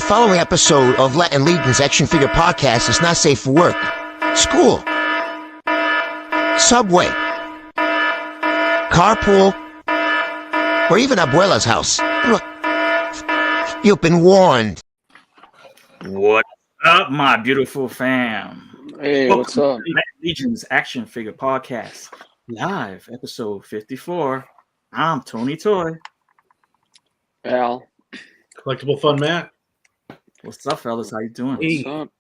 following episode of Latin Legion's Action Figure Podcast is not safe for work, school, subway, carpool, or even Abuela's house. Look, you've been warned. What up, my beautiful fam? Hey, Welcome what's up? to Latin Legion's Action Figure Podcast, live, episode 54. I'm Tony Toy. Al, Collectible Fun Matt. What's up, fellas? How you doing? Hey. what's up?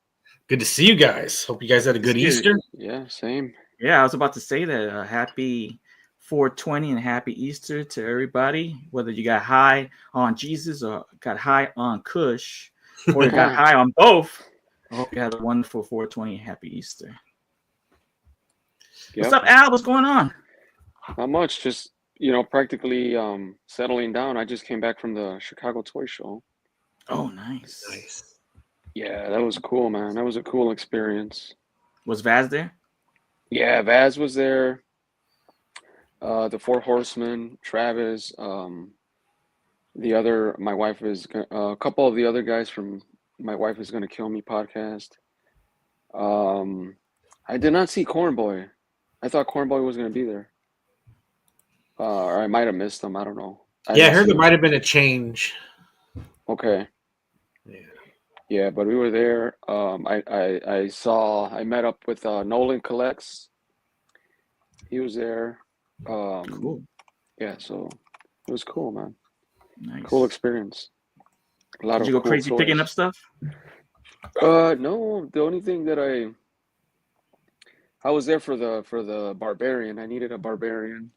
Good to see you guys. Hope you guys had a good Easter. Yeah, same. Yeah, I was about to say that. Happy 420 and happy Easter to everybody. Whether you got high on Jesus or got high on Kush, or you got high on both, I hope you had a wonderful 420 and happy Easter. Yep. What's up, Al? What's going on? Not much. Just practically settling down. I just came back from the Chicago Toy Show. Oh, nice. Nice. Yeah, that was cool, man. That was a cool experience. Was Vaz there? Yeah, Vaz was there. The Four Horsemen, Travis, my wife is a couple of the other guys from My Wife Is Gonna Kill Me podcast. I did not see Cornboy. I thought Cornboy was gonna be there. Or I might have missed him. I don't know. I heard there might have been a change. Okay. Yeah, but we were there. I met up with Nolan Collects. He was there. Cool. Yeah, so it was cool, man. Nice. Cool experience. A lot Did of you go cool crazy toys. picking up stuff? No. The only thing that I was there for the Barbarian. I needed a Barbarian.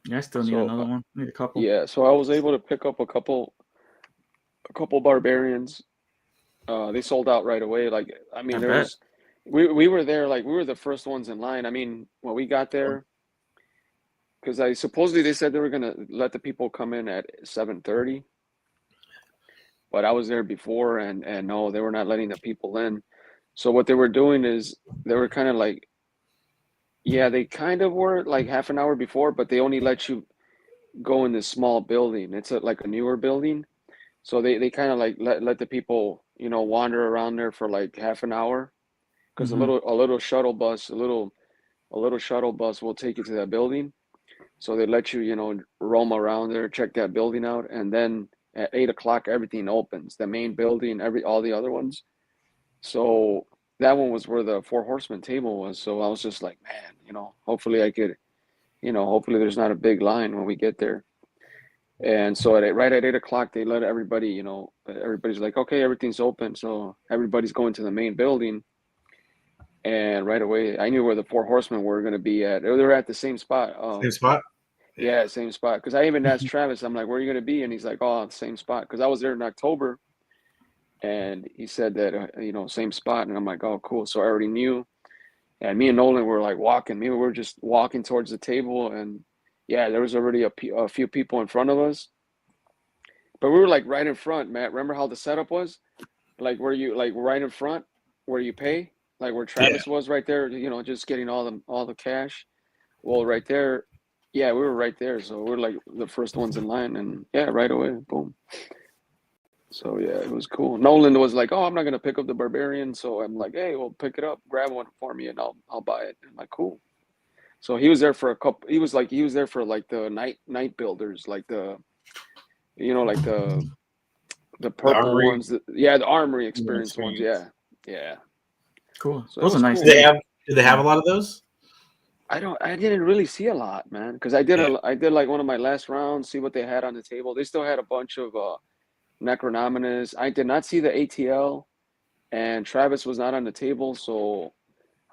Yeah, I still need another one. Need a couple. Yeah, so I was able to pick up a couple Barbarians. They sold out right away. We were there, we were the first ones in line. I mean, when we got there, because supposedly they said they were gonna let the people come in at 7:30, but I was there before, and no, they were not letting the people in. So what they were doing is they were kind of they kind of were like half an hour before, but they only let you go in this small building. It's a newer building. So they kind of let the people, wander around there for like half an hour, because a little shuttle bus will take you to that building. So they let you, roam around there, check that building out, and then at 8:00 everything opens. The main building, all the other ones. So that one was where the Four Horsemen table was. So I was just like, man, hopefully I could, hopefully there's not a big line when we get there. And so right at 8:00, they let everybody, everybody's like, okay, everything's open. So everybody's going to the main building. And right away, I knew where the Four Horsemen were going to be at. They were at the same spot. Same spot? Yeah, same spot. Because I even asked Travis, I'm like, where are you going to be? And he's like, oh, same spot. Because I was there in October. And he said that, same spot. And I'm like, oh, cool. So I already knew. And me and Nolan were walking. We were just walking towards the table. And yeah, there was already a few people in front of us. But we were right in front, Matt. Remember how the setup was? Where you right in front where you pay? Where Travis was right there, just getting all the cash. Well, right there, yeah, we were right there. So we're the first ones in line, and yeah, right away, boom. So yeah, it was cool. Nolan was like, "Oh, I'm not gonna pick up the Barbarian," so I'm like, "Hey, well, pick it up, grab one for me, and I'll buy it." I'm like, "Cool." So he was there for a couple. He was there for the night builders, the purple ones. The armory experience ones. Yeah. Cool. So Those are nice. Do they have a lot of those? I didn't really see a lot, man, because I did one of my last rounds, see what they had on the table. They still had a bunch of Necronominas. I did not see the ATL, and Travis was not on the table, so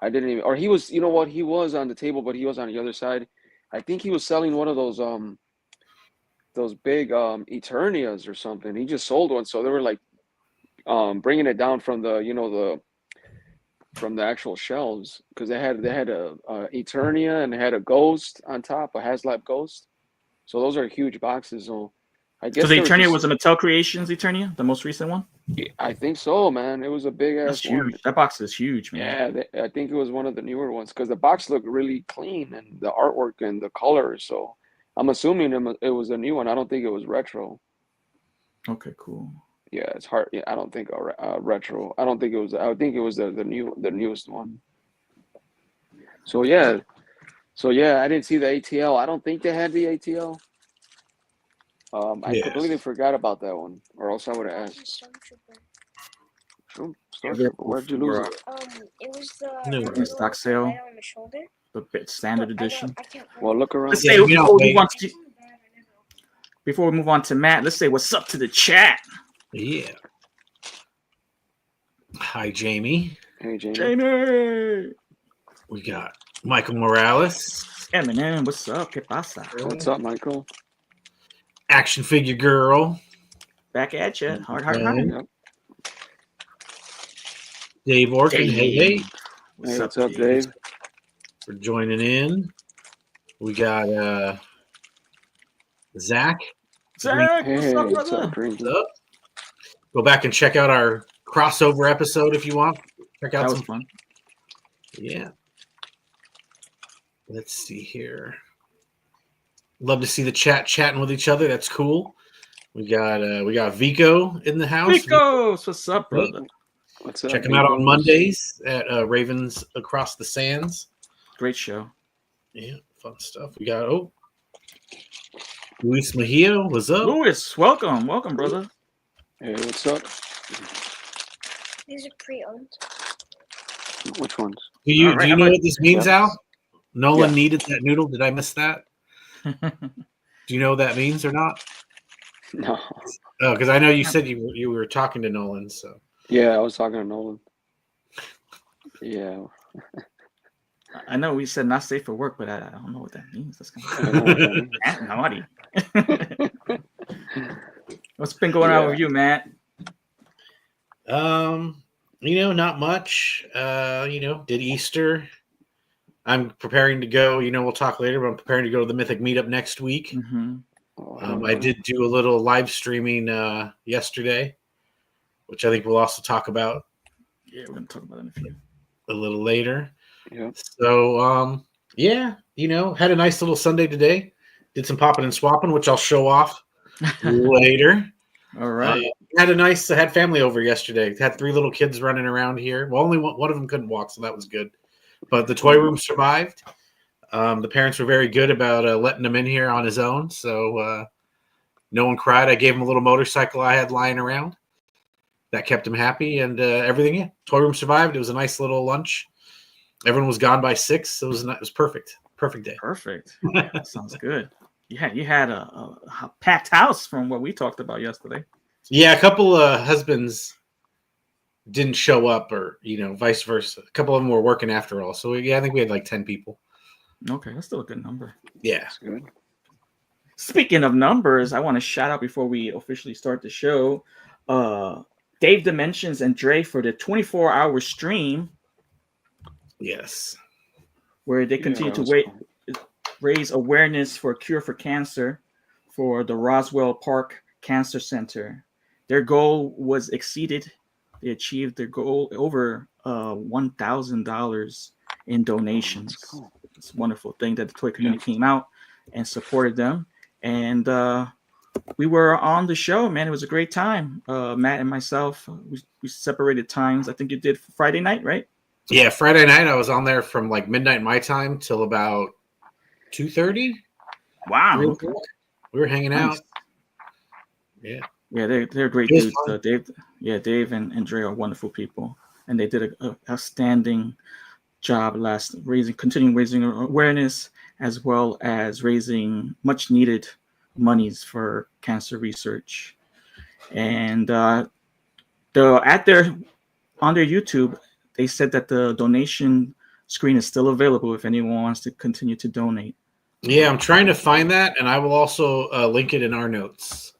I didn't even. Or he was, he was on the table, but he was on the other side. I think he was selling one of those big Eternias or something. He just sold one, so they were bringing it down from from the actual shelves, because they had a Eternia and they had a Ghost on top, a Haslab Ghost. So those are huge boxes. So I guess the Eternia was a Mattel Creations Eternia, the most recent one. I think so, man. It was a big ass. That's huge. One. That box is huge, man. Yeah, I think it was one of the newer ones, because the box looked really clean and the artwork and the colors. So I'm assuming it was a new one. I don't think it was retro. Okay, cool. Yeah, it's hard. Yeah, I don't think retro. I don't think it was. I think it was the newest one. So yeah, I didn't see the ATL. I don't think they had the ATL. I completely forgot about that one, or else I would have asked. Starship, where'd you lose it? It was the No. little Stock sale. right on my shoulder. The standard edition. I can't find Well, look around. Let's Yeah, say you know, before we move on to Matt, let's say what's up to the chat. Yeah. Hi, Jamie. Hey, Jamie. Jamie, We got Michael Morales, Eminem, what's up? ¿Qué pasa? What's up, Michael? Action Figure Girl, Back at you. Hard. Yep. Dave Orkin. Hey, What's up, Dave? for joining in. We got Zach. Zach, Hey, what's up, what's brother? up, Green? What's up? Go back and check out our crossover episode if you want. Check out That was some fun. Yeah. Let's see here. Love to see the chatting with each other. That's cool. We got Vico in the house. Vicos, what's up, brother? What's up? Check him out on Mondays at Ravens Across the Sands. Great show. Yeah, fun stuff. We got Luis Mejia. What's up? Louis, welcome, brother. Hey, what's up? These are pre-owned. Which ones? Do you All right, know what this means, Yeah. Al? Nolan Yeah. needed that noodle. Did I miss that? Do you know what that means or not? No. Oh, because I know you said you were talking to Nolan. So Yeah, I was talking to Nolan. Yeah. I know we said not safe for work, but I don't know what that means. That's I kind know what that means. of naughty. What's been going on with you, Matt? not much. Did Easter. I'm preparing to go. We'll talk later, but I'm preparing to go to the Mythic Meetup next week. Mm-hmm. I did do a little live streaming yesterday, which I think we'll also talk about. Yeah, we're gonna talk about it in a few. A little later. Yeah. So, had a nice little Sunday today. Did some popping and swapping, which I'll show off later. All right. Had family over yesterday. Had 3 little kids running around here. Well, only one of them couldn't walk, so that was good. But the toy room survived. The parents were very good about letting him in here on his own, so no one cried. I gave him a little motorcycle I had lying around. That kept him happy, and everything. Yeah, toy room survived. It was a nice little lunch. Everyone was gone by 6, so it was perfect. Perfect day. Perfect. That sounds good. You had a packed house from what we talked about yesterday. Yeah, a couple of husbands didn't show up, or vice versa. A couple of them were working after all. So I think we had like 10 people. Okay, that's still a good number. Yeah. That's good. Speaking of numbers, I want to shout out before we officially start the show, Dave Dimensions and Dre for the 24-hour stream. Yes. Where they continue to raise awareness for a cure for cancer for the Roswell Park Cancer Center. Their goal was exceeded. They achieved their goal over $1,000 in donations. That's cool. It's a wonderful thing that the toy community came out and supported them. And we were on the show, man. It was a great time. Matt and myself, we separated times. I think you did Friday night, right? Yeah, Friday night I was on there from like midnight my time till about 2:30. Wow. Okay. We were hanging out. Nice. Yeah. Yeah, they're great dudes. Dave and Dre are wonderful people, and they did an outstanding job continuing raising awareness, as well as raising much needed monies for cancer research. And on their YouTube, they said that the donation screen is still available if anyone wants to continue to donate. Yeah, I'm trying to find that, and I will also link it in our notes.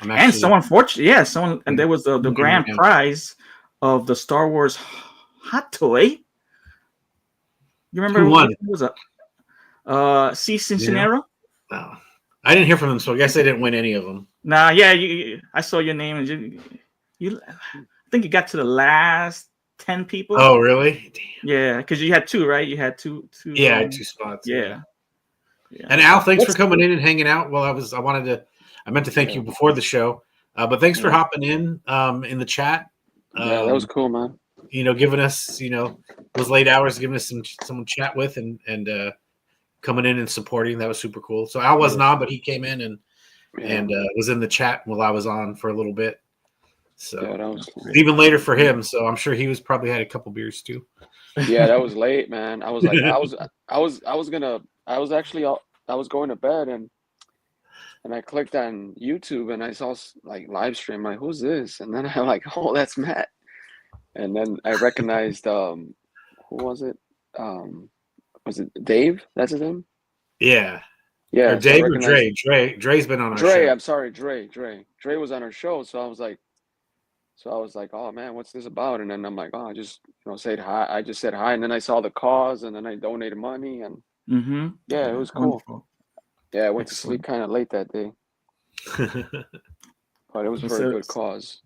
And there was the grand prize of the Star Wars hot toy. You remember who won? Who was C. Cincinnati? Oh, I didn't hear from them, so I guess they didn't win any of them. Nah, yeah, I saw your name, and you I think you got to the last 10 people. Oh, really? Damn. Yeah, because you had 2, right? You had two. Yeah, I had 2 spots. Yeah. And Al, thanks for coming in and hanging out. Well, I meant to thank you before the show. But thanks for Yeah. hopping in the chat. Yeah, that was cool, man. Giving us, those late hours, giving us someone to chat with and coming in and supporting. That was super cool. So Al wasn't on, but he came in and was in the chat while I was on for a little bit. So Yeah, that was cool. even later for him. So I'm sure he was probably had a couple beers too. Yeah, that was late, man. I was like, I was going to bed and I clicked on YouTube and I saw like live stream. Like, who's this? And then I'm like, oh, that's Matt. And then I recognized who was it? Was it Dave? That's his name? Yeah. Yeah. Or Dave or Dre. Dre's been on our show. I'm sorry, Dre. Dre was on our show, so I was like, oh man, what's this about? And then I'm like, oh, I just said hi. I just said hi, and then I saw the cause, and then I donated money, and yeah, it was cool. Wonderful. Yeah, I went to sleep kind of late that day, but it was for a good cause.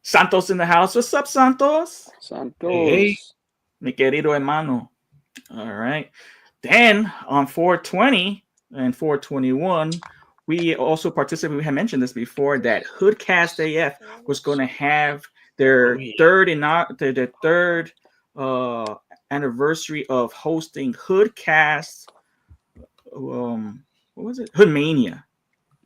Santos in the house. What's up, Santos? Santos. Hey. Mi querido hermano. All right. Then on 420 and 421, we also participated. We had mentioned this before that Hoodcast AF was going to have their third anniversary of hosting Hoodcast. What was it? Hoodmania.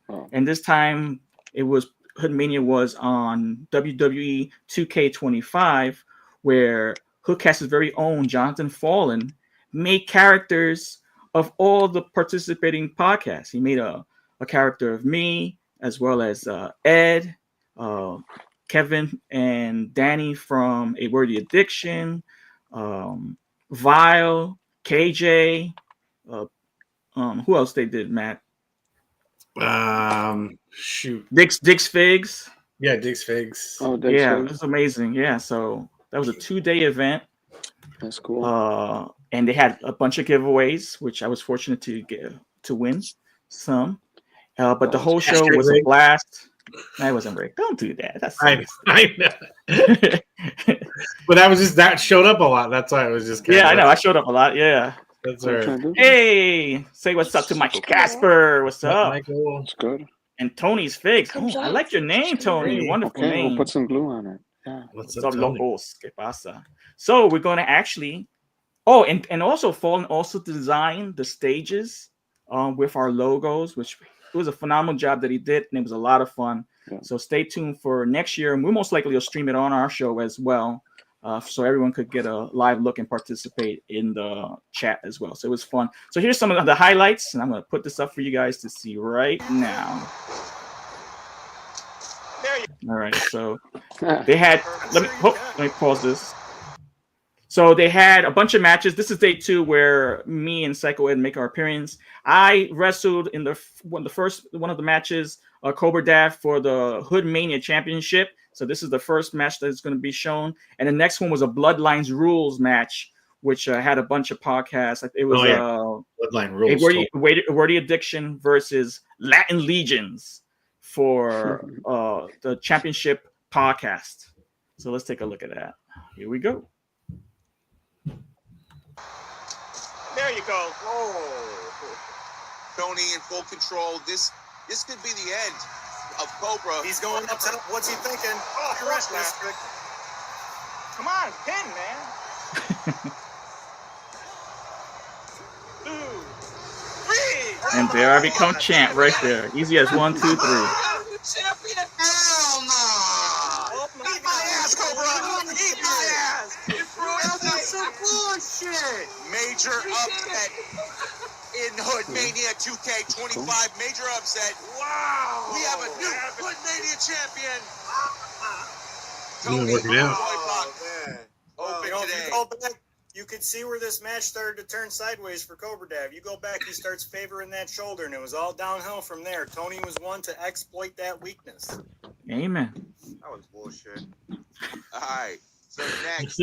Oh. And this time Hoodmania was on WWE 2K25, where Hoodcast's very own Jonathan Fallen made characters of all the participating podcasts. He made a character of me, as well as Ed, Kevin, and Danny from A Worthy Addiction, Vile, KJ. Who else they did, Matt? Shoot. Dick's Figs. Yeah, Dick's Figs. Oh, Dick's yeah, Figs. it was amazing. Yeah, so that was a 2-day event. That's cool. And they had a bunch of giveaways, which I was fortunate to win some. But the whole show was a blast. I wasn't right. Don't do that. That's I know. But that showed up a lot. That's why it was just I know. I showed up a lot. Yeah. That's right. Hey, say what's up to Michael Casper. What's up? Michael? That's good. And Tony's Figs. Oh, I like your name, Tony. Hey, wonderful okay, name. we'll put some glue on it. Yeah. What's up, Tony? Locos? ¿Qué pasa? So we're going to actually. Oh, and also Fallen also designed the stages with our logos, which it was a phenomenal job that he did, and it was a lot of fun. Yeah. So stay tuned for next year, and we most likely will stream it on our show as well, so everyone could get a live look and participate in the chat as well. So it was fun. So here's some of the highlights, and I'm going to put this up for you guys to see right now. All right, so they had. Let me pause this. So they had a bunch of matches. This is day 2 where me and Psycho Ed make our appearance. I wrestled in one of the matches, Cobra Dav for the Hood Mania Championship. So this is the first match that's going to be shown. And the next one was a Bloodlines Rules match, which had a bunch of podcasts. It was Bloodline Rules. A Wordy Addiction versus Latin Legions for the championship podcast. So let's take a look at that. Here we go. There you go. Oh. Tony in full control. This could be the end of Cobra. He's going up top. What's he thinking? Oh, you're right, District. Come on, pin, man. 2, 3. And there I become champ right there. Easy as 1, 2, 3. Champion. Hell no. Eat my ass, Cobra. Eat my ass. That's some bullshit. Major upset in Hood Mania 2K25. Major upset. Wow. We have a new Hood Mania champion. Tony working out. You could see where this match started to turn sideways for Cobra Dav. You go back, he starts favoring that shoulder, and it was all downhill from there. Tony was one to exploit that weakness. Amen. That was bullshit. All right. So next,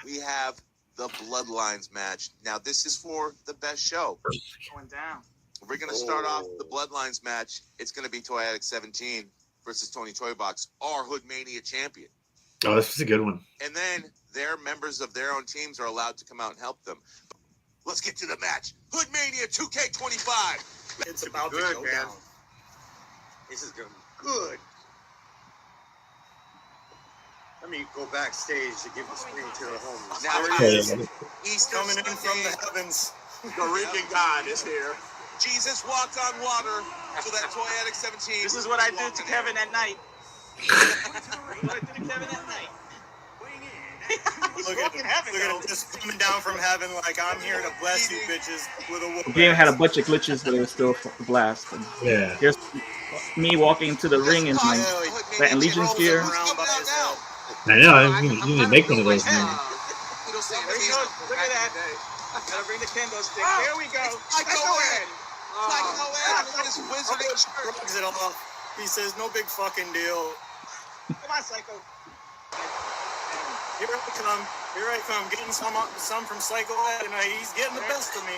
we have the Bloodlines match. Now, this is for the best show. Going down. We're going to start off the Bloodlines match. It's going to be Toy Addict 17 versus Tony Toybox, our Hood Mania champion. Oh, this was a good one. And then their members of their own teams are allowed to come out and help them. Let's get to the match. Hood Mania 2K25. It's about good, to go man. down. This is going to be good. Let me go backstage to give the screen to the homies. Now There it he is. is. Easter Coming in from the Sunday. heavens. The Rican God is here. Jesus walked on water so that Toy Addict 17. This is what I do to Kevin at night. This is what I do to Kevin at night. Look at him just coming down from heaven like I'm here to bless you bitches with a The whoop game had a ass. bunch of glitches, but it was still a blast. And Yeah. here's me walking into the ring in my that Legion's gear. Around by his head. I know. You need to make one of those now. There he goes. Look at that. Gotta bring the kendo stick. There we go. Psycho Ed. Psycho Ed in his wizarding shirt. Shrugs it off. He says, no big fucking deal. Come on, Psycho. Here I come. Here I come. Getting some from Psycho Ed, and he's getting the best of me.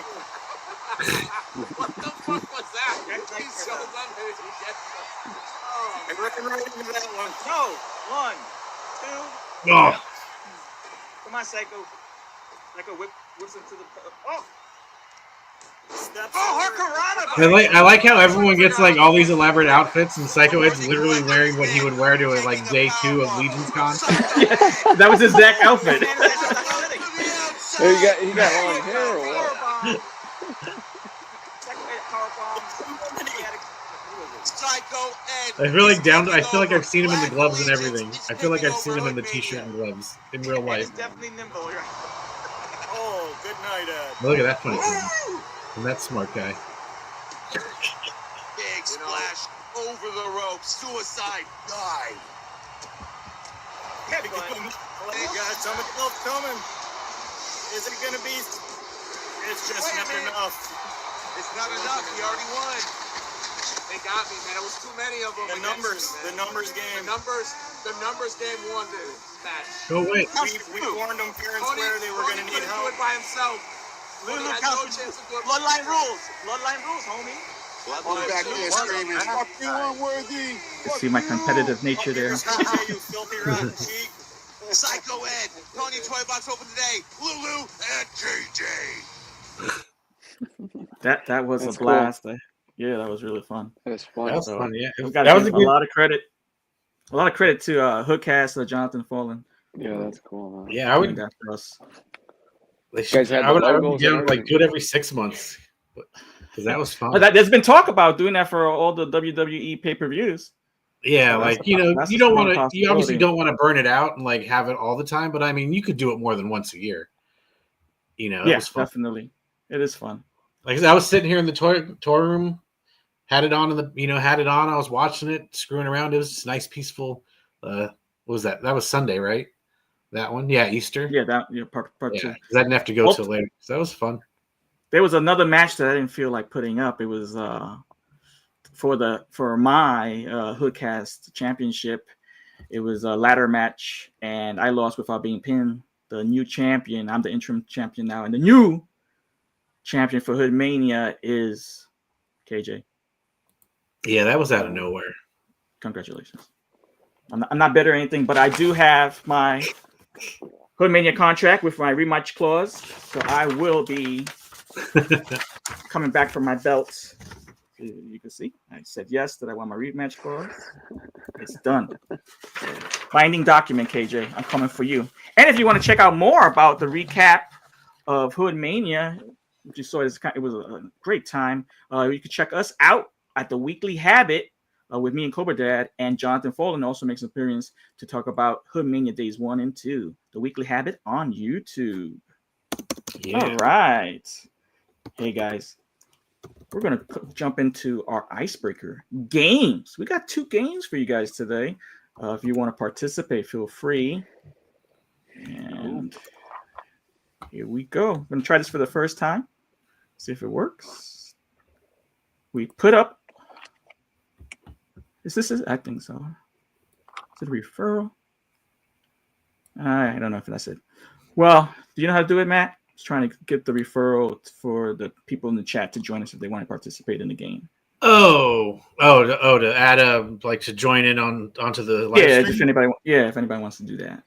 What the fuck was that? He's so unhurt. I reckon right into that one. No. 1, 2. Oh, Come on, Psycho. Psycho whips into the. Oh. Steps Oh, forward. Hurricanrana. I like how everyone gets like all these elaborate outfits, and Psycho Ed's literally wearing what he would wear to like day 2 of Legion's Con. That was his exact outfit. He got long hair or what? Psycho Ed. I feel like I feel like I've seen him in the gloves and everything. I feel like I've seen him in the t-shirt and gloves in real life. He's definitely nimble. Right? Oh, good night, Ed. Look at that funny thing. And that smart guy. Big splash over the ropes. Suicide dive. Hey, God, somebody else coming. Is it gonna be? It's just Wait a not minute. enough. It's not enough. He already won. They got me, man. It was too many of them. The numbers game. The numbers game won the match. Oh wait. We warned them fair and square they were gonna need do help. it by himself. Lulu Had no chance to do it. Bloodline rules. Bloodline rules, homie. I'm back there screaming, "Fuck you, unworthy!" You see my competitive nature there. You filthy rotten cheek. Psycho Ed, Tony Toy Box open today. Lulu and JJ. That was That's a blast. Yeah, that was really fun. That's That fun. was fun, yeah. We got That was a a good. lot of credit. A lot of credit to Hoodcast, Jonathan Fallen. Yeah, that's cool, man. Yeah, I would. Doing that for us. They guys had I would the logos and like everything. do it every 6 months because that was fun. There's been talk about doing that for all the WWE pay-per-views. Yeah, So like that's you a you don't strong want to. You obviously possibility. don't want to burn it out and like have it all the time. But I mean, you could do it more than once a year. It Yeah, was fun. definitely. It is fun. Like I said, I was sitting here in the toy room, had it on had it on. I was watching it, screwing around. It was just nice, peaceful. What was that? That was Sunday, right? That one, yeah, Easter. Yeah, part Yeah, two. 'cause I didn't have to go till later. So that was fun. There was another match that I didn't feel like putting up. It was for my Hoodcast championship. It was a ladder match, and I lost without being pinned. The new champion, I'm the interim champion now, and the new champion for Hood Mania is KJ. Yeah, that was out of nowhere. Congratulations. I'm not better or anything, but I do have my Hood Mania contract with my rematch clause, so I will be coming back for my belts. You can see I said yes that I want my rematch clause. It's done. Binding document, KJ. I'm coming for you. And if you want to check out more about the recap of Hood Mania, which you saw, it was a great time. You can check us out at the Weekly Habit with me and Cobra Dad, and Jonathan Follen also makes an appearance to talk about Hood Mania Days 1 and 2. The Weekly Habit on YouTube. Yeah. All right. Hey, guys. We're going to jump into our icebreaker games. We got 2 games for you guys today. If you want to participate, feel free. And here we go. I'm going to try this for the first time. See if it works. We put up. Is acting so? Is it a referral? I don't know if that's it. Well, do you know how to do it, Matt? Just trying to get the referral for the people in the chat to join us if they want to participate in the game. To add to join in onto the live Yeah, stream? if anybody wants to do that.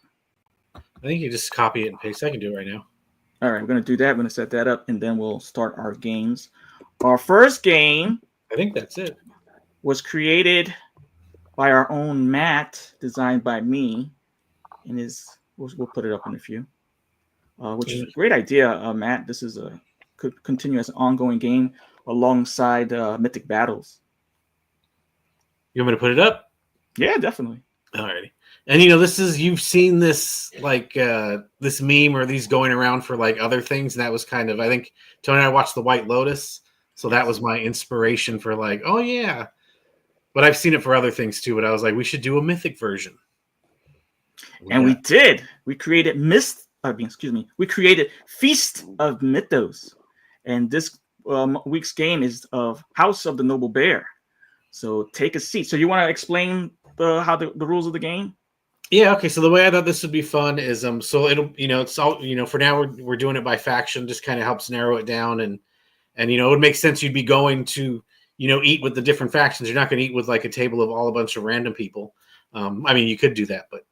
I think you just copy it and paste. I can do it right now. All right, we're going to do that. We're going to set that up, and then we'll start our games. Our first game I think that's it. was created by our own Matt, designed by me. in his. We'll put it up in a few. Which is a great idea, Matt. This is could continue as an ongoing game alongside Mythic Battles. You want me to put it up? Yeah, definitely. Alrighty. And you've seen this this meme or these going around for like other things, and that was kind of, I think Tony and I watched The White Lotus, so that was my inspiration for like, oh yeah. But I've seen it for other things too. But I was like, we should do a mythic version. We did. We created We created Feast of Mythos, and this week's game is of House of the Noble Bear. So take a seat. So you want to explain how the rules of the game? Yeah. Okay. So the way I thought this would be fun is so it'll it's all for now we're doing it by faction, just kind of helps narrow it down, and it would make sense you'd be going to eat with the different factions. You're not going to eat with like a table of all a bunch of random people. I mean, you could do that, but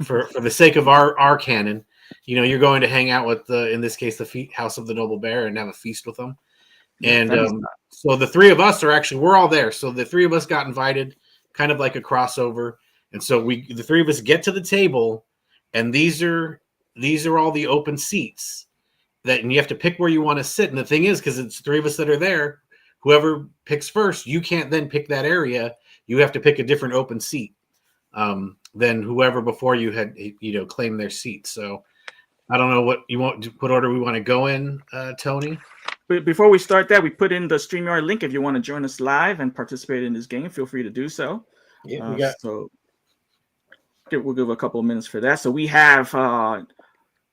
for the sake of our canon, you're going to hang out with in this case the House of the Noble Bear and have a feast with them. And so the three of us we're all there. So the three of us got invited, kind of like a crossover. And so the three of us get to the table, and these are all the open seats and you have to pick where you want to sit. And the thing is, because it's three of us that are there, whoever picks first, you can't then pick that area. You have to pick a different open seat than whoever before you had, claimed their seat. So I don't know what order we want to go in, Tony. But before we start that, we put in the StreamYard link. If you want to join us live and participate in this game, feel free to do so. Yeah, so we'll give a couple of minutes for that. So we have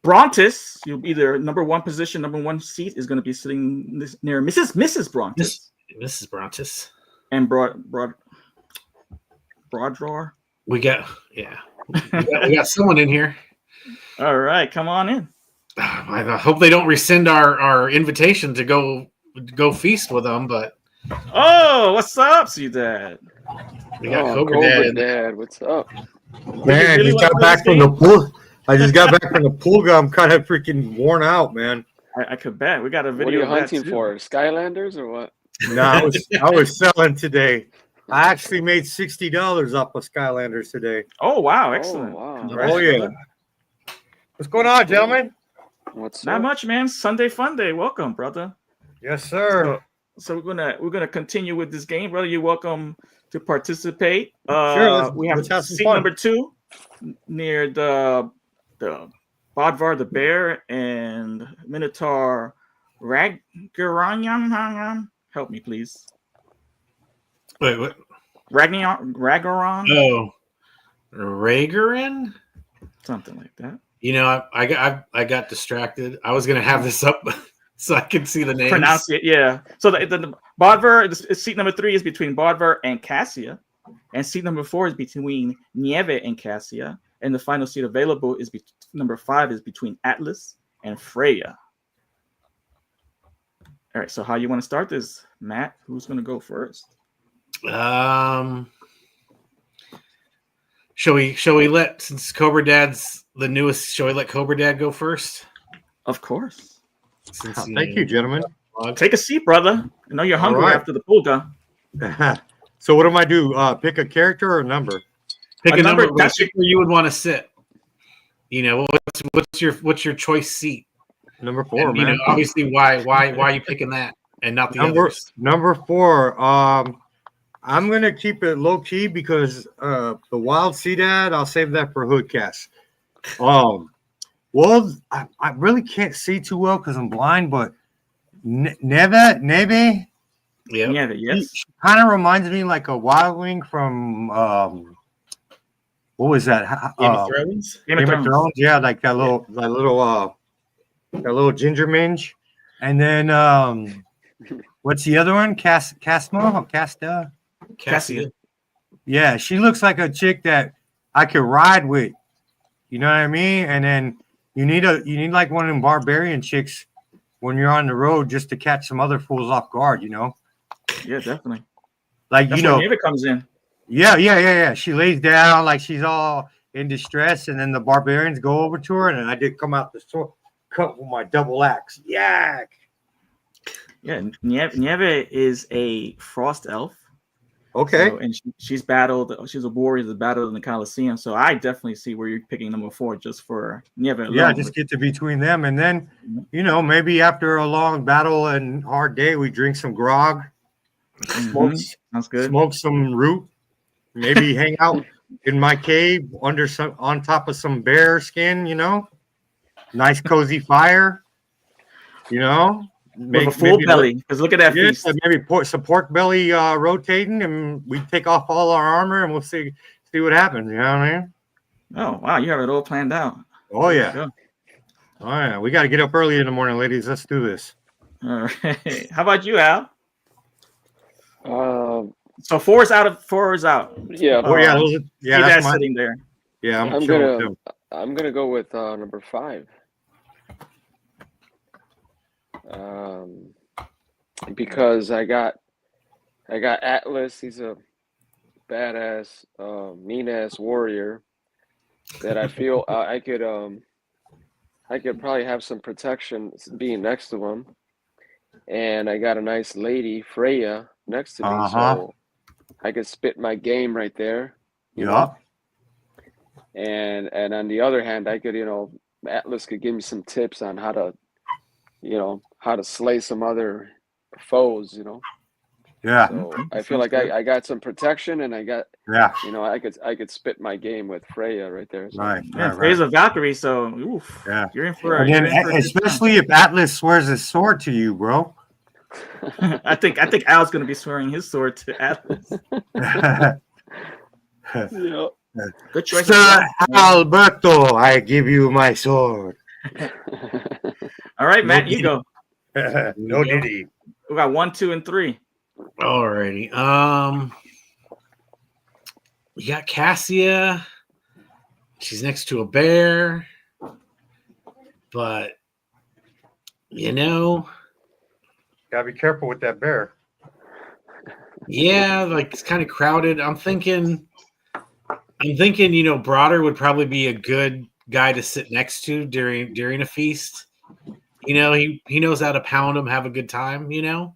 Brontis. You'll either number one position, number one seat is going to be sitting near Mrs. Brontis. Mrs. Brontis. And Broadraw. We got someone in here. All right, come on in. I hope they don't rescind our invitation to go feast with them. But what's up, see Dad? We got Cobra Dad. What's up, man? Really just got back from the pool. I just got back from the pool. I'm kind of freaking worn out, man. I could bet. We got a video. What are you of that hunting too. for? Skylanders or what? No, I was selling today. I actually made $60 off of Skylanders today. Oh wow, excellent. Oh, wow. Oh yeah. What's going on, gentlemen? What's Not up? much, man. Sunday fun day. Welcome, brother. Yes, sir. So we're gonna continue with this game, brother. You're welcome to participate. Sure. We have let's some seat fun. number 2 near the Bodvar the bear and Minotaur Ragaron. Help me, please. Wait, what? Ragaron? Oh, Ragarin? Something like that. I got distracted. I was gonna have this up so I can see the names. Pronounce it, yeah. So the Bodvar, seat number 3 is between Bodvar and Cassia, and seat number 4 is between Nieve and Cassia, and the final seat available is number 5 is between Atlas and Freya. All right, so how you want to start this, Matt? Who's going to go first? Shall we let, since Cobra Dad's the newest, shall we let Cobra Dad go first? Of course. Thank you, gentlemen. Take a seat, brother. I know you're hungry right. after the pulga. So what do I do? Pick a character or a number? Pick a number. That's pick where you would want to sit. What's your choice seat? Number 4, and, man. Obviously, why are you picking that and not the others? Number 4. I'm gonna keep it low key because the wild sea dad, I'll save that for Hoodcast. Well, I really can't see too well because I'm blind, but Neve, Yeah, yes. kind of reminds me like a wildling from what was that? Game of Thrones. Game of Thrones. Yeah, like that little ginger minge. And then what's the other one? Casta. Cassia. Yeah, she looks like a chick that I could ride with. You know what I mean? And then you need like one of them barbarian chicks when you're on the road just to catch some other fools off guard, Yeah, definitely. Like That's where Neve comes in. Yeah. She lays down like she's all in distress, and then the barbarians go over to her, and I did come out the sword cut with my double axe. Yak. Yeah, Nieve is a frost elf. Okay. So, and she's battled. She's a warrior that battled in the Coliseum. So I definitely see where you're picking number 4 just for never alone. Yeah, just get to between them, and then maybe after a long battle and hard day, we drink some grog, Sounds good. smoke some root, maybe hang out in my cave on top of some bear skin. Nice cozy fire. With a full belly, because look at that feast. Maybe some pork belly rotating, and we take off all our armor, and we'll see what happens. You know what I mean? Oh wow, you have it all planned out. Oh yeah. Oh yeah. We got to get up early in the morning, ladies. Let's do this. All right. How about you, Al? So 4 is out. Yeah. That's sitting there. Yeah, I'm gonna go with number 5. Because I got Atlas. He's a badass, mean ass warrior that I feel I could probably have some protection being next to him. And I got a nice lady, Freya, next to me, so I could spit my game right there. You know? And on the other hand, I could, Atlas could give me some tips on how to slay some other foes, Yeah. So I feel like I got some protection, and I got I could spit my game with Freya right there. So. Right. Freya's a Valkyrie, so you're in for especially if Atlas swears his sword to you, bro. I think Al's gonna be swearing his sword to Atlas. Good choice. Sir Alberto, I give you my sword. All right, Matt, you go. No diddy. We got 1, 2, and 3. Alrighty. We got Cassia. She's next to a bear. But Gotta be careful with that bear. Yeah, like it's kind of crowded. I'm thinking, Broader would probably be a good guy to sit next to during a feast. He knows how to pound them, have a good time. You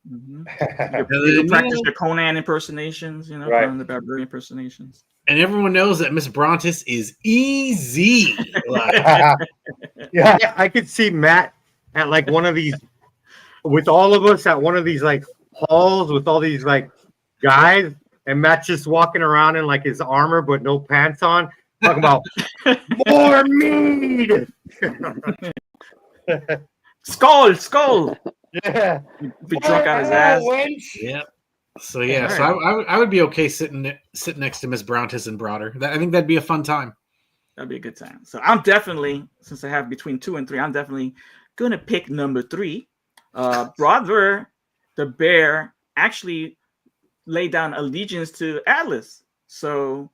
practice your Conan impersonations. Right. The barbarian impersonations. And everyone knows that Miss Brontes is easy. Yeah, I could see Matt at like one of these, with all of us at one of these like halls with all these like guys, and Matt just walking around in like his armor but no pants on, talking about more meat. Skull. Yeah. Be drunk on his ass. Yeah. So I would be okay sitting next to Miss Brontes and Broader. I think that'd be a fun time. That'd be a good time. So I'm definitely, since I have between 2 and 3, I'm definitely gonna pick number 3. Brother, the bear, actually laid down allegiance to Atlas. So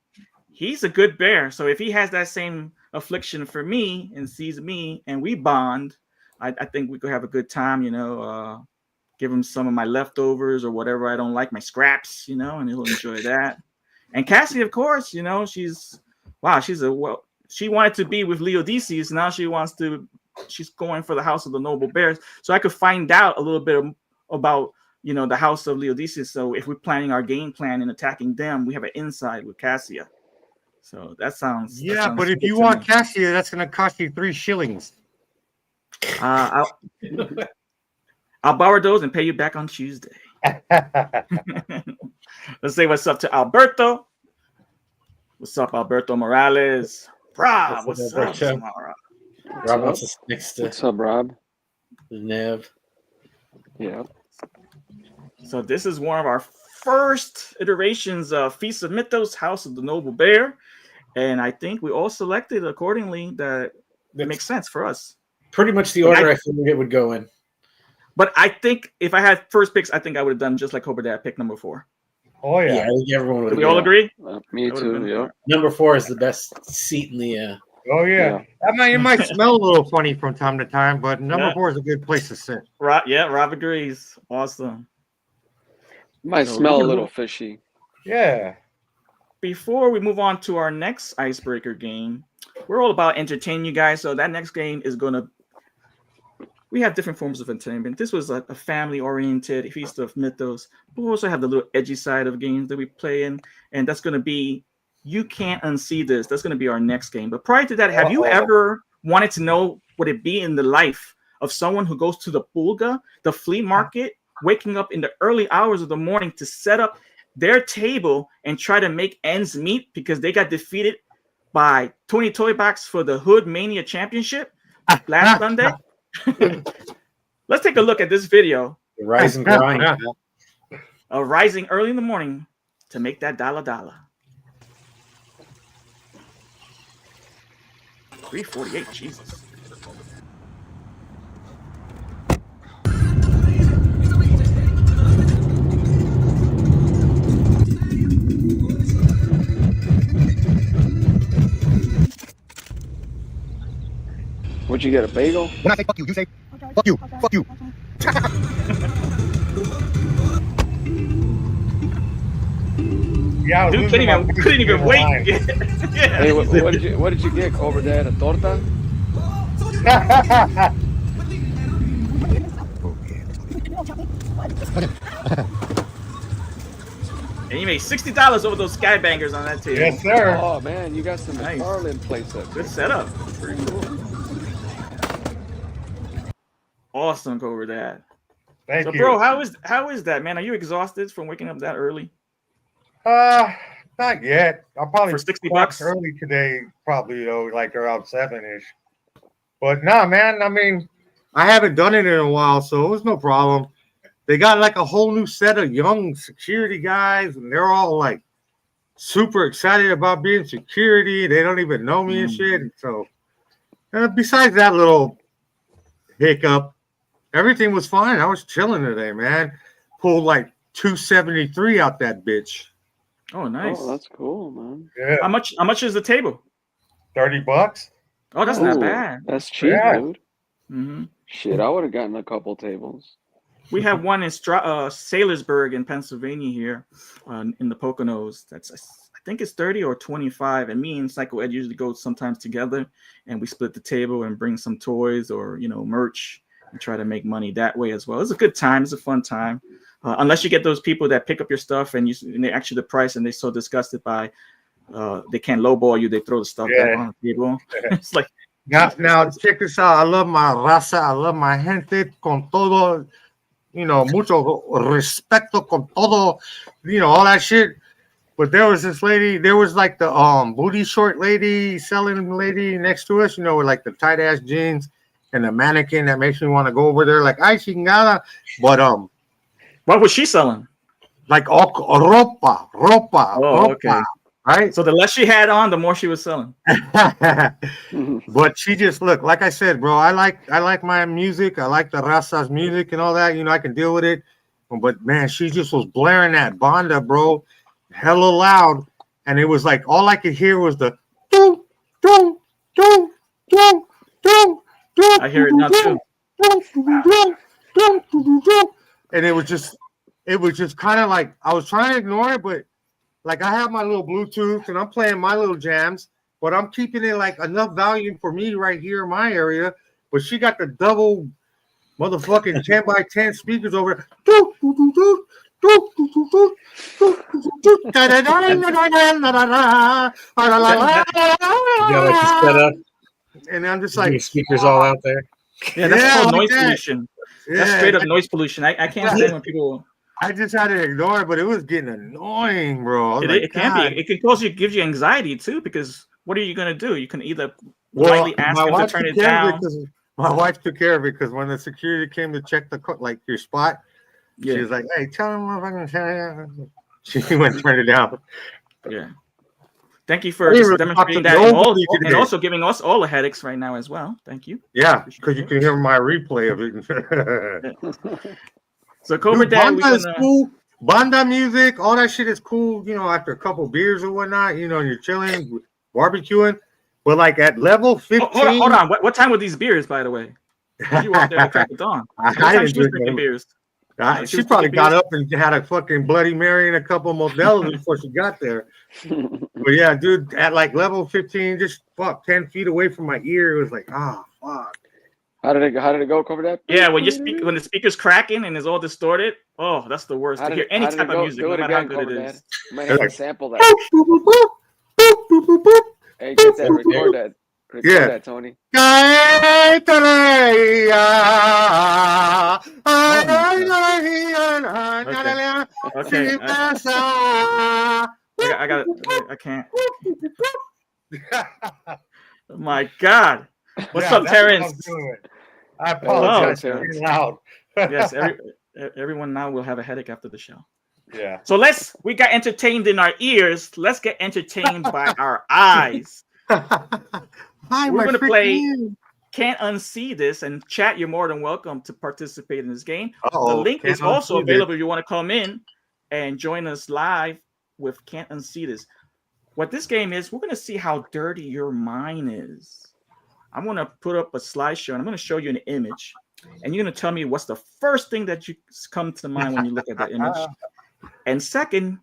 he's a good bear. So if he has that same affliction for me and sees me and we bond, I think we could have a good time, give him some of my leftovers or whatever I don't like, my scraps, and he'll enjoy that. And Cassie, of course, she wanted to be with Leodesis. Now she's going for the House of the Noble Bears. So I could find out a little bit about, the House of Leodesis. So if we're planning our game plan and attacking them, we have an inside with Cassia. So that sounds. Yeah, that sounds but if you want Cassia, that's going to cost you 3 shillings. I'll borrow those and pay you back on Tuesday. Let's say what's up to Alberto. What's up, Alberto Morales? Rob, what's up, Samara? Rob wants to next to. What's up, Rob? Nev. Yeah. So this is one of our first iterations of Feast of Mythos, House of the Noble Bear, and I think we all selected accordingly. That makes sense for us. Pretty much the order I figured it would go in. But I think if I had first picks, I think I would have done just like Cobra Dad, pick number 4. Oh yeah, I think everyone would. Do we all agree? Me too. Yeah. Number 4 is the best seat in the. Oh yeah. It might smell a little funny from time to time, but number 4 is a good place to sit. Rob agrees. Awesome. Might smell a little fishy. Yeah. Before we move on to our next icebreaker game, we're all about entertaining you guys. So that next game is going to we have different forms of entertainment. This was a family-oriented Feast of Mythos. But we also have the little edgy side of games that we play in, and that's going to be, you can't unsee this. That's going to be our next game. But prior to that, have you ever wanted to know what it be in the life of someone who goes to the pulga, the flea market, waking up in the early hours of the morning to set up their table and try to make ends meet because they got defeated by Tony Toy Box for the Hood Mania Championship last Sunday? Let's take a look at this video. The rise and grind. Of rising early in the morning to make that dollar. 348, Jesus. What'd you get, a bagel? When I say fuck you, you say fuck you, fuck you. Yeah, I was Dude losing my couldn't even wait. line. Yeah. Hey, what did you get, Cobra Dad? A torta? And you made $60 over those skybangers on that table. Yes, sir. Oh man, you got some Nice. McFarlane plates up. Good setup. Pretty cool. Awesome, Cobra Dad. Thank So, you. bro, how is that, man? Are you exhausted from waking up that early? Not yet. I'll probably For 60 clock bucks? early today, probably like around 7-ish. But nah, man. I mean, I haven't done it in a while, so it was no problem. They got like a whole new set of young security guys, and they're all like super excited about being security. They don't even know me and shit. And so, besides that little hiccup, everything was fine. I was chilling today, man. Pulled like 273 out that bitch. Oh, nice. Oh, that's cool, man. Yeah, How much is the table? $30. Oh, that's Ooh, not bad. That's cheap, Yeah. dude. Hmm. Shit, I would have gotten a couple tables. We have one in Sailorsburg in Pennsylvania here in the Poconos. I think it's 30 or 25. And me and Psycho Ed usually go sometimes together, and we split the table and bring some toys or merch and try to make money that way as well. It's a good time. It's a fun time. Unless you get those people that pick up your stuff and they ask you the price and they're so disgusted by they can't lowball you, they throw the stuff back on the table. It's like, Now check this out. I love my raza. I love my gente con todo, mucho respeto con todo, all that shit. But there was this lady, there was like the booty short lady, selling lady next to us, with like the tight ass jeans and the mannequin that makes me want to go over there like, ay chingada. But what was she selling? like all ropa. Oh, okay. Right? So the less she had on, the more she was selling. But she just look, like I said, bro. I like my music. I like the raza's music and all that. I can deal with it. But man, she just was blaring that banda, bro, hella loud, and it was like all I could hear was the doom, doom, doom, doom, doom, doom. I hear it now too. And it was just kind of like I was trying to ignore it, but like I have my little Bluetooth and I'm playing my little jams, but I'm keeping it like enough volume for me right here in my area. But she got the double motherfucking 10 by 10 speakers over. And I'm just like speakers all out there. Yeah, that's Yeah, called like noise that. pollution. yeah, That's straight up noise pollution. I can't stand when people. I just had to ignore it, but it was getting annoying, bro. I was It like, can God. be. It can gives you anxiety too, because what are you gonna do? You can either Well, politely ask my him to wife turn took it care of it down. 'cause my wife took care of it because when the security came to check like your spot, she Yeah, was like, "Hey, tell him if I can turn it." She went and turned it down. yeah. Thank you for I didn't just really demonstrating talk that, to and, nobody and today. also giving us all the headaches right now as well. Thank you. Yeah, because you can hear my replay of it. So Cobra Dude, Dad, banda we're is gonna. cool. Banda music, all that shit is cool. After a couple beers or whatnot, and you're chilling, barbecuing. But like at level 15, Hold on. What time were these beers, by the way? You were up there at the crack of dawn. What I time didn't she was drink drinking them. beers? She She was probably drinking got beers? up and had a fucking Bloody Mary and a couple Modelos before she got there. But yeah, dude, at like level 15, just 10 feet away from my ear, it was like, fuck. How did it go? Cover that? Yeah, when the speaker's cracking and it's all distorted. Oh, that's the worst to hear any type of music, no matter how good it is. You might have to sample that. Hey, get that. Record that. Record that, Tony. Okay. I got it. I can't. Oh my God. What's up, Terrence? I apologize for Terrence. being loud. Yes, everyone now will have a headache after the show. Yeah. So we got entertained in our ears. Let's get entertained by our eyes. We're going to play Can't Unsee This. And chat, you're more than welcome to participate in this game. The link is also available if you want to come in and join us live with Can't Unsee This. What this game is, we're going to see how dirty your mind is. I'm going to put up a slideshow and I'm going to show you an image. And you're going to tell me what's the first thing that you come to mind when you look at that image. And second,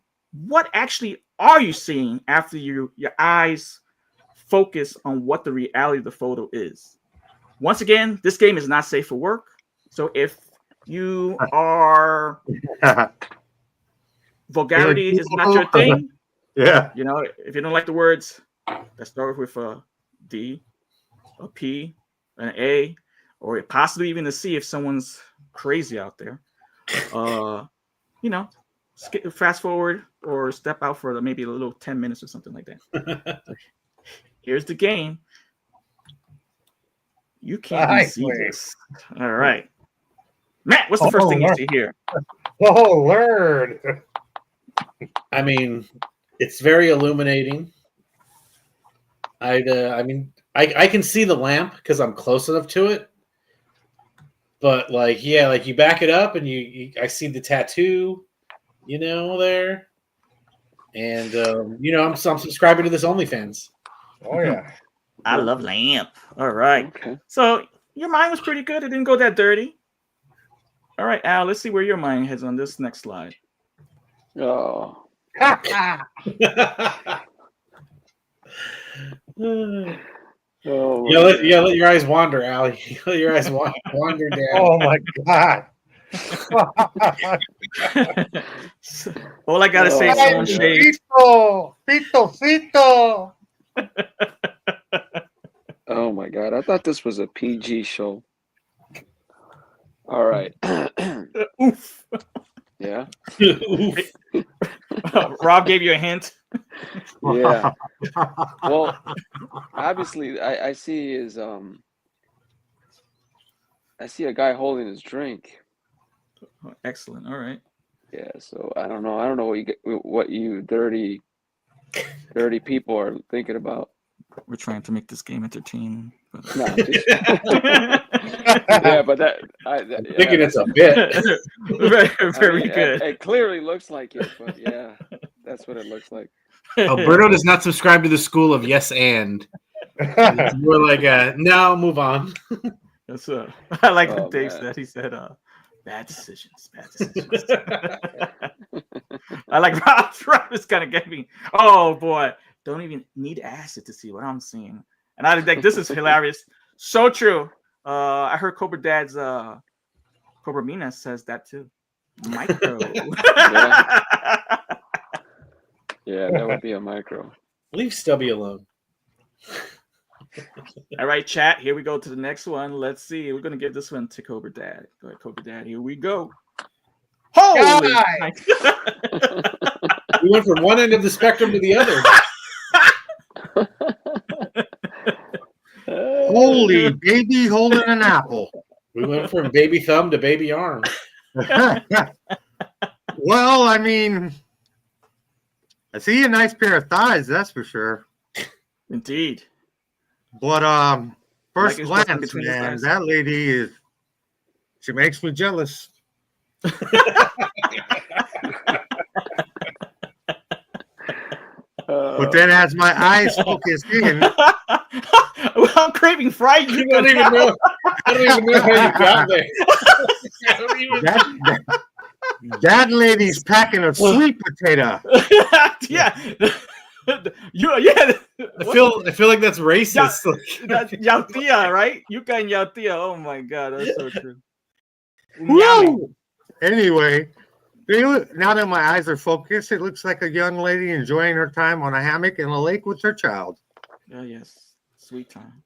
what actually are you seeing after your eyes focus on what the reality of the photo is? Once again, this game is not safe for work. So if you are vulgarity is not your thing, yeah, you know, if you don't like the words that start with a D, a P, an A, or possibly even a C if someone's crazy out there, you know, fast forward or step out for maybe a little 10 minutes or something like that. Here's the game. You can't see this. All right. Matt, what's the first thing you see here? Oh, Lord. I mean, it's very illuminating. I can see the lamp because I'm close enough to it. But like you back it up and I see the tattoo, there. And I'm subscribing to this OnlyFans. Oh yeah. I love lamp. All right. Okay. So your mind was pretty good. It didn't go that dirty. All right, Al, let's see where your mind heads on this next slide. Oh. Let your eyes wander, Al. Let your eyes wander down. Oh my God. All I gotta say is someone shaved. Fito. Oh my God. I thought this was a PG show. All right. Oof. Yeah. Rob gave you a hint. Yeah. Well, obviously I see I see a guy holding his drink. Oh, excellent. All right. Yeah, so I don't know what you dirty people are thinking about. We're trying to make this game entertaining. But... No, yeah, but I'm thinking it's a bit. Very good. It clearly looks like it, but yeah, that's what it looks like. Alberto does not subscribe to the school of yes and. We're like, no, move on. That's I like what Dave said. He said, bad decisions. I like Rob is kind of getting me. Oh boy, don't even need acid to see what I'm seeing. And I think this is hilarious. So true. I heard Cobra Dad's Cobra Mina says that too. Micro. Yeah, that would be a micro. Leave Stubby alone. All right, chat. Here we go to the next one. Let's see. We're gonna give this one to Cobra Dad. Go ahead, Cobra Dad. Here we go. Holy! We went from one end of the spectrum to the other. Holy baby holding an apple. We went from baby thumb to baby arm. Well, I mean, I see a nice pair of thighs, that's for sure. Indeed. But first like glance, man, that lady she makes me jealous. But then as my eyes focus in, well, I'm craving fried chicken. I don't even know how you got there. that lady's packing a sweet potato. Yeah. Yeah. I feel like that's racist. That's Yautia, right? Yuka and Yautia. Oh my god, that's so true. Woo! Anyway, now that my eyes are focused, it looks like a young lady enjoying her time on a hammock in a lake with her child. Oh yes, sweet times.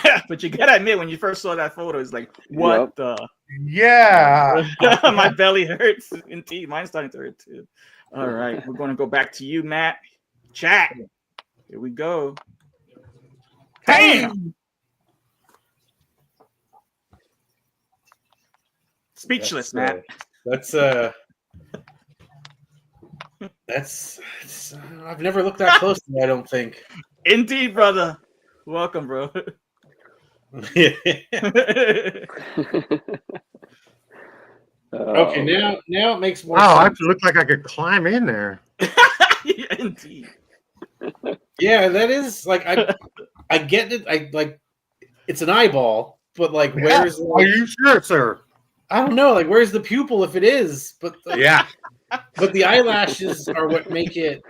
Yeah, but you gotta admit, when you first saw that photo, it's like, what the? Yeah. My belly hurts. Indeed, mine's starting to hurt too. All right, we're going to go back to you, Matt. Chat. Here we go. Damn. Speechless, Matt. That's I've never looked that close to me, I don't think. Indeed, brother. Welcome, bro. Okay, now it makes more Wow, I sense. look like I could climb in there. Yeah, indeed. Yeah, that is like I get it. I like it's an eyeball, but like where's Are you sure, sir? I don't know, like where's the pupil if it is? But Yeah. but the eyelashes are what make it,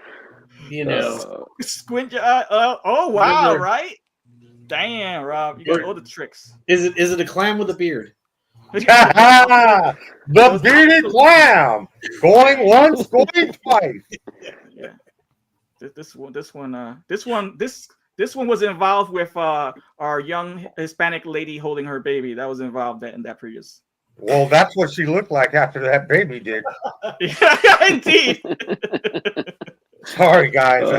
you know. Squint your eye. Oh wow, Never. right? Damn, Rob, you got all the tricks. Is it a clam with a beard? The bearded clam. Going once, going twice. Yeah. This one was involved with our young Hispanic lady holding her baby. That was involved in that previous. Well, that's what she looked like after that baby did. Yeah, indeed. Sorry, guys.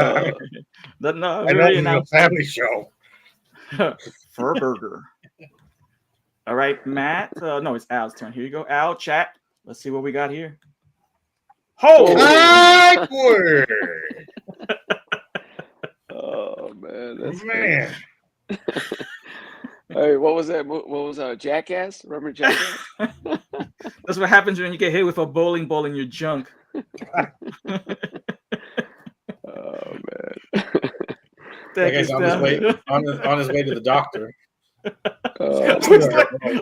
No, I know really this is a family show. Fur burger. All right, Matt. No, it's Al's turn. Here you go, Al. Chat. Let's see what we got here. Backward. Oh man, that's Man. Hey, what was that? What was Jackass? Remember Jackass? That's what happens when you get hit with a bowling ball in your junk. Oh man. That guy's on his way to the doctor. Oh,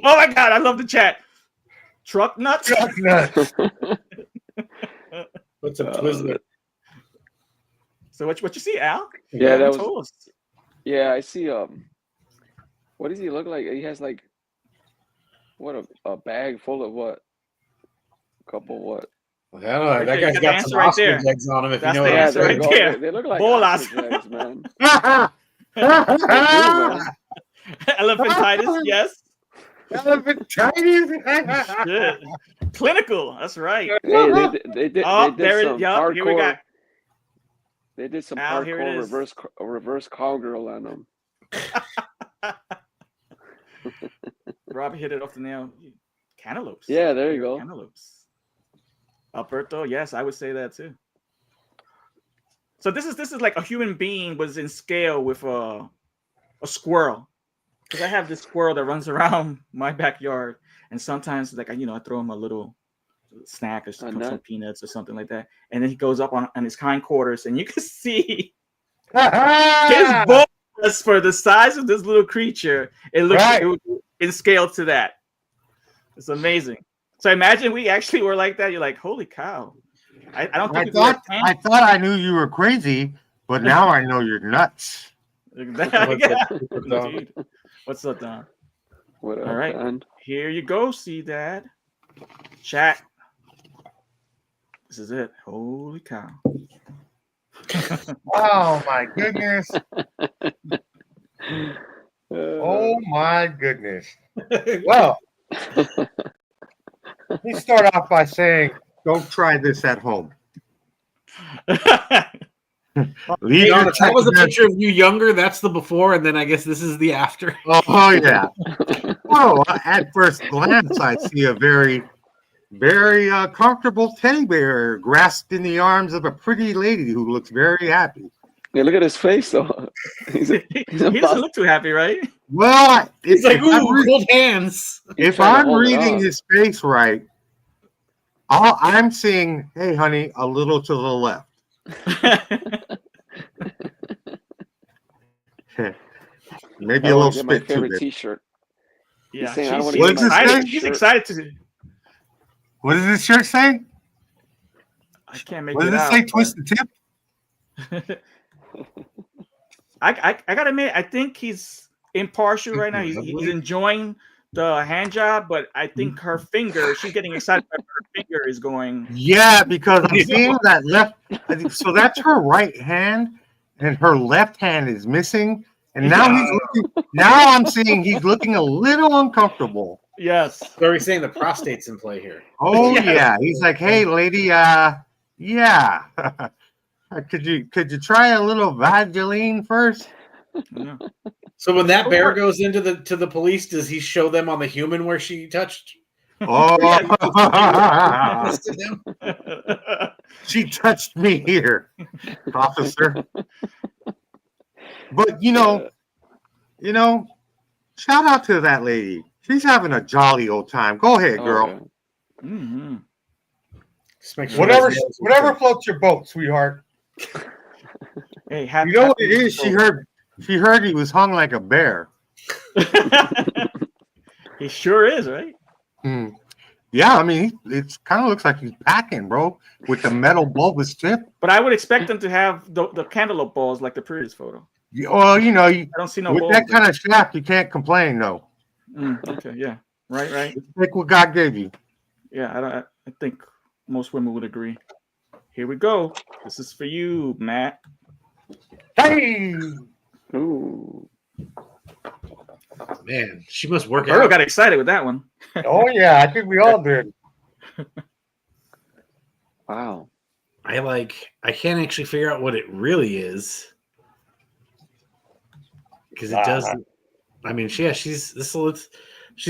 Oh my god, I love the chat. Truck nuts. Truck nuts. What's a Twizzler? So what you see, Al? Yeah, that was. Toast. Yeah, I see. What does he look like? He has like, what a bag full of what? A couple what? I don't know. That You guy's got the got answer some right ostrich there. eggs on him. If That's you know the what I'm answer saying. right there. They look like Bolas. ostrich eggs, man. Elephantitis, yes. Elephantitis. Shit. Clinical. That's right. Hey, they did Oh, some here we hardcore. got. They did some Al, here it hardcore is. reverse cowgirl on them. Rob hit it off the nail. Cantaloupes. Yeah, there you go. Cantaloupes. Alberto, yes, I would say that too. So this is like a human being was in scale with a squirrel. Because I have this squirrel that runs around my backyard, and sometimes like I throw him a little snack or some peanuts or something like that, and then he goes up on his hindquarters, and you can see his balls for the size of this little creature. It looks in scale to that. It's amazing. So imagine we actually were like that. You're like, holy cow! I don't think I thought I knew you were crazy, but now I know you're nuts. Indeed. What's up, Don? What up, All right, Don? here you go. See that? Chat. This is it. Holy cow! Oh my goodness! Oh my goodness! Well, let me start off by saying, don't try this at home. Be honest, that was a picture of you younger. That's the before, and then I guess this is the after. Oh yeah. Oh, at first glance, I see a very, very comfortable teddy bear grasped in the arms of a pretty lady who looks very happy. Yeah, look at his face though. He doesn't look too happy, right? Well, it's like, ooh, cold hands. If I'm reading his face right, I'm seeing, hey, honey, a little to the left. Maybe a little spit my too favorite big. T-shirt. Yeah, she's excited to. What does this shirt say? I can't make what it does it out. say? Twist the tip? I gotta admit, I think he's impartial right now. He's enjoying the hand job, but I think her finger, she's getting excited that her finger is going. Yeah, because I'm seeing that left. I think so. That's her right hand, and her left hand is missing. And now he's looking. Now I'm seeing he's looking a little uncomfortable. Yes. So are we saying the prostate's in play here? Oh Yes. yeah, he's like, hey lady, yeah. Could you try a little Vaseline first? Yeah. So when that bear goes into the police, does he show them on the human where she touched? Oh, Busted him? she touched me here, officer. But you know, shout out to that lady. She's having a jolly old time. Go ahead, girl. yeah. Mm-hmm. Just make sure Whatever, those nails are whatever good. floats your boat, sweetheart. Hey, You know what it is? She heard he was hung like a bear. He sure is, right? Hmm. Yeah, I mean, it kind of looks like he's packing, bro, with the metal bulbous tip. But I would expect them to have the cantaloupe balls like the previous photo. Well, you know, I don't see no with balls. that kind of shaft, you can't complain, though. Okay, yeah, right. Take what God gave you. Yeah, I think most women would agree. Here we go. This is for you, Matt. Hey, Ooh. Man, she must work Earl out. got excited with that one. oh yeah, I think we all did. Wow. I can't actually figure out what it really is. Because it does. I mean, she's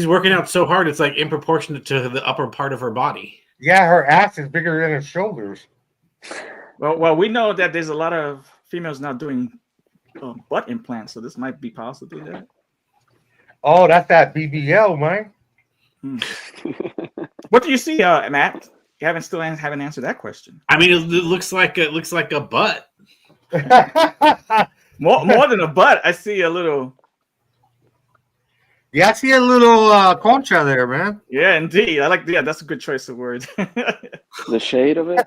working out so hard. It's like in proportion to the upper part of her body. Yeah, her ass is bigger than her shoulders. Well, we know that there's a lot of females now doing butt implants, so this might be possibly that. Oh, that's that BBL, man. What do you see, Matt? You haven't answered that question. I mean, it looks like a butt. More than a butt. I see a little. Yeah, I see a little concha there, man. Yeah, indeed. That's a good choice of words. The shade of it?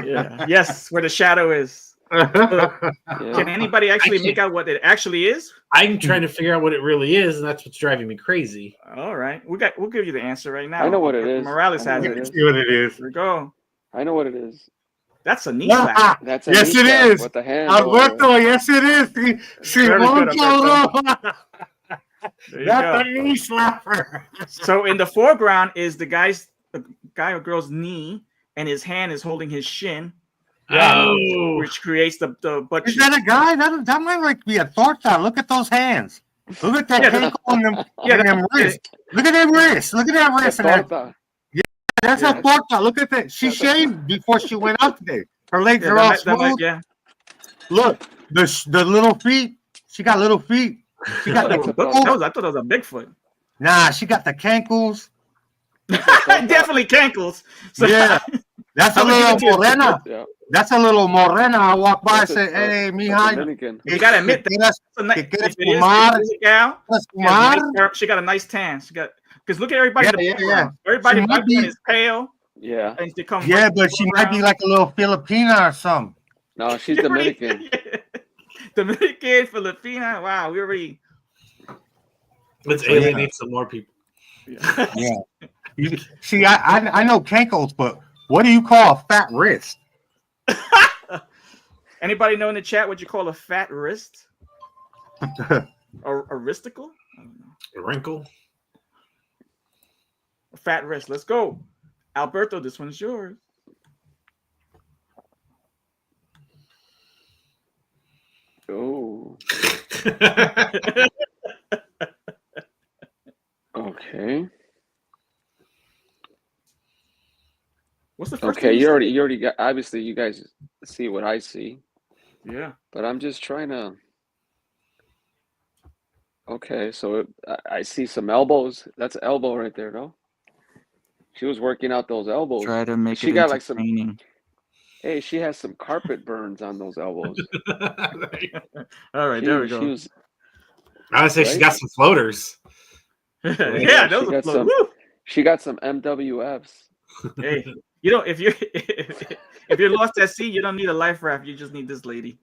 Yeah. Yes, where the shadow is. Yeah. Can anybody actually make out what it actually is? I'm trying to figure out what it really is, and that's what's driving me crazy. All right. We'll give you the answer right now. I know what it is. Morales I has know it. what it See what it is. Here we go. I know what it is. That's a knee slap. That's a Yes, knee it slap is. with the hand. Alberto, yes, it is. See, Very good, Alberto. There you That's go. a knee slapper. So in the foreground is the guy or girl's knee, and his hand is holding his shin. Oh, Which creates the butt Is cheek. that a guy? That might like be a torta. Look at those hands. Look at that ankle and them, Yeah, and them wrists. Look at them wrists. Look at that wrist. And that. Torta. That's a torta. Look at that. She shaved before she went out today. Her legs Yeah, are all smooth. yeah. Look, the little feet. She got little feet. She got I the thought that was a Bigfoot. Nah, she got the cankles. Definitely cankles. So, Yeah, that's a little morena. Yeah. That's a little morena. I walk by and That's say, a- hey, that's mija. Dominican. you gotta admit that. ¿Quieres If it fumar? is a gal, fumar? she got a nice tan. Because look at everybody. Yeah, in the yeah, background. yeah. Everybody She might background be- is pale. Yeah. And she comes Yeah, right but she might be around. like a little Filipina or something. No, she's Dominican. Dominican, Filipina. Wow, we already. let's alienate some more people. Yeah. See, I know cankles, but what do you call a fat wrist? Anybody know in the chat what you call a fat wrist? Or a wristicle? I don't know. A wrinkle. A fat wrist. Let's go. Alberto, this one's yours. Oh. Okay. What's the first Okay, thing you already got, obviously you guys see what I see, Yeah. but I'm just trying to. Okay, so I see some elbows. That's an elbow right there, no? She was working out those elbows. Try to make She it got like some. entertaining. Hey, she has some carpet burns on those elbows. All right, there we go. She was, I would say she's got some floaters. Yeah, she those are got flow. some- Woo! she got some MWFs. Hey, You know, if you're lost at sea, you don't need a life raft. You just need this lady.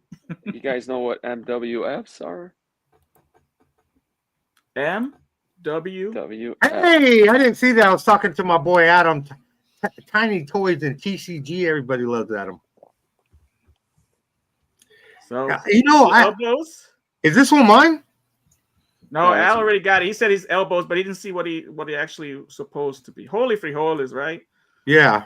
You guys know what MWFs are? MW. WF. Hey, I didn't see that. I was talking to my boy Adam. Tiny Toys and TCG. Everybody loves Adam. So You know, elbows. Is this one mine? No, that's Al already got it. He said his elbows, but he didn't see what he actually supposed to be. Holy frijoles, right? Yeah.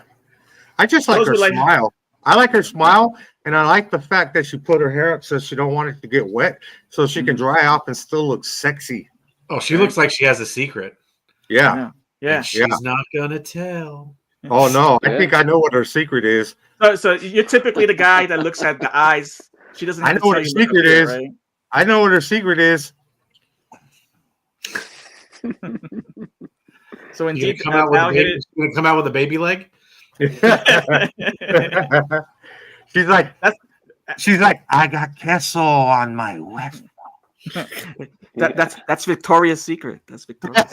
I just like Those her were like- smile. I like her smile, and I like the fact that she put her hair up so she don't want it to get wet, so she can dry off and still look sexy. Oh, she looks like she has a secret. Yeah. Yeah. And she's not gonna tell. Oh no, I Yeah. think I know what her secret is. So you're typically the guy that looks at the eyes. She doesn't. I Have know to what tell her you look secret up here, is. right? I know what her secret is. So You gonna indeed, come out with Al a hit baby? You gonna come out with a baby leg? it. she's like, I got queso on my left. That's Victoria's Secret. That's Victoria's.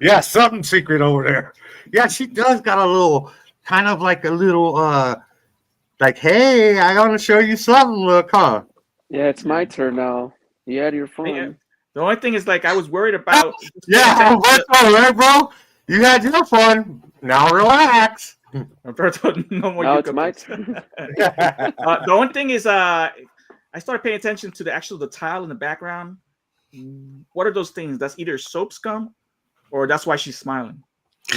Yeah, something secret over there. Yeah, she does got a little, kind of like a little, like, hey, I want to show you something. Look, huh? Yeah, it's my turn now. You had your fun. Yeah. The only thing is, like, I was worried about. Yeah, right, bro. You had your fun. Now relax. Roberto, no more Now yucca it's my puffs. turn. The only thing is, I started paying attention to the tile in the background. What are those things? That's either soap scum, or that's why she's smiling.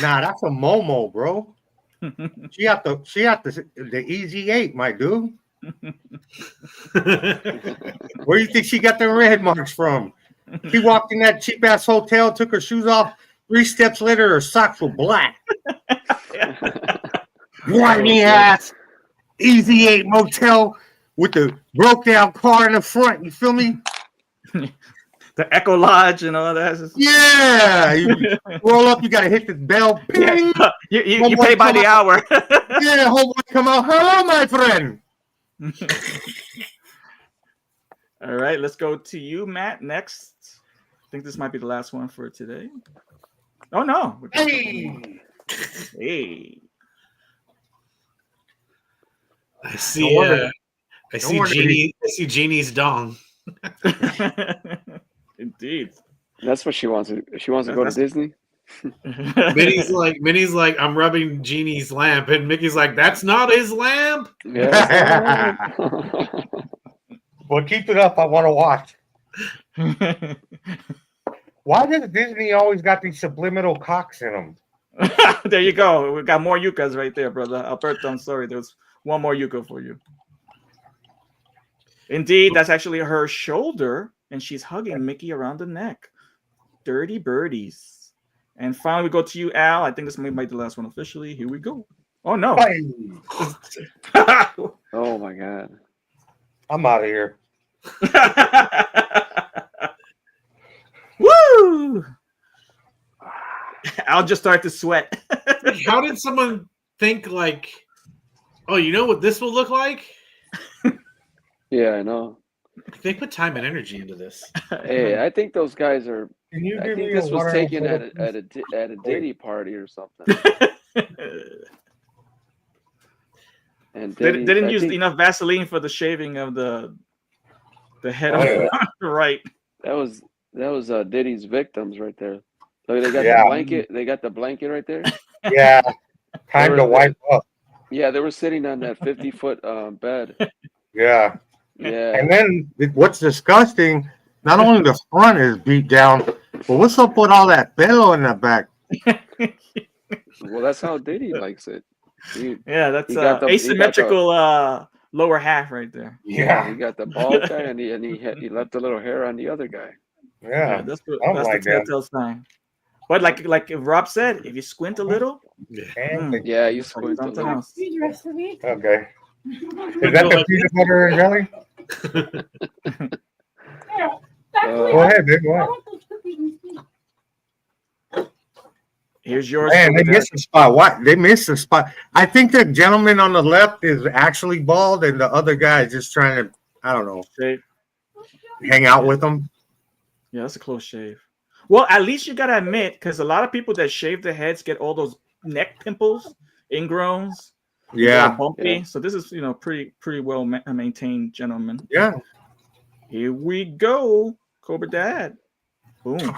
Nah, that's a Momo, bro. She got the Easy 8, my dude. Where do you think she got the red marks from? She walked in that cheap ass hotel, took her shoes off. 3 steps later, her socks were black. Whiny ass Easy 8 motel with the broke down car in the front. You feel me? The Echo Lodge and all that. Yeah. You roll up, you gotta hit the bell. Ping. You pay by the hour. Yeah, homeboy come out. Hello, my friend. All right, let's go to you, Matt. Next, I think this might be the last one for today. Oh no! Hey. Hey. I see. I see worry. Jeannie. I see Jeannie's dong. Indeed. That's what she wants. She wants to go to Disney. Minnie's like, I'm rubbing Jeannie's lamp, and Mickey's like, that's not his lamp. Yeah. Well, keep it up. I want to watch. Why does Disney always got these subliminal cocks in them? There you go. We got more yuccas right there, brother. Alberto, I'm sorry. There's one more yucca for you. Indeed, that's actually her shoulder, and she's hugging Mickey around the neck. Dirty birdies. And finally, we go to you, Al. I think this might be the last one officially. Here we go. Oh, no. Oh, my God. I'm out of here. Woo! I'll just start to sweat. How did someone think like, oh, you know what this will look like? Yeah, I know. They put time and energy into this. Hey, I think those guys are. Can you I give think me this a was water taken bottle, at a Diddy party or something. And They Diddy, didn't I use think enough Vaseline for the shaving of the head Oh, on yeah. the right. that was Diddy's victims right there. Look, they got Yeah. the blanket. They got the blanket right there. Yeah. Time to wipe up. Yeah, they were sitting on that 50-foot bed. Yeah. Yeah. And then what's disgusting, not only the front is beat down, but what's up with all that bellow in the back? Well, that's how Diddy likes it. Yeah, that's he got the- asymmetrical lower half right there. Yeah, he got the bald guy, and he left a little hair on the other guy. Yeah. That's I that's like the that. telltale sign. But like Rob said, if you squint a little, And Yeah, you squint a something little. else. okay. Is that the peanut butter and jelly? Go ahead, dude. Go ahead. Here's yours. Man, they over there. missed the spot. What? They missed the spot. I think the gentleman on the left is actually bald, and the other guy is just trying to, I don't know, Shave. hang out with him. Yeah, that's a close shave. Well, at least you gotta admit, because a lot of people that shave their heads get all those neck pimples ingrowns. Yeah. Bumpy. Yeah. So this is pretty well maintained, gentlemen. Yeah. Here we go, Cobra Dad. Boom.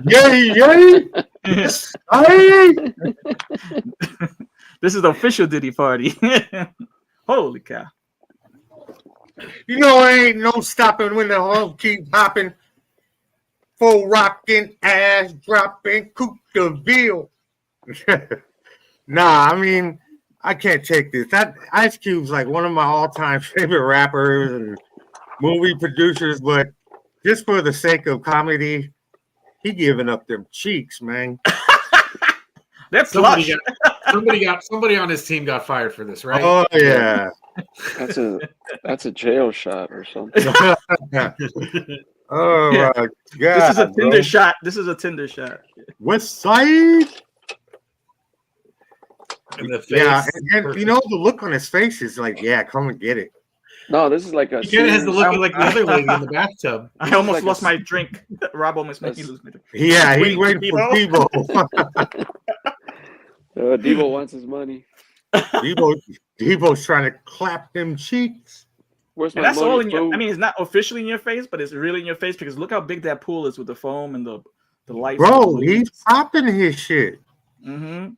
Yay! Yay! Aye! This is the official Diddy party. Holy cow. You know, ain't no stopping when the home keep hopping. Full rocking, ass dropping, Coupe de Ville. Nah, I mean, I can't take this. That Ice Cube's like one of my all-time favorite rappers and movie producers, but just for the sake of comedy, he giving up them cheeks, man. That's Somebody plush. somebody on his team got fired for this, right? Oh yeah. That's a jail shot or something. Oh Yeah. my god. This is a Tinder bro. shot. This is a Tinder shot. West Side. And the face, Yeah, and you know the look on his face is like, yeah, come and get it. No, this is like a. he kind of has the serious- look of like the other lady in the bathtub. I almost like lost a- my drink. Rob almost made me lose my drink. Yeah, he's Waiting waiting for for Debo. Debo wants his money. Debo's trying to clap them cheeks. Where's my And that's money? all in your. fool? I mean, it's not officially in your face, but it's really in your face because look how big that pool is with the foam and the lights. Bro, he's popping his shit. Mm-hmm.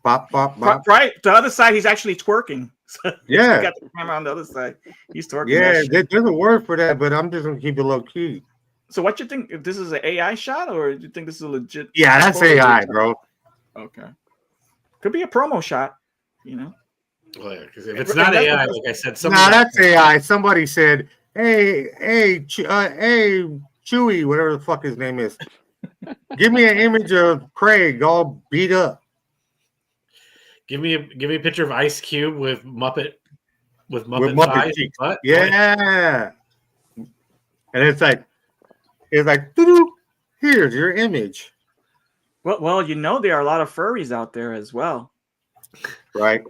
Pop, pop, pop. Right. The other side, he's actually twerking. So Yeah. you got the camera on the other side. He's twerking. Yeah, that shit. there's a word for that, but I'm just gonna keep it low key. So what you think? If this is an AI shot, or do you think this is a legit? Yeah, that's photo AI, shot? bro. Okay. Could be a promo shot. You know. Well, yeah, 'cause if it's not AI, like I said, Nah, that's AI. Somebody said, hey, Chewy, whatever the fuck his name is. Give me an image of Craig all beat up. give me a picture of Ice Cube with Muppet Muppet thighs. cheeks. What? Yeah. And it's like, doo-doo, here's your image. Well, there are a lot of furries out there as well. Right.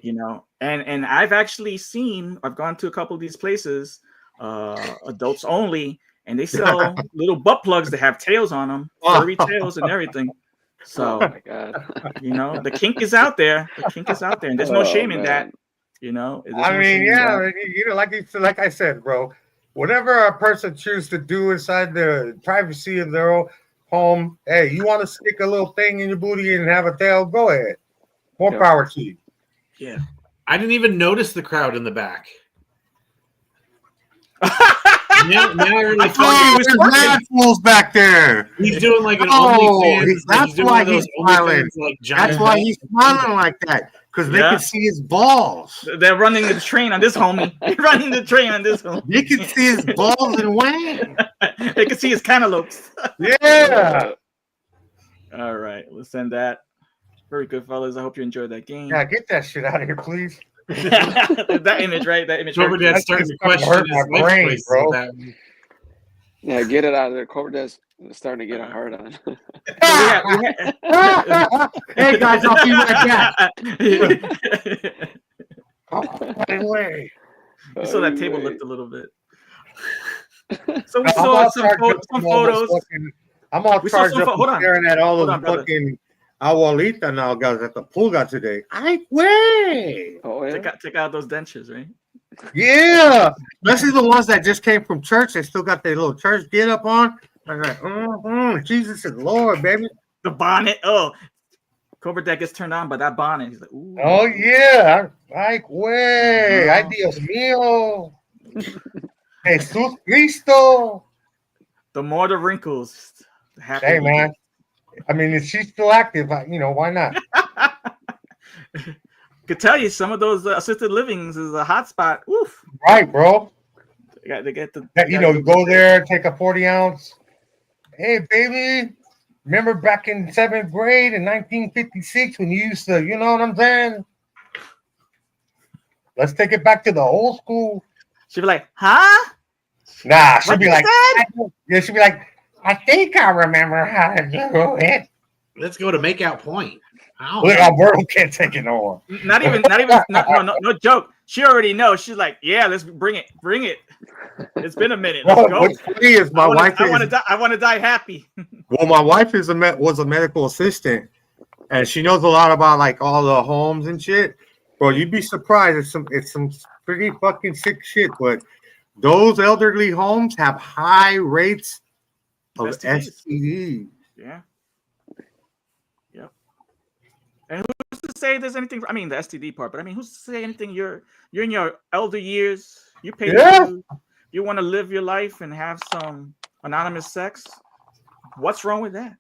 And I've actually seen. I've gone to a couple of these places, adults only, and they sell little butt plugs that have tails on them, furry tails and everything. Oh So my god. the kink is out there. The kink is out there, and there's no Oh, shame in that. man. There's I no mean, shame in that. yeah, like I said, bro, whatever a person chooses to do inside the privacy of their own home, hey, you want to stick a little thing in your booty and have a tail, go ahead. More Yeah. power to you. Yeah. I didn't even notice the crowd in the back. now I really I feel told you he was There's twerking. mad fools back there. he's doing like an Oh, OnlyFans. that's he's doing why one of those he's smiling. OnlyFans, like, giant That's why he's smiling like that, because they Yeah. can see his balls. They're running the train on this homie. They're running the train on this homie. They can see his balls and wang. They can see his cantaloupes. Yeah. All right, let's send that. Very good, fellas. I hope you enjoyed that game. Yeah, get that shit out of here, please. That image, right? That image. Cobra right Dad's starting to That's question hurt his my life brain, choices bro. with that one. Yeah, get it out of there. Cobra Dad's starting to get a hard on. Hey guys, I'll be right back. Anyway, So that table looked a little bit. So we I'm saw all some, charged up some from all those photos. I'm all We saw charged some up hold from on. staring at all Hold of on, the brother. fucking abuelita now guys at the pool got today. Way. Oh yeah. Take out those dentures, right? Yeah, especially the ones that just came from church. They still got their little church get up on. I'm like, Jesus is Lord, baby. The bonnet. Oh, Cobra Dad gets turned on by that bonnet. He's like, ooh. Oh yeah, like way. Uh-huh. Ay Dios mío. Jesus Cristo. The more the wrinkles, the happier. Hey you man, I mean, if she's still active, why not? get. Could tell you some of those assisted livings is a hot spot. Oof. Right, bro. They get the. You go there, take a 40 ounce. Hey, baby, remember back in 7th grade in 1956 when you used to, you know what I'm saying? Let's take it back to the old school. She'd be like, huh? Nah, she'd What be you like, said? she'd be like, I think I remember how to do it. Let's go to Makeout Point. Ow. Look, Alberto can't take it no more. Not even, no joke. She already knows. She's like, yeah, let's bring it. It's been a minute. Let's Bro, go. what's funny is my wife I want to die happy. Well, my wife was a medical assistant, and she knows a lot about like all the homes and shit. Bro, you'd be surprised. It's some pretty fucking sick shit. But those elderly homes have high rates of STDs. STDs. Yeah. Yep. And who's to say there's anything? I mean, the STD part, but I mean, who's to say anything? You're in your elder years. You pay Yeah. your dues. You want to live your life and have some anonymous sex. What's wrong with that?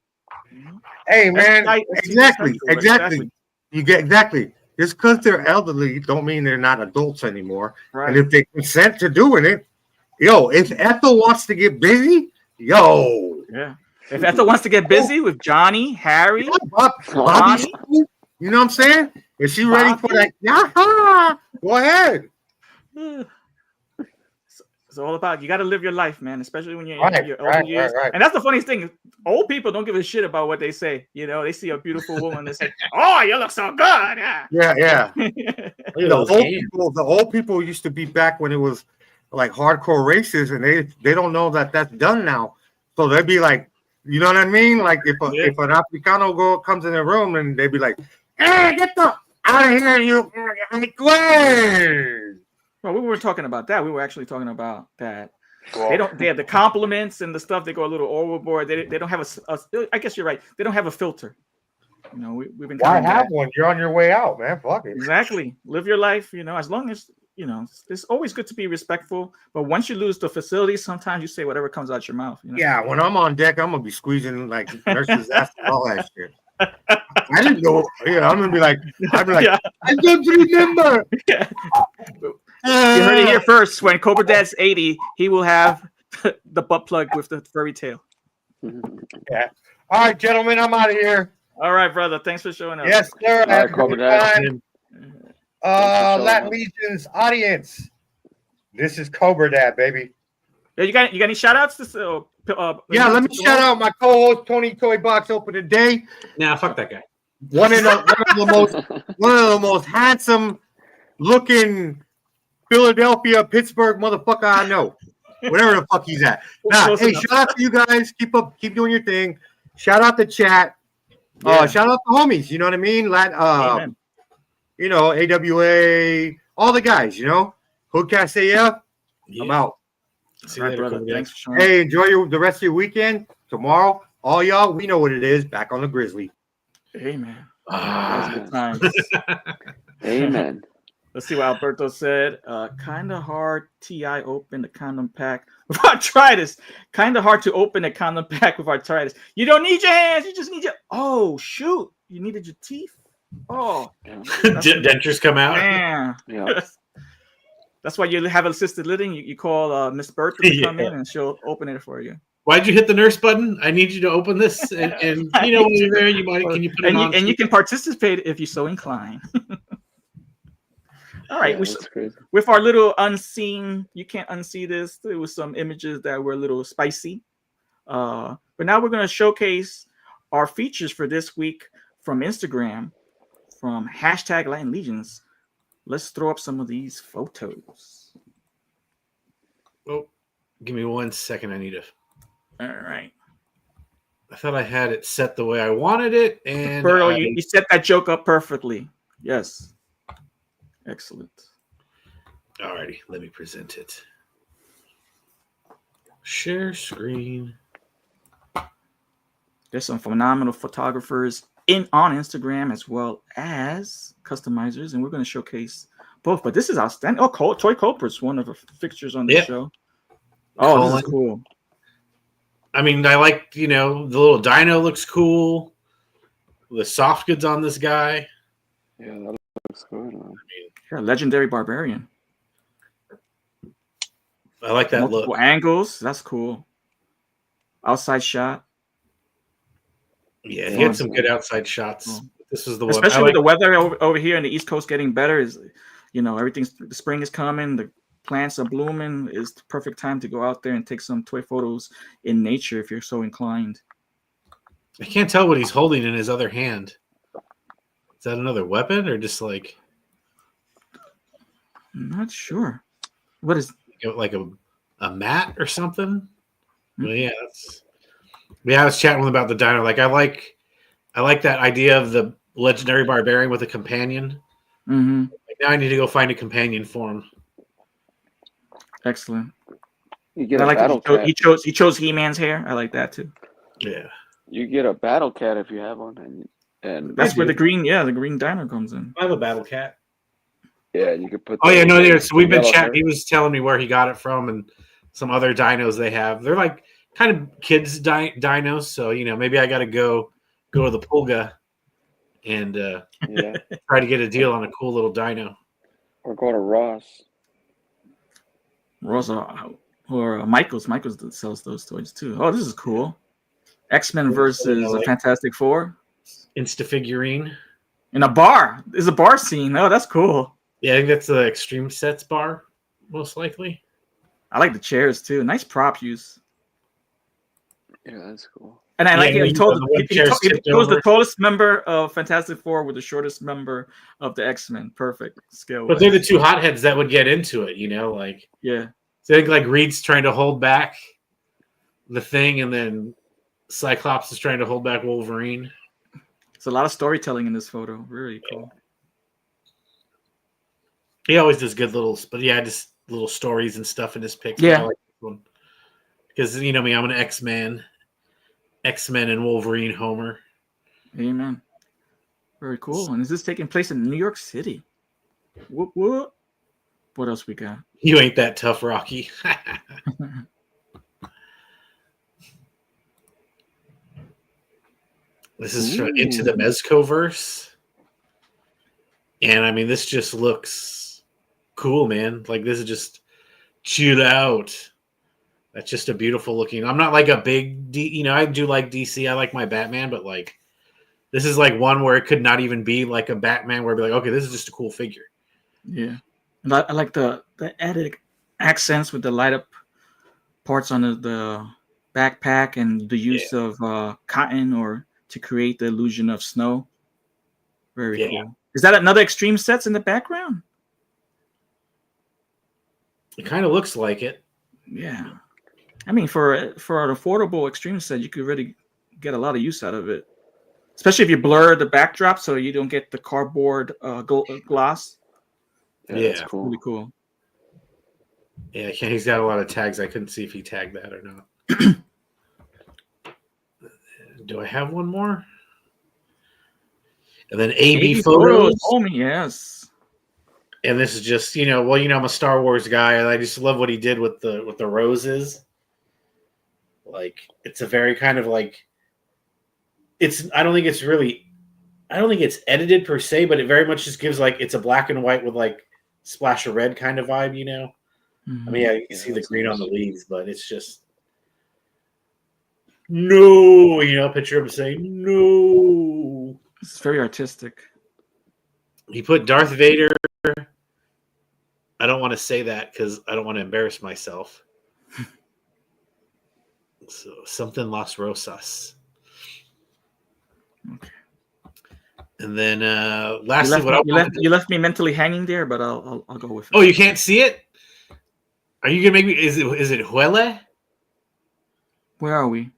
You know? Hey man, STI is exactly. sexual, You get exactly. Just because they're elderly don't mean they're not adults anymore. Right. And if they consent to doing it, yo, if Ethel wants to get busy, yo. Yeah. If Ethel wants to get busy with Johnny, Harry, Bobby, Bonnie, you know what I'm saying? Is she ready for that? Yeah, go ahead. It's all about you got to live your life, man, especially when you're Right, in your older years. right. And that's the funniest thing. Old people don't give a shit about what they say. You know, they see a beautiful woman, they say, "Oh, you look so good." Yeah. The old people used to be back when it was like hardcore races, and they don't know that that's done now. So they'd be like, you know what I mean? Like if an Africano girl comes in the room, and they'd be like, "Hey, get the out of here, you!" Well, we weren't talking about that. We were actually talking about that. They have the compliments and the stuff. They go a little overboard. They don't have a I guess you're right. They don't have a filter. You know, we've been. Why have one? You're on your way out, man. Fuck it. Exactly. Live your life. You know, as long as you know, it's always good to be respectful. But once you lose the facility, sometimes you say whatever comes out your mouth. You know? Yeah, when I'm on deck, I'm gonna be squeezing like nurses' ass and all that shit. I didn't know. Yeah, I'm gonna be like, Yeah. I don't remember. Yeah. You heard it here first. When Cobra Dad's 80, he will have the butt plug with the furry tail. Yeah. All right, gentlemen, I'm out of here. All right, brother. Thanks for showing up. Yes, sir. All right, Cobra Dad. Latin Legion's audience. This is Cobra Dad, baby. Yeah, you got any shout outs to Yeah, let me shout out my co-host Tony Toy Box Open today. Nah, fuck that guy. One of the most handsome looking Philadelphia, Pittsburgh motherfucker I know. Whatever the fuck he's at. Nah, hey, shout out to you guys. Keep doing your thing. Shout out the chat. Shout out the homies. You know what I mean? You know, AWA, all the guys, you know. Hoodcast AF. I'm out. See you later, brother. Thanks for showing up. Hey, enjoy the rest of your weekend. Tomorrow, all y'all, we know what it is. Back on the Grizzly. Amen. That was good times. Amen. Let's see what Alberto said. Kind of hard TI open the condom pack with arthritis. Kind of hard to open a condom pack with arthritis. You don't need your hands. You just need your. Oh shoot! You needed your teeth. Oh, dentures come out. Man. Yeah. That's why you have assisted living. You call Miss Bertha to come in and she'll open it for you. Why'd you hit the nurse button? I need you to open this, and you know when you're there, can you put it on? And you can participate if you're so inclined. All right, with our little unseen, you can't unsee this. There was some images that were a little spicy, but now we're going to showcase our features for this week from Instagram, from hashtag Latin Legions. Let's throw up some of these photos. Oh, give me 1 second. I need to. All right. I thought I had it set the way I wanted it, and Berto, you set that joke up perfectly. Yes. Excellent. All righty, let me present it. Share screen. There's some phenomenal photographers on Instagram as well as customizers, and we're going to showcase both. But this is outstanding. Oh, Toy Culprit's one of the fixtures on this show. Oh, this is cool. I mean, I like, the little dino looks cool. The soft goods on this guy. Yeah, that looks good. Yeah, legendary barbarian. I like that Multiple look. Angles. That's cool. Outside shot. Yeah, he had some good outside shots. This was the one. Especially with the weather over here in the East Coast getting better. Is the spring is coming. The plants are blooming. It's the perfect time to go out there and take some toy photos in nature if you're so inclined. I can't tell what he's holding in his other hand. Is that another weapon or just like? I'm not sure. What is like a mat or something? Mm-hmm. Well, yeah, I was chatting with him about the dino. Like I like that idea of the legendary barbarian with a companion. Mm-hmm. Now I need to go find a companion for him. Excellent. You get I a like that battle cat. he chose He-Man's hair. I like that too. Yeah. You get a battle cat if you have one, and That's where do. the green dino comes in. I have a battle cat. yeah, you could put. Oh yeah, no, the- so we've the been yellow chatting. hair. He was telling me where he got it from and some other dinos they have. They're like kind of kids dinos, so maybe I got to go to the Pulga and Yeah, try to get a deal on a cool little dino. or go to Ross. Rosa or Michaels. Michaels that sells those toys too. Oh, this is cool. X-Men versus like- Fantastic Four Insta figurine. in a bar. There's a bar scene. Oh, that's cool. Yeah, I think that's the Extreme Sets bar, most likely. I like the chairs too. Nice prop use. Yeah, that's cool. And I like Yeah, it. He told the one chair's he tipped was the over. tallest member of Fantastic Four with the shortest member of the X-Men. Perfect scale. But they're the two hotheads that would get into it, like. Yeah. So I think like Reed's trying to hold back the Thing, and then Cyclops is trying to hold back Wolverine. It's a lot of storytelling in this photo. Really cool. He always does good just little stories and stuff in his pics. Yeah. I like this one. Because me, I'm an X-Men and Wolverine homer. Amen. Very cool. And is this taking place in New York City? Whoop, whoop. What else we got? You ain't that tough, Rocky. This is into the Mezco-verse. And I mean, this just looks cool, man. Like, this is just chill out. That's just a beautiful looking. I'm not like a big I do like DC. I like my Batman, but like this is like one where it could not even be like a Batman where it'd be like, okay, this is just a cool figure. Yeah. And I like the added accents with the light up parts on the backpack and the use of cotton or to create the illusion of snow. Very cool. Is that another Extreme Sets in the background? It kind of looks like it. Yeah. I mean, for an affordable Extreme Set, you could really get a lot of use out of it. Especially if you blur the backdrop so you don't get the cardboard gloss. Yeah, that's cool. Really cool. Yeah, he's got a lot of tags. I couldn't see if he tagged that or not. Do I have one more? And then AB photos. Homie, yes. And this is just, I'm a Star Wars guy, and I just love what he did with the roses. Like, it's a very kind of like, I don't think it's edited per se, but it very much just gives like, it's a black and white with like splash of red kind of vibe, Mm-hmm. I mean, you can see the green on the leaves, but it's just no, picture of him saying no. It's very artistic. He put Darth Vader. I don't want to say that because I don't want to embarrass myself. So something Las Rosas. Okay. And then lastly, you left me mentally hanging there, but I'll go with it. Oh, you can't see it? Are you gonna make me? Is it Huele? Where are we?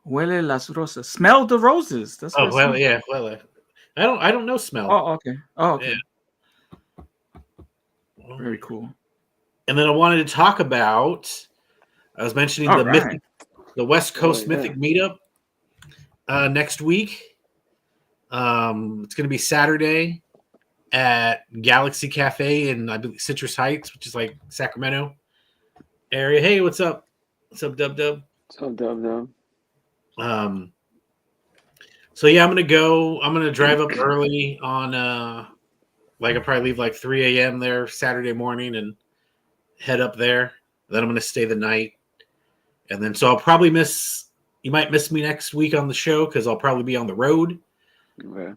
Huele las rosas. Smell the roses. That's what Huele. Yeah, Huele. I don't know smell. Oh, okay. Oh, okay. Yeah. Very cool. And then I wanted to talk about. I was mentioning the West Coast Mythic meetup next week. It's going to be Saturday at Galaxy Cafe in, I believe, Citrus Heights, which is like Sacramento area. Hey, what's up? What's up, Dub? What's up, Dub? So yeah, I'm gonna drive up early on I'll probably leave like 3 a.m. there Saturday morning and head up there. Then I'm gonna stay the night. And then so I'll probably you might miss me next week on the show because I'll probably be on the road. Okay.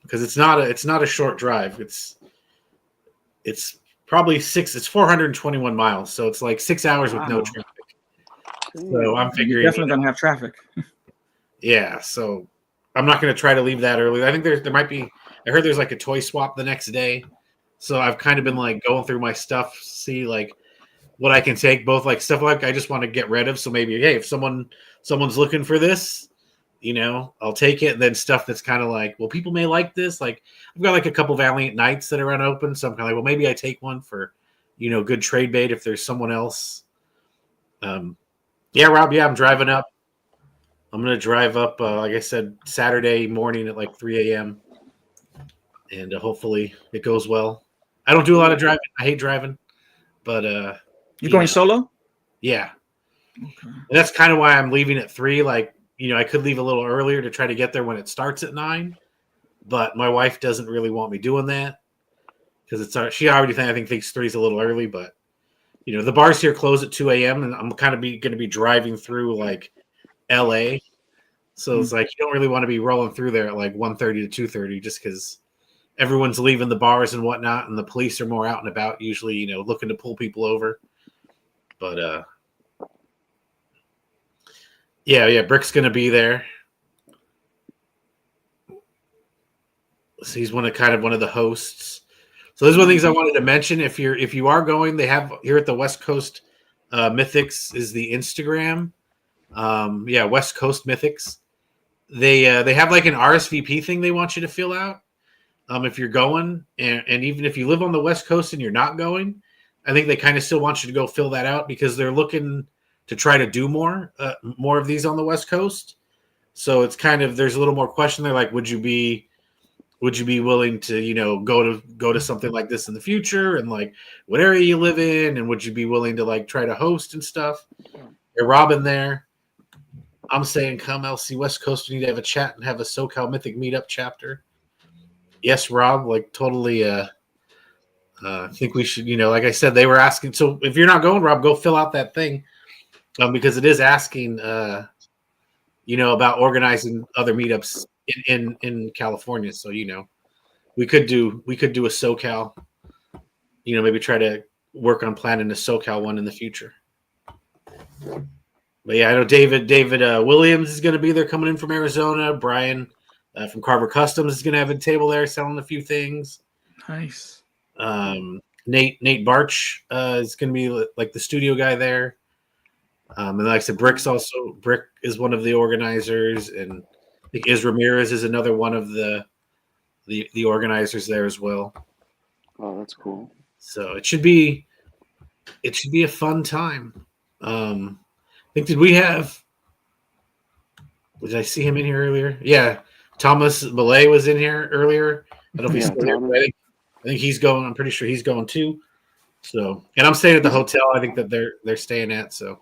Because it's not a short drive. It's probably it's 421 miles, so it's like 6 hours with no traffic. So I'm figuring you're definitely gonna have traffic. Yeah, so I'm not gonna try to leave that early. I think there might be. I heard there's like a toy swap the next day, so I've kind of been like going through my stuff, see like what I can take, both like stuff like I just want to get rid of. So maybe, hey, if someone's looking for this, I'll take it. And then stuff that's kind of like, well, people may like this. Like I've got like a couple Valiant Nights that are unopened, so I'm kind of like, well, maybe I take one for, good trade bait if there's someone else. Yeah, Rob. Yeah, I'm driving up. I'm gonna drive up, like I said, Saturday morning at like 3 a.m. and hopefully it goes well. I don't do a lot of driving. I hate driving, but You going solo? Yeah. Okay. And that's kind of why I'm leaving at 3. Like, I could leave a little earlier to try to get there when it starts at 9, but my wife doesn't really want me doing that because she already thinks 3 is a little early, but the bars here close at 2 a.m. and I'm kind of going to be driving through like LA. So it's like, you don't really want to be rolling through there at like 1:30 to 2:30 just because everyone's leaving the bars and whatnot. And the police are more out and about usually, looking to pull people over. But, yeah, Brick's going to be there. So he's one of the hosts. So there's one of the things I wanted to mention. If you are going, they have here at the West Coast Mythics is the Instagram. West Coast Mythics. They have like an RSVP thing they want you to fill out if you're going, and even if you live on the West Coast and you're not going, I think they kind of still want you to go fill that out because they're looking to try to do more of these on the West Coast. So it's kind of, there's a little more question there, like would you be willing to go to something like this in the future, and like what area you live in, and would you be willing to like try to host and stuff? You're Robin there. I'm saying come LC West Coast. We need to have a chat and have a SoCal Mythic meetup chapter. Yes, Rob, like totally. I think we should, like I said, they were asking. So if you're not going, Rob, go fill out that thing because it is asking, about organizing other meetups in California. So we could do a SoCal. Maybe try to work on planning a SoCal one in the future. But yeah, I know David Williams is going to be there coming in from Arizona. Brian from Carver Customs is going to have a table there selling a few things. Nice. Nate Barch is going to be like the studio guy there. And like I said, Brick is one of the organizers, and I think Iz Ramirez is another one of the organizers there as well. Oh, that's cool. So it should be a fun time. I think did I see him in here earlier? Yeah, Thomas Malay was in here earlier. I don't know if he's still here, but I think he's going. I'm pretty sure he's going too. So, and I'm staying at the hotel. I think that they're staying at. So,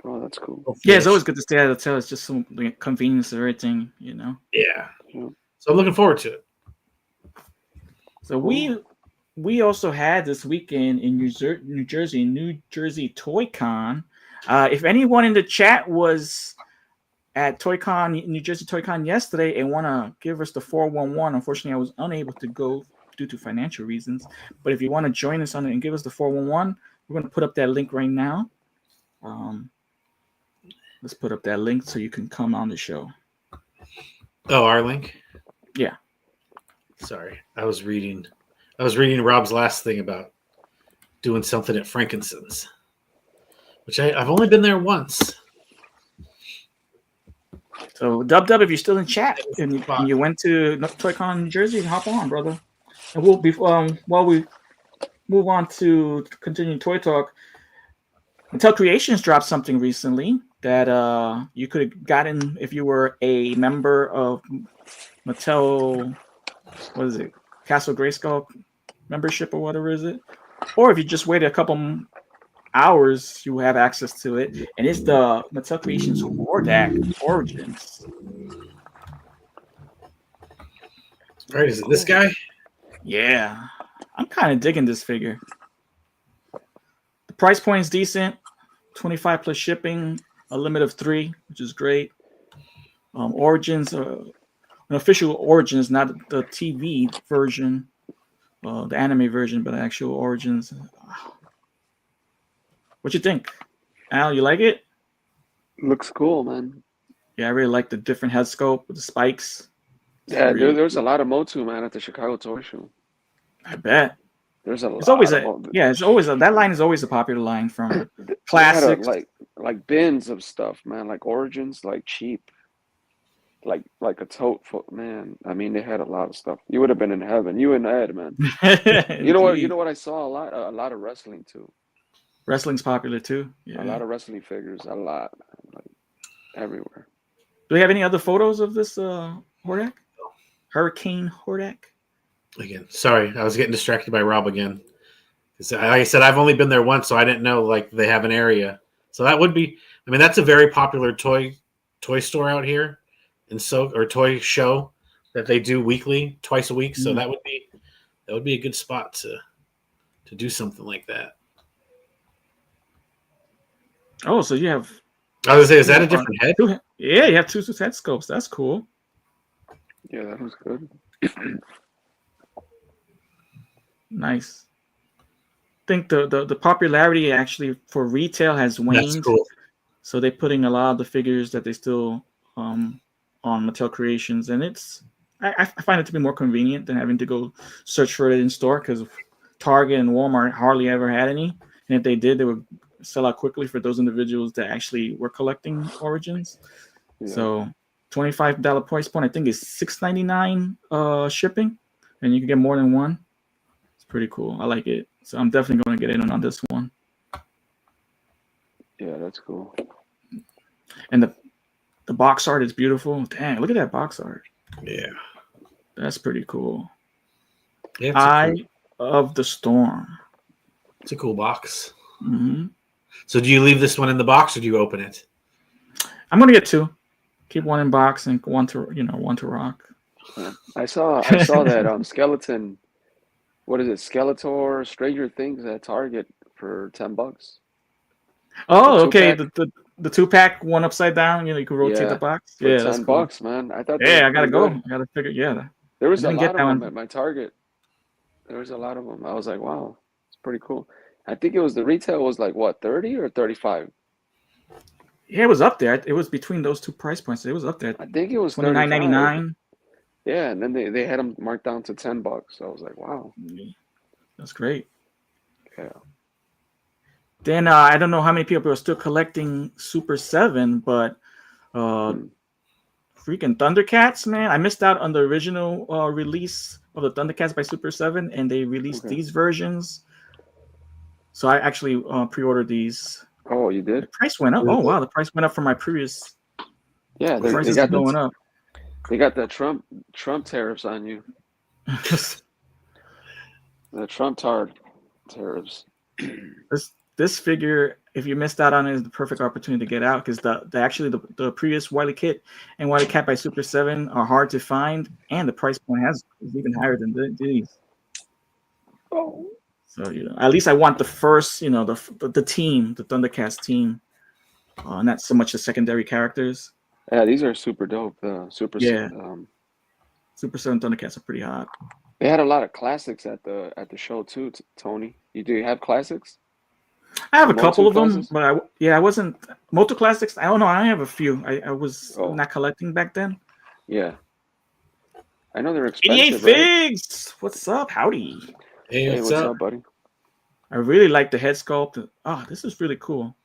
oh, that's cool. Yeah, it's always good to stay at the hotel. It's just some convenience of everything, Yeah. So I'm looking forward to it. So we also had this weekend in New Jersey ToyCon. If anyone in the chat was at ToyCon, New Jersey ToyCon yesterday and want to give us the 411, unfortunately, I was unable to go due to financial reasons. But if you want to join us on it and give us the 411, we're going to put up that link right now. Let's put up that link so you can come on the show. Oh, our link? Yeah. Sorry, I was reading Rob's last thing about doing something at Frankincense, which I've only been there once. So Dub, if you're still in chat and you went to ToyCon New Jersey, hop on, brother. And we'll be while we move on to continue Toy Talk. Mattel Creations dropped something recently that you could have gotten if you were a member of Mattel. What is it? Castle Grayskull membership or whatever is it? Or if you just waited a couple hours, you have access to it. And it's the Mattel Creations Hordak Origins. All right, is it this guy? Yeah. I'm kind of digging this figure. The price point is decent. 25 plus shipping, a limit of 3, which is great. Origins, an official Origins, not the TV version, the anime version, but actual Origins. What you think, Al? You like it? Looks cool, man. Yeah, I really like the different head sculpt with the spikes. Yeah, there's a lot of Motu, man, at the Chicago Toy Show. I bet. There's a lot. It's always that line is always a popular line from classics. Like bins of stuff, man, like Origins, like cheap. like a tote foot, man. I mean, they had a lot of stuff. You would have been in heaven. You and Ed, man. You know what? You Indeed. know what? I saw a lot of wrestling too. Wrestling's popular too. A Yeah. lot of wrestling figures. A lot, like everywhere. Do we have any other photos of this Hordak? Hurricane Hordak? Again, sorry, I was getting distracted by Rob again. Like I said, I've only been there once, so I didn't know like they have an area. So that would be. I mean, that's a very popular toy store out here, or toy show that they do weekly, twice a week. So that would be a good spot to do something like that. Oh, so you have. I was gonna say, is that a different head? Yeah, you have two head scopes. That's cool. Yeah, that was good. Nice. I think the popularity actually for retail has waned. That's cool. So they're putting a lot of the figures that they still on Mattel Creations, and I find it to be more convenient than having to go search for it in store, because Target and Walmart hardly ever had any, and if they did, they would sell out quickly for those individuals that actually were collecting Origins. Yeah. So $25 price point, I think, is $6.99 shipping, and you can get more than one. It's pretty cool. I like it. So I'm definitely going to get in on this one. Yeah, that's cool. And the box art is beautiful. Dang, look at that box art. Yeah. That's pretty cool. Yeah, Eye of the Storm. It's a cool box. Mm-hmm. So do you leave this one in the box or do you open it? I'm going to get two. Keep one in box and one to rock. Yeah. I saw that skeleton. What is it? Skeletor, Stranger Things at Target for $10. Oh, okay. The 2-pack, one upside down. You can rotate the box. For Yeah, that's cool. $10, man. I thought. Yeah, I gotta go. I gotta figure. Yeah, there was a lot of them one at my Target. There was a lot of them. I was like, wow, it's pretty cool. I think the retail was like what, 30 or 35. Yeah, it was up there. It was between those two price points. It was up there. I think it was $29.99. Yeah, and then they had them marked down to $10. So I was like, wow, that's great. Yeah. Then I don't know how many people are still collecting Super 7, but freaking Thundercats, man! I missed out on the original release of the Thundercats by Super 7, and they released these versions. So I actually pre-ordered these. Oh, you did? The price went up. Oh wow, the price went up from my previous. Yeah, the prices are going up. They got the Trump tariffs on you. The Trump tariffs. This figure, if you missed out on it, is the perfect opportunity to get out, because the previous Wile E. Kit and Wile E. Cat by Super 7 are hard to find, and the price point is even higher than these. Oh. So at least I want the first, the team, the Thundercats team, not so much the secondary characters. Yeah, these are super dope. Super 7 Thundercats are pretty hot. They had a lot of classics at the show too, Tony. Do you have classics? I have a couple of them, but I wasn't Moto Classics. I don't know. I have a few. I was not collecting back then. Yeah, I know they're expensive. 88 Figs. Right? What's up? Howdy. Hey, what's up, buddy? I really like the head sculpt. Oh, this is really cool.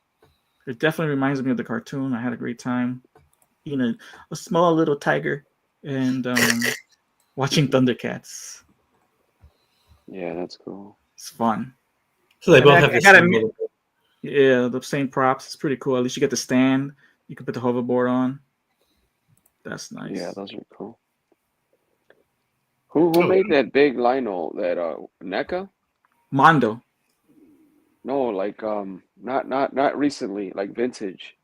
It definitely reminds me of the cartoon. I had a great time eating a small little tiger and watching Thundercats. Yeah, that's cool. It's fun. So they both have the same props. It's pretty cool. At least you get the stand. You can put the hoverboard on. That's nice. Yeah, those are cool. Who made that big Lionel? That NECA? Mondo. No, like not recently, like vintage.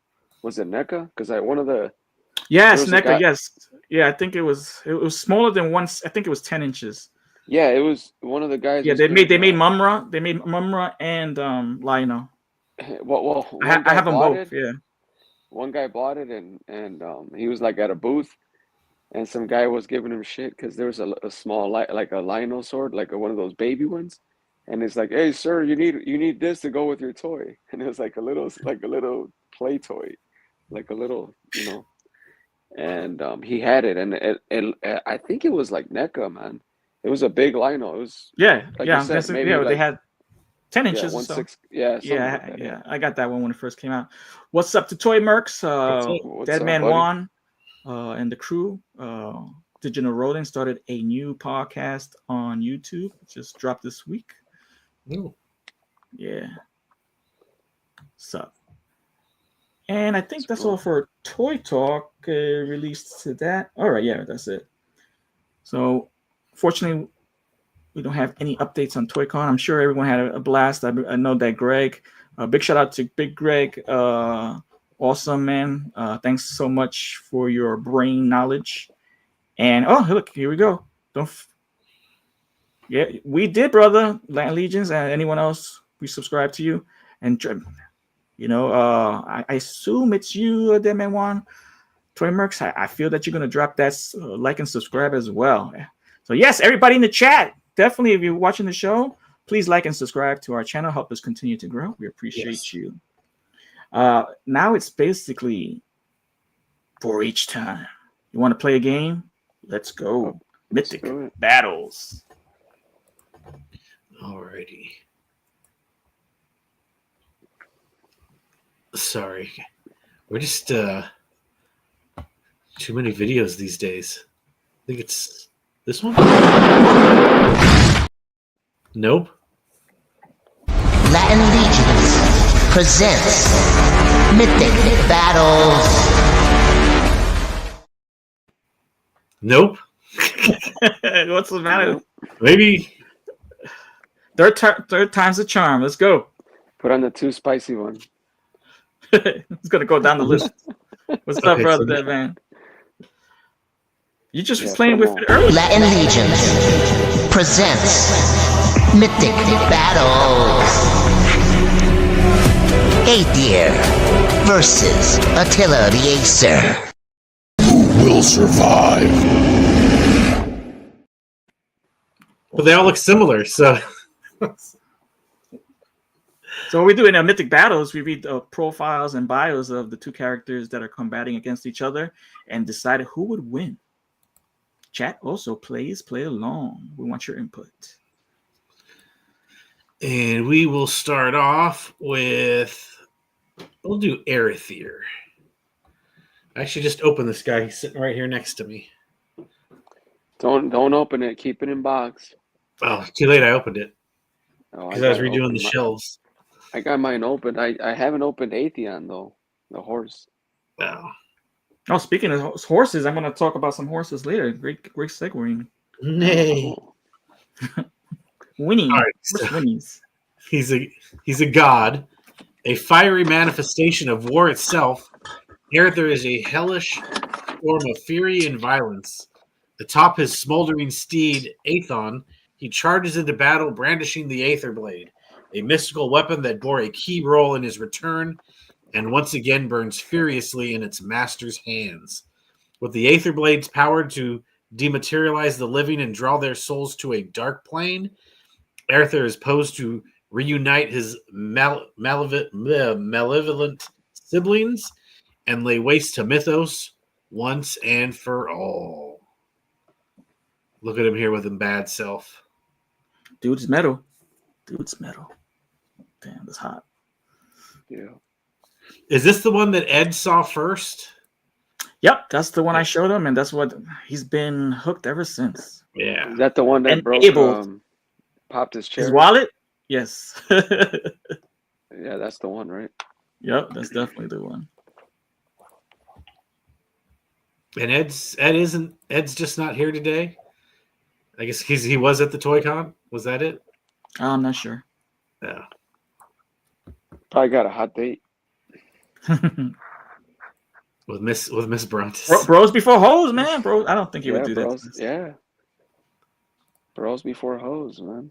Was it NECA? Because one of the NECA. Yes, yeah. I think it was smaller than once. I think it was 10 inches. Yeah, it was one of the guys. Yeah, they made Mumra. They made Mumra and Lionel. Well, I have them both. Yeah. One guy bought it and he was like at a booth, and some guy was giving him shit because there was a small like a Lionel sword, like one of those baby ones, and it's like, hey sir, you need this to go with your toy, and it was like a little play toy, like a little and he had it, and I think it was like NECA, man. It was a big Lionel. It was they had 10 inches. Yeah, so. Yeah. I got that one when it first came out. What's up to Toy Mercs? Dead Man buddy? Juan, and the crew, Digital Rolling, started a new podcast on YouTube. Just dropped this week. Ooh. Yeah. So, and I think that's cool. all for Toy Talk released to that. All right, yeah, that's it. So, fortunately, we don't have any updates on ToyCon. I'm sure everyone had a blast. I know that Greg, big shout out to Big Greg. Awesome, man. Thanks so much for your brain knowledge. And oh, look, here we go. Yeah, we did, brother. Land Legions and anyone else, we subscribe to you. And I assume it's you, Deadman One, Toy Mercs. I feel that you're gonna drop that like and subscribe as well. So yes, everybody in the chat, definitely, if you're watching the show, please like and subscribe to our channel. Help us continue to grow. We appreciate you. Now it's basically for each time. You want to play a game? Let's go. Mythic Battles. Alrighty. Sorry. We're just too many videos these days. I think it's this one? Nope. Latin Legions presents Mythic Battles. Nope. What's the matter? Maybe. Third time's a charm. Let's go. Put on the too spicy one. It's gonna go down the list. What's up, Okay, brother? so- Dead man. You just Yeah, playing put 'em with it on. earlier. Latin Legions presents Mythic Battles. Aether versus Attila the Acer. Who will survive? But they all look similar, so So what we do in Mythic Battles, we read the profiles and bios of the two characters that are combating against each other and decide who would win. Chat also play along. We want your input. and we will start off with we'll do Arethyr. I actually just opened this guy. He's sitting right here next to me. Don't open it. Keep it in box. Oh, too late. I opened it Oh, because I was gotta redoing open the my- shelves. I got mine open. I haven't opened Atheon though. The horse. Oh, Oh, speaking of horses, I'm going to talk about some horses later. Great segue. nay. Oh, Winnie. All right, What's so- Winnie's? He's a god, a fiery manifestation of war itself. Arethyr is a hellish form of fury and violence. Atop his smoldering steed, Aethon, he charges into battle brandishing the Aether Blade, a mystical weapon that bore a key role in his return and once again burns furiously in its master's hands. With the Aether Blade's power to dematerialize the living and draw their souls to a dark plane, Arethyr is posed to reunite his malevolent siblings and lay waste to Mythos once and for all. Look at him here with his bad self. Dude's metal. Damn, that's hot. yeah. Is this the one that Ed saw first? Yep, that's the one I showed him, and that's what he's been hooked ever since. Yeah. Is that the one that And broke? able- Popped his chair. His wallet? Yes. Yeah, that's the one, right? Yep, that's definitely the one. And Ed's just not here today. I guess he was at the Toy Con. Was that it? I'm not sure. Yeah. Probably got a hot date. With Miss Brontes. Bros before hoes, man. Bro, I don't think he would do bros. that. Yeah. Bros before hoes, man.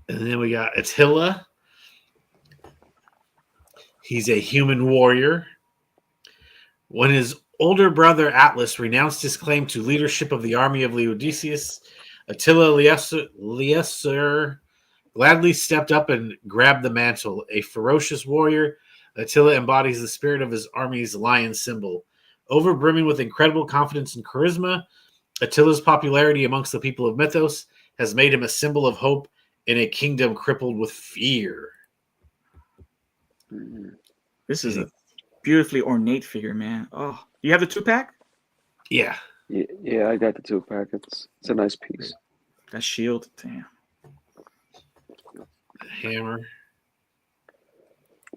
And then we got Attila. He's a human warrior. When his older brother Atlas renounced his claim to leadership of the army of Laodiceus, Attila Lieser gladly stepped up and grabbed the mantle. A ferocious warrior, Attila embodies the spirit of his army's lion symbol. Overbrimming with incredible confidence and charisma, Attila's popularity amongst the people of Mythos has made him a symbol of hope in a kingdom crippled with fear. Mhm. This is a beautifully ornate figure, man. Oh, you have the 2-pack? Yeah. Yeah, I got the 2-pack. It's a nice piece. That shield, damn. Hammer.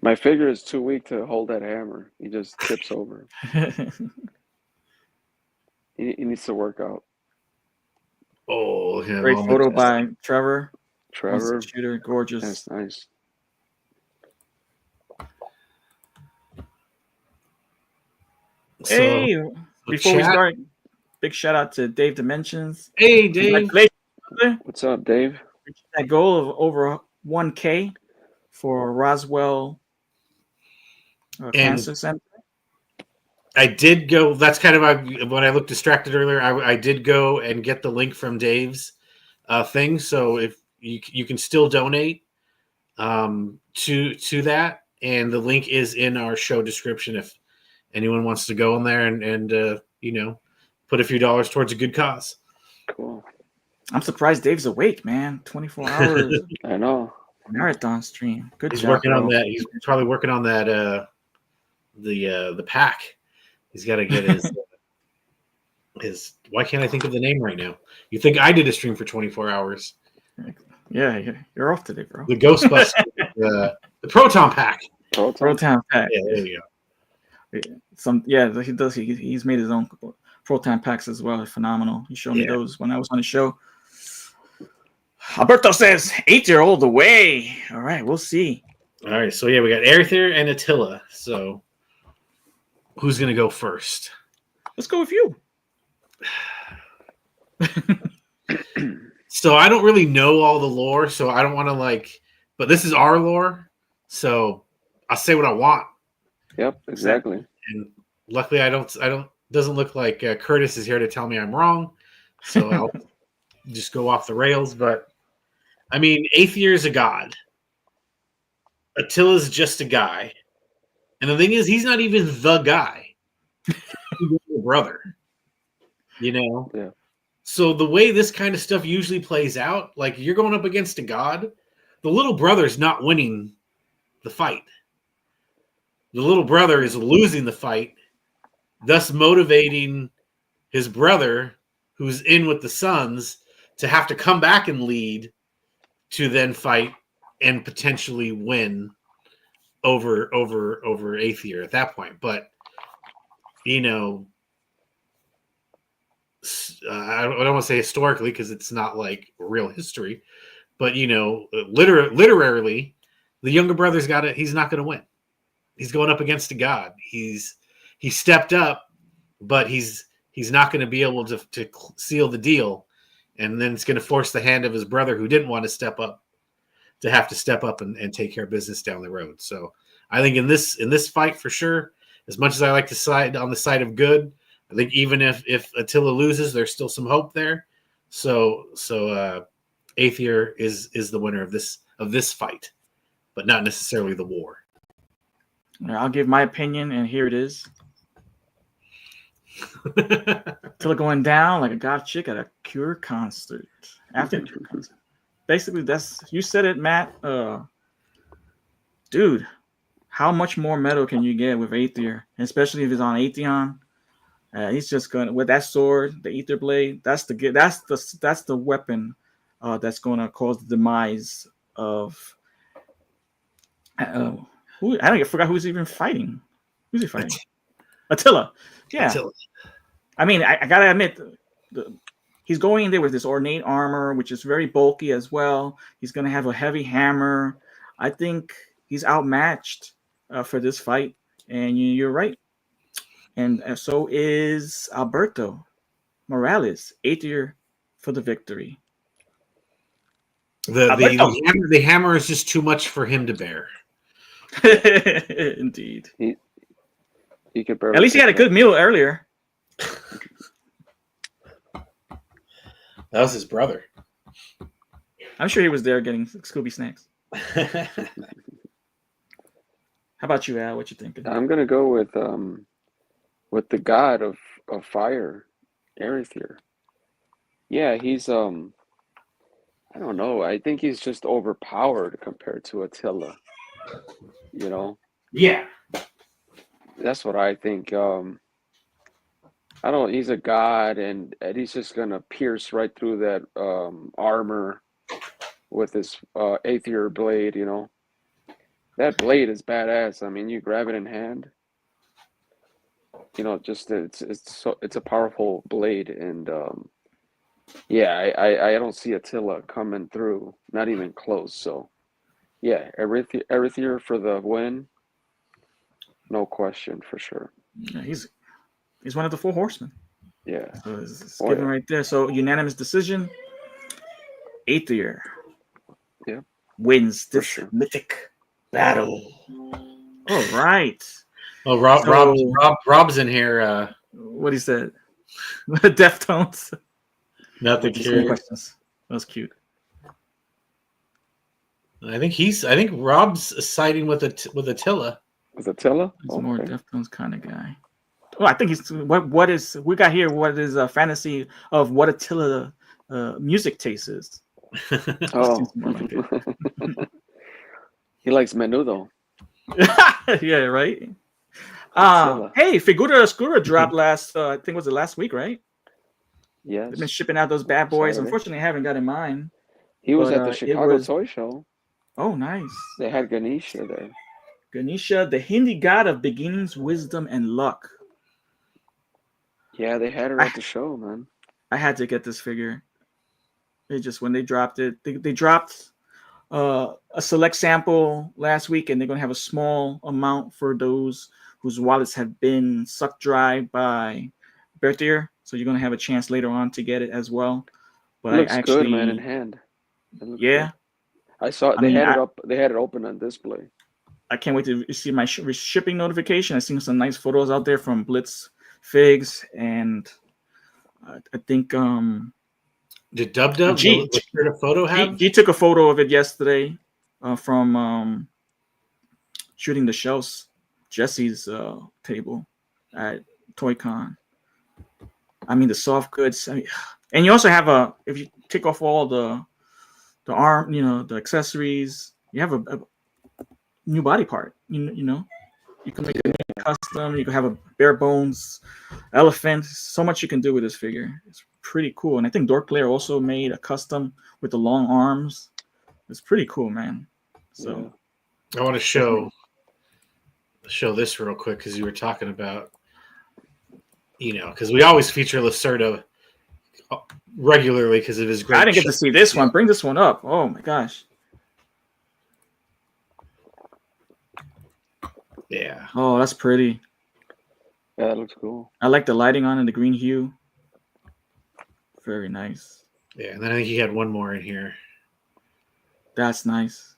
My figure is too weak to hold that hammer. He just tips over. He needs to work out. Oh, him Great on photo the by Trevor. Trevor, Shooter, gorgeous. that's nice. So, Hey, before we chat. start, big shout out to Dave Dimensions. Hey, Dave. Congratulations, brother. What's up, Dave? Reached that goal of over 1K for Roswell Cancer Center. I did go. That's kind of when I looked distracted earlier. I did go and get the link from Dave's thing. So if you can still donate to that, and the link is in our show description if anyone wants to go in there and put a few dollars towards a good cause. Cool. I'm surprised Dave's awake, man. 24 hours I know. marathon stream. Good He's job, working bro. on that. He's probably working on that. The pack. He's got to get his. Why can't I think of the name right now? You think I did a stream for 24 hours? Yeah, you're off today, bro. The Ghostbusters, the Proton Pack. Proton pack. Yeah, there you go. He does. He's made his own proton packs as well. Phenomenal. He showed me those when I was on the show. Alberto says 8-year-old away. All right, we'll see. All right, so we got Aether and Attila. So who's gonna go first? Let's go with you. So I don't really know all the lore, so I don't want to but this is our lore, so I'll say what I want. Yep, exactly. And luckily, I don't. Doesn't look like Curtis is here to tell me I'm wrong, so I'll just go off the rails. But I mean, Aether is a god. Attila's just a guy, and the thing is, he's not even the guy. He's the brother. Yeah. So the way this kind of stuff usually plays out, like you're going up against a god, the little brother's not winning the fight. The little brother is losing the fight, thus motivating his brother, who's in with the sons, to have to come back and lead to then fight and potentially win over Aether at that point. But I don't want to say historically because it's not like real history, but literally, the younger brother's he's not going to win. He's going up against a god. He stepped up, but he's not going to be able to seal the deal, and then it's going to force the hand of his brother who didn't want to step up to have to step up and take care of business down the road. So I think in this fight for sure, as much as I like to side on the side of good, I think even if Attila loses, there's still some hope there. So Aether is the winner of this fight, but not necessarily the war. I'll give my opinion, and here it is. Attila going down like a god chick at a Cure concert. After the Cure concert. Basically, you said it, Matt. Dude, how much more metal can you get with Aether? Especially if it's on Atheon. He's just going with that sword, the Aether blade. That's the weapon that's going to cause the demise of. I forgot who's even fighting. Who's he fighting? Attila. Yeah. Attila. I mean, I gotta admit, he's going in there with this ornate armor, which is very bulky as well. He's gonna have a heavy hammer. I think he's outmatched for this fight, and you're right. And so is Alberto Morales. Aether for the victory. The hammer is just too much for him to bear. Indeed. He could barely. At least he had a good meal earlier. That was his brother. I'm sure he was there getting Scooby snacks. How about you, Al? What you thinking? I'm gonna go with the god of fire, Aether. Yeah, he's I don't know. I think he's just overpowered compared to Attila. Yeah. That's what I think. I don't. He's a god, and he's just gonna pierce right through that armor with his Aether blade. You know, that blade is badass. I mean, you grab it in hand. You know, just it's a powerful blade, and yeah, I don't see Attila coming through, not even close. So yeah, Erythr for the win, no question for sure. Yeah, he's one of the 4 horsemen. Yeah, So it's Oh, given yeah. right there. So unanimous decision. Aether Yeah. wins For this sure. mythic battle. All right. Oh, So- Rob's in here. What he said. Deftones. Nothing Just some curious. questions. That was cute. I think Rob's siding with Attila. With Attila? He's more Okay. Deftones kind of guy. Oh, I think he's what is we got here? What is a fantasy of what Attila music taste is? Oh, Seems more like it. he likes menudo. Yeah, right. Attila. Hey, Figura Oscura dropped last. I think was it last week, right? Yes. They've been shipping out those bad boys. Saturday. Unfortunately, I haven't got in mine. He was but, at the it Chicago was- Toy Show. Oh, nice. They had Ganesha there. Ganesha, the Hindi god of beginnings, wisdom, and luck. Yeah, they had her at the show, man. I had to get this figure. They just when they dropped it, they dropped a select sample last week, and they're gonna have a small amount for those whose wallets have been sucked dry by Berthier. So you're gonna have a chance later on to get it as well. But It looks I actually, good, man, in hand. It looks yeah, good. I saw it. I They mean, had it up. They had it open on display. I can't wait to see my shipping notification. I've seen some nice photos out there from Blitz Figs, and I think Did Dub the photo have? he took a photo of it yesterday from shooting the shelves, Jesse's table at ToyCon. I mean the soft goods. I mean, and you also have if you take off all the arm, the accessories, you have a new body part. You know, you can make a new custom. You can have a bare bones elephant. So much you can do with this figure. It's pretty cool. And I think Dorklair also made a custom with the long arms. It's pretty cool, man. So I want to show this real quick because you were talking about, because we always feature Lacerda regularly because of his great. I didn't get to see this one. Bring this one up. Oh my gosh. Yeah. Oh, that's pretty. Yeah, that looks cool. I like the lighting on and the green hue. Very nice. Yeah, and then I think he had one more in here. That's nice.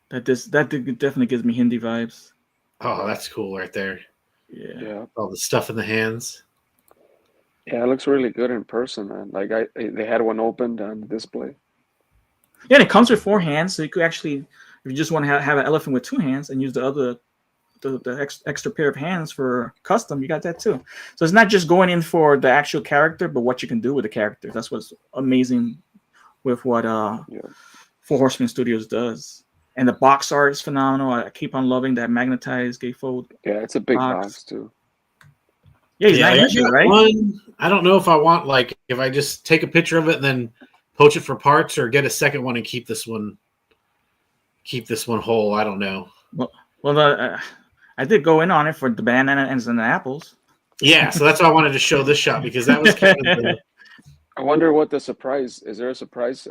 That definitely gives me Hindi vibes. Oh, that's cool right there. Yeah. All the stuff in the hands. Yeah, it looks really good in person, man. Like they had one opened on display. Yeah, and it comes with 4 hands, so you could actually, if you just want to have an elephant with 2 hands and use the other, the extra pair of hands for custom, you got that too. So it's not just going in for the actual character, but what you can do with the character. That's what's amazing with what Four Horsemen Studios does. And the box art is phenomenal. I keep on loving that magnetized gatefold. Yeah, it's a big box too. Yeah, he's 9 inches, right? I don't know if I want if I just take a picture of it and then poach it for parts, or get a second one and keep this one whole. I don't know. Well, I did go in on it for the bananas and the apples. Yeah, so that's why I wanted to show this shot, because that was kind of I wonder what the surprise is. There a surprise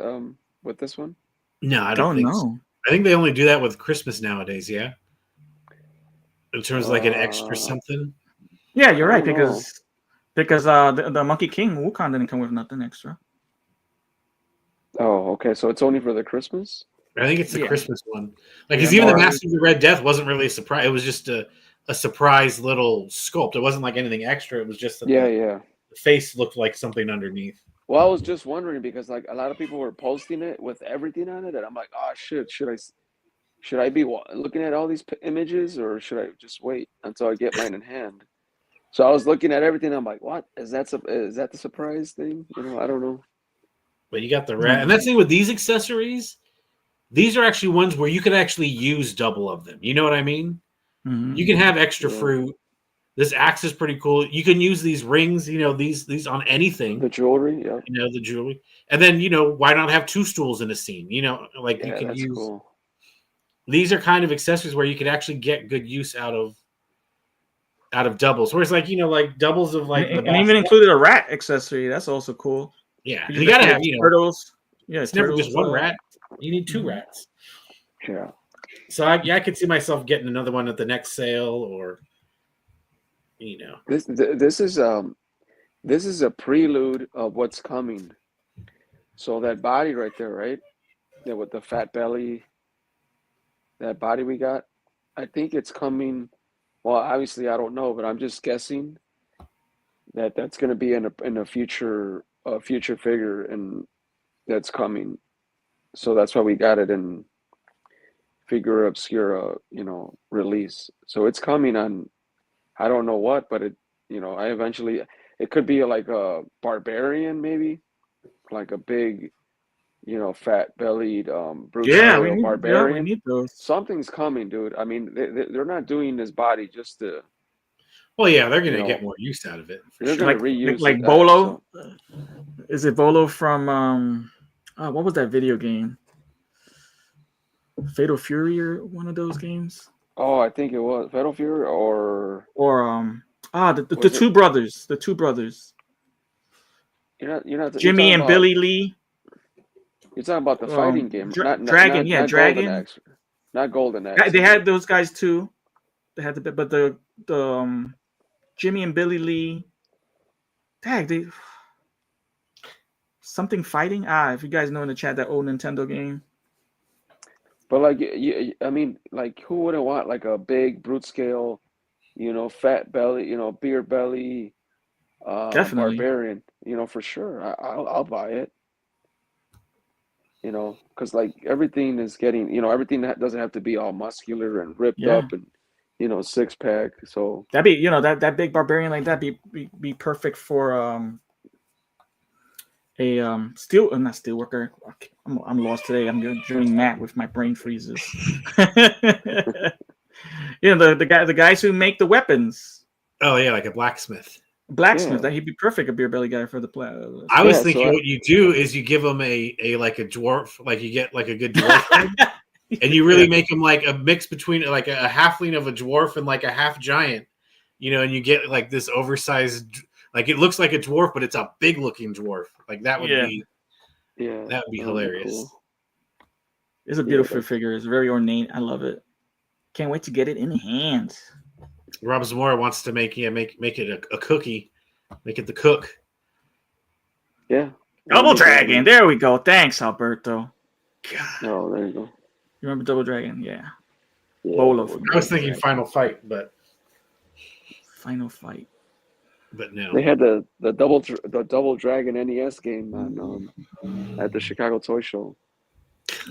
with this one? No, I don't think know. so. I think they only do that with Christmas nowadays. Yeah, in terms of like an extra something. Yeah, you're right, because the Monkey King Wukong didn't come with nothing extra. Oh, okay. So it's only for the Christmas? I think it's the Christmas one. Because even the Master of the Red Death wasn't really a surprise. It was just a surprise little sculpt. It wasn't like anything extra. It was just that the face looked like something underneath. Well, I was just wondering because like a lot of people were posting it with everything on it, and I'm like, oh shit, should I be looking at all these images, or should I just wait until I get mine in hand? So I was looking at everything. I'm like, what is that the surprise thing? I don't know. But you got the rat, and that's the thing with these accessories. These are actually ones where you could actually use double of them. You know what I mean? Mm-hmm. You can have extra fruit This axe is pretty cool. You can use these rings, these on anything. The jewelry, yeah. The jewelry. And then, why not have 2 stools in a scene? Like you can that's use. cool. These are kind of accessories where you could actually get good use out of doubles. Whereas, like doubles of like and even included a rat accessory. That's also cool. Yeah, You gotta have turtles. Yeah, it's never turtles, just one rat. You need 2 rats. Yeah. So I could see myself getting another one at the next sale, or This is a prelude of what's coming. So that body right there, right? Yeah, with the fat belly, that body we got, I think it's coming. Well, obviously I don't know, but I'm just guessing that that's going to be in a future figure, and that's coming. So that's why we got it in figure obscura, release. So it's coming on. I don't know what, but it could be like a barbarian, maybe like a big, fat bellied Bruce Lee barbarian. We need those. Something's coming, dude. I mean, they're not doing this body just to. Well, yeah, they're gonna get more use out of it. They're gonna reuse like it, Bolo. Is it Bolo from what was that video game? Fatal Fury or one of those games? Oh, I think it was Fatal Fury or the two brothers. The two brothers. You're not Jimmy and Billy Lee. You're talking about the fighting game, not Dragon. Not Dragon. Golden Axe. Not Golden Axe. They had those guys too. They had but the Jimmy and Billy Lee. They something fighting. If you guys know in the chat that old Nintendo game. But like, I mean, like, who wouldn't want like a big brute scale, fat belly, beer belly, definitely barbarian, for sure. I'll buy it. Because like everything is getting, everything that doesn't have to be all muscular and ripped up and, 6-pack. So that'd be, that big barbarian like that be perfect for a not steel worker. I'm lost today. I'm doing Matt with my brain freezes. The guys who make the weapons. Oh yeah, like a blacksmith. That he'd be perfect, a beer belly guy for the play. I was thinking what you do is you give him a like a dwarf, like you get like a good dwarf and you really make him like a mix between like a halfling of a dwarf and like a half giant, and you get like this oversized, like it looks like a dwarf, but it's a big looking dwarf. Like that would be, that would be hilarious. Cool. It's a beautiful figure. It's very ornate. I love it. Can't wait to get it in hand. Rob Zamora wants to make it a cookie, make it the cook. Yeah. Double Dragon. There we go. Thanks, Alberto. God. Oh, there you go. You remember Double Dragon? Yeah. Bolo. I was thinking Final Fight, but Final Fight. But no. They had the Double Dragon NES game at the Chicago Toy Show.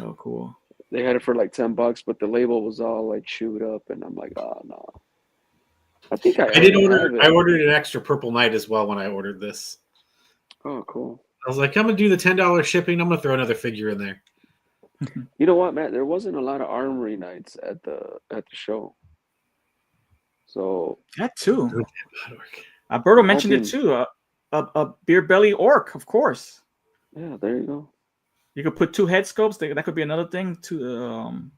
Oh, cool. They had it for like $10, but the label was all like chewed up, and I'm like, oh no. I think I did order. I ordered an extra Purple Knight as well when I ordered this. Oh, cool. I was like, I'm gonna do the $10 shipping. I'm gonna throw another figure in there. You know what, Matt? There wasn't a lot of Armory Knights at the show. So that too. Alberto mentioned it too. A beer belly orc, of course. Yeah, there you go. You could put 2 head sculpts. That could be another thing. 2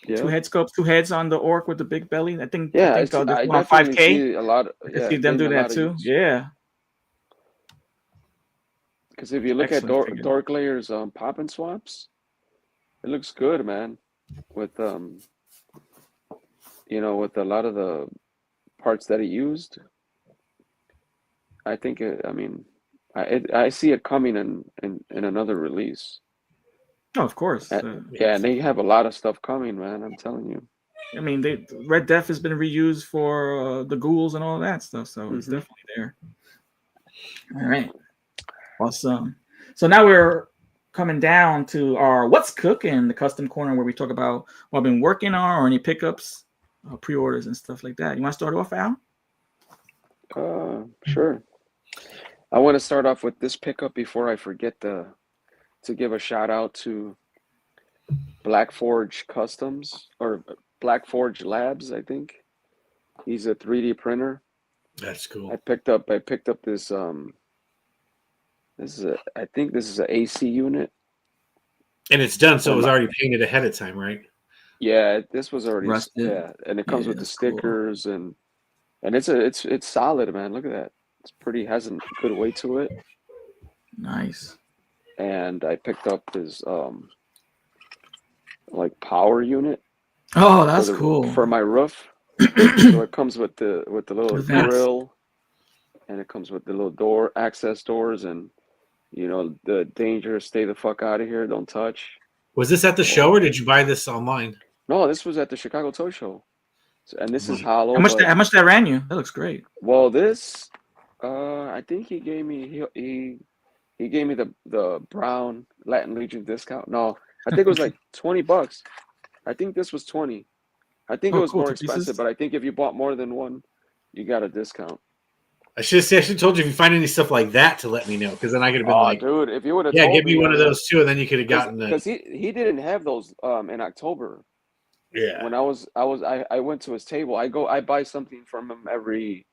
head sculpts, 2 heads on the orc with the big belly. I think. Yeah, I think I on 5K. See a lot. I can see them do that too. Yeah. Because if you look at Dork Layer's pop and swaps, it looks good, man. With with a lot of the parts that he used, I think. I see it coming in another release. Oh, of course. And they have a lot of stuff coming, man. I'm telling you. I mean, Red Death has been reused for the ghouls and all that stuff, so it's definitely there. All right, awesome. So now we're coming down to our What's Cooking, the custom corner where we talk about what I've been working on or any pickups, pre-orders and stuff like that. You want to start off, Al? Sure. I want to start off with this pickup before I forget to give a shout out to Black Forge Customs or Black Forge Labs, I think. He's a 3D printer. That's cool. I picked up this I think this is an AC unit. And it's done, so it was already painted ahead of time, right? Yeah, this was already Rusted. and it comes Yeah, with the that's cool. stickers and it's solid, man. Look at that. It's pretty, has a good weight to it. Nice. And I picked up this like power unit. Oh, that's for cool. For my roof. So it comes with the little That's- grill, and it comes with the little access doors, and you know the danger. Stay the fuck out of here. Don't touch. Was this at the show, or did you buy this online? No, this was at the Chicago Toy Show, and this is hollow. How much that ran you? That looks great. Well, this, I think he gave me he gave me the brown Latin Legion discount. No, I think it was like $20. I think this was 20. I think it was cool, more 2 expensive, pieces? but I think if you bought more than one, you got a discount. I should have told you if you find any stuff like that to let me know, because then I could have been like, dude, if you would have yeah, told give me one of man, those too, and then you could have gotten the. because he didn't have those in October. Yeah. When I went to his table. I buy something from him every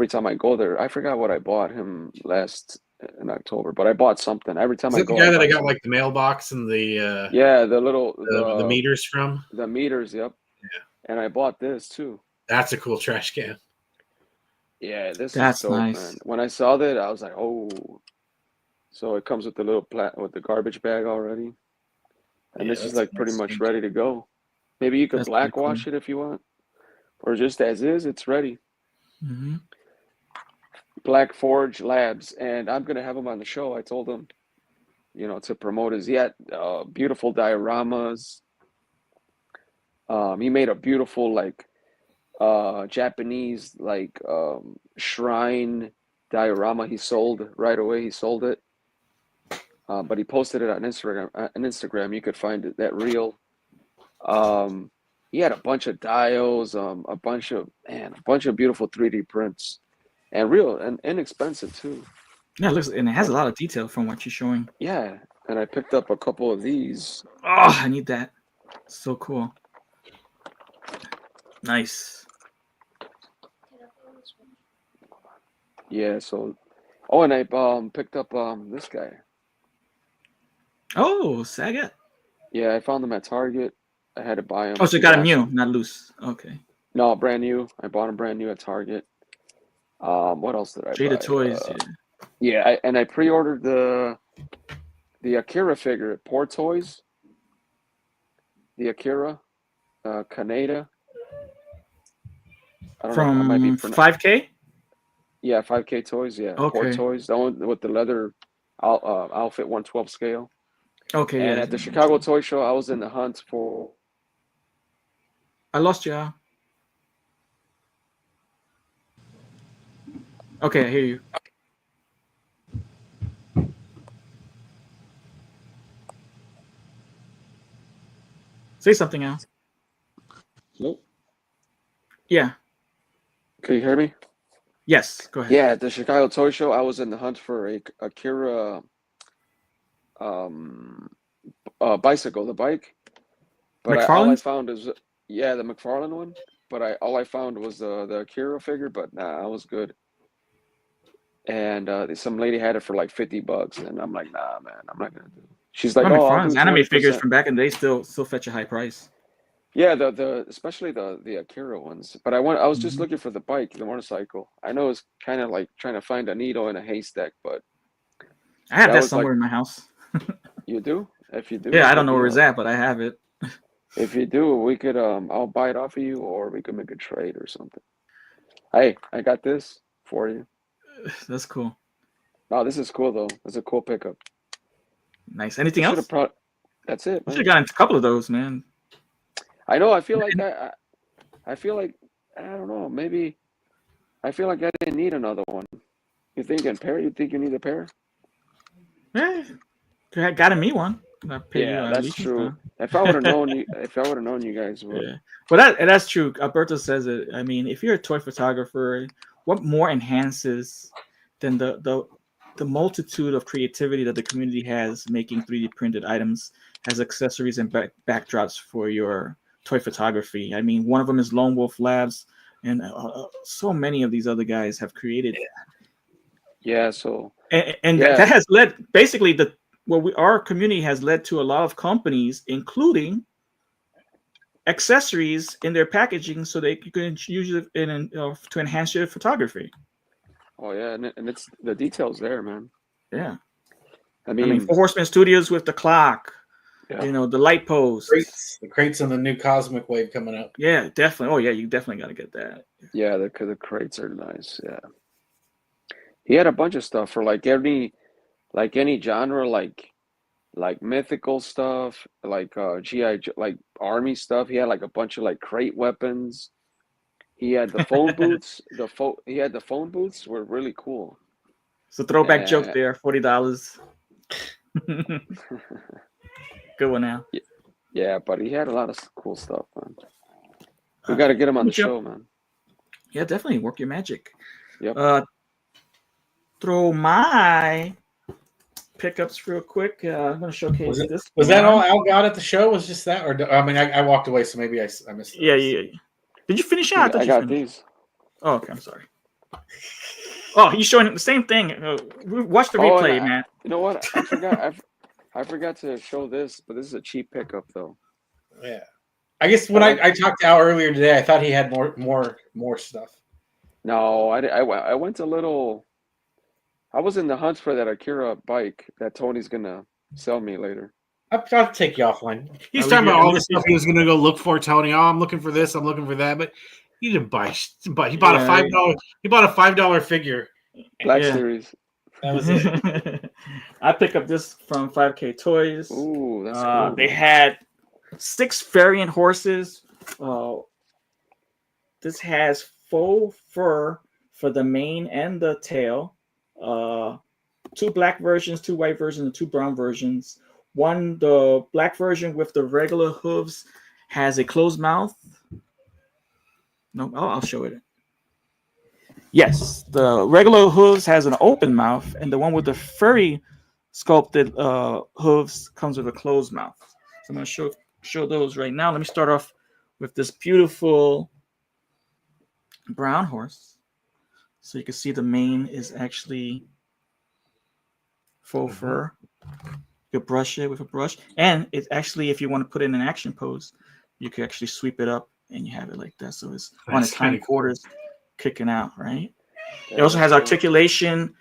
time I go there. I forgot what I bought him in October, but I bought something every time Is I that go. the guy that I got something. like the mailbox and the Yeah, the little the meters from? The meters, yep. Yeah. And I bought this too. That's a cool trash can. Yeah, this That's is dope, nice. man. When I saw that, I was like, oh. So it comes with the little with the garbage bag already, and Yeah, this is that's like pretty nice. much ready to go. Maybe you could That's pretty black wash it if you want, or just as is, it's ready. Mm-hmm. Black Forge Labs, and I'm gonna have him on the show. I told him, you know, to promote his beautiful dioramas. He made a beautiful like Japanese like shrine diorama. He sold right away. He sold it, but he posted it on Instagram. You could find it, that reel. He had a bunch of dials, a bunch of beautiful 3D prints, and real and inexpensive too. Yeah, it looks, and it has a lot of detail from what you're showing. Yeah, and I picked up a couple of these. Oh, I need that. So cool. Nice. Yeah, so and I picked up this guy. Oh, Saget. Yeah, I found him at Target. I had to buy him. Oh, so you got him new, not loose. Okay. No, brand new. I bought him brand new at Target. What else did I Jada buy? Toys. Yeah, I pre-ordered the Akira figure at Poor Toys. The Akira, Kaneda. I don't know. I might be From 5K. Yeah, 5K Toys. Yeah, Okay. Poor Toys. The one with the leather outfit, 112 scale. Okay. And yeah. at the Chicago Toy Show, I was in the hunt for. I lost you. Okay, I hear you. Say something else. Nope. Yeah. Can you hear me? Yes. Go ahead. Yeah, at the Chicago Toy Show, I was in the hunt for a Akira bicycle, the bike. But all I McFarlane's? found is the McFarlane one. But all I found was the Akira figure. But nah, I was good. And some lady had it for like $50, and I'm like, nah, man, I'm not gonna do it. She's like, oh, I'll do McFarlane's anime figures 20%. from back in the day still fetch a high price. Yeah, especially the Akira ones. But I was just looking for the bike, the motorcycle. I know it's kind of like trying to find a needle in a haystack, but I have that was somewhere like- in my house. you do? If you do, Yeah, I let don't know me where it's at, but I have it. If you do, we could I'll buy it off of you, or we could make a trade or something. Hey, I got this for you. That's cool. Oh, this is cool though. It's a cool pickup. Nice. Anything else? That's it, I man. should have gotten a couple of those, man. I know. I feel like I feel like I don't know. Maybe I feel like I didn't need another one. You think a pair? You think you need a pair? Yeah, I got me one. I paid you Yeah, at that's least, true. If I would have known you, guys would. Yeah, but that's true. Alberto says it. I mean, if you're a toy photographer, what more enhances than the multitude of creativity that the community has making 3D printed items as accessories and backdrops for your toy photography? I mean, one of them is Lone Wolf Labs. and so many of these other guys have created. Yeah. So And yeah. that has led basically our community has led to a lot of companies, including accessories in their packaging, so they can use it to enhance your photography. Oh yeah, and it's the details there, man. Yeah, I mean, Four Horsemen Studios with the clock, yeah. the light posts, the crates and the new Cosmic Wave coming up. Yeah, definitely. Oh yeah, you definitely got to get that. Yeah, the crates are nice. Yeah, he had a bunch of stuff for like any genre, like mythical stuff, like GI, like army stuff. He had like a bunch of like crate weapons. He had the phone booths. He had the phone booths were really cool. So throwback joke there, $40. Good one now. Yeah, but he had a lot of cool stuff, man. We got to get him on the show, man. Yeah, definitely work your magic. Yep. Throw my pickups real quick. I'm going to showcase this. Was that all Al got at the show? Was just that, or I mean, I walked away, so maybe I missed. Yeah. Did you finish out? I got these. Oh, okay. I'm sorry. Oh, he's showing the same thing. Watch the replay, man. You know what? I forgot. I forgot to show this, but this is a cheap pickup, though. Yeah. I guess when I talked to Al earlier today, I thought he had more stuff. No, I went a little. I was in the hunt for that Akira bike that Tony's gonna sell me later. I'll take you offline. He's talking about all the stuff he was gonna go look for, Tony. Oh, I'm looking for this. I'm looking for that. But he didn't buy. He bought a $5. He bought a $5 figure. Black Series. That was it. I picked up this from 5K Toys. Ooh, that's cool. They had 6 variant horses. This has faux fur for the mane and the tail. 2 black versions, 2 white versions, and 2 brown versions. The black version with the regular hooves has a closed mouth. No, I'll show it. Yes, the regular hooves has an open mouth, and the one with the furry sculpted hooves comes with a closed mouth. So I'm going to show those right now. Let me start off with this beautiful brown horse. So you can see the mane is actually faux fur. You can brush it with a brush. And it's actually, if you want to put it in an action pose, you can actually sweep it up and you have it like that. So it's on its hind quarters kicking out, right? It also has articulation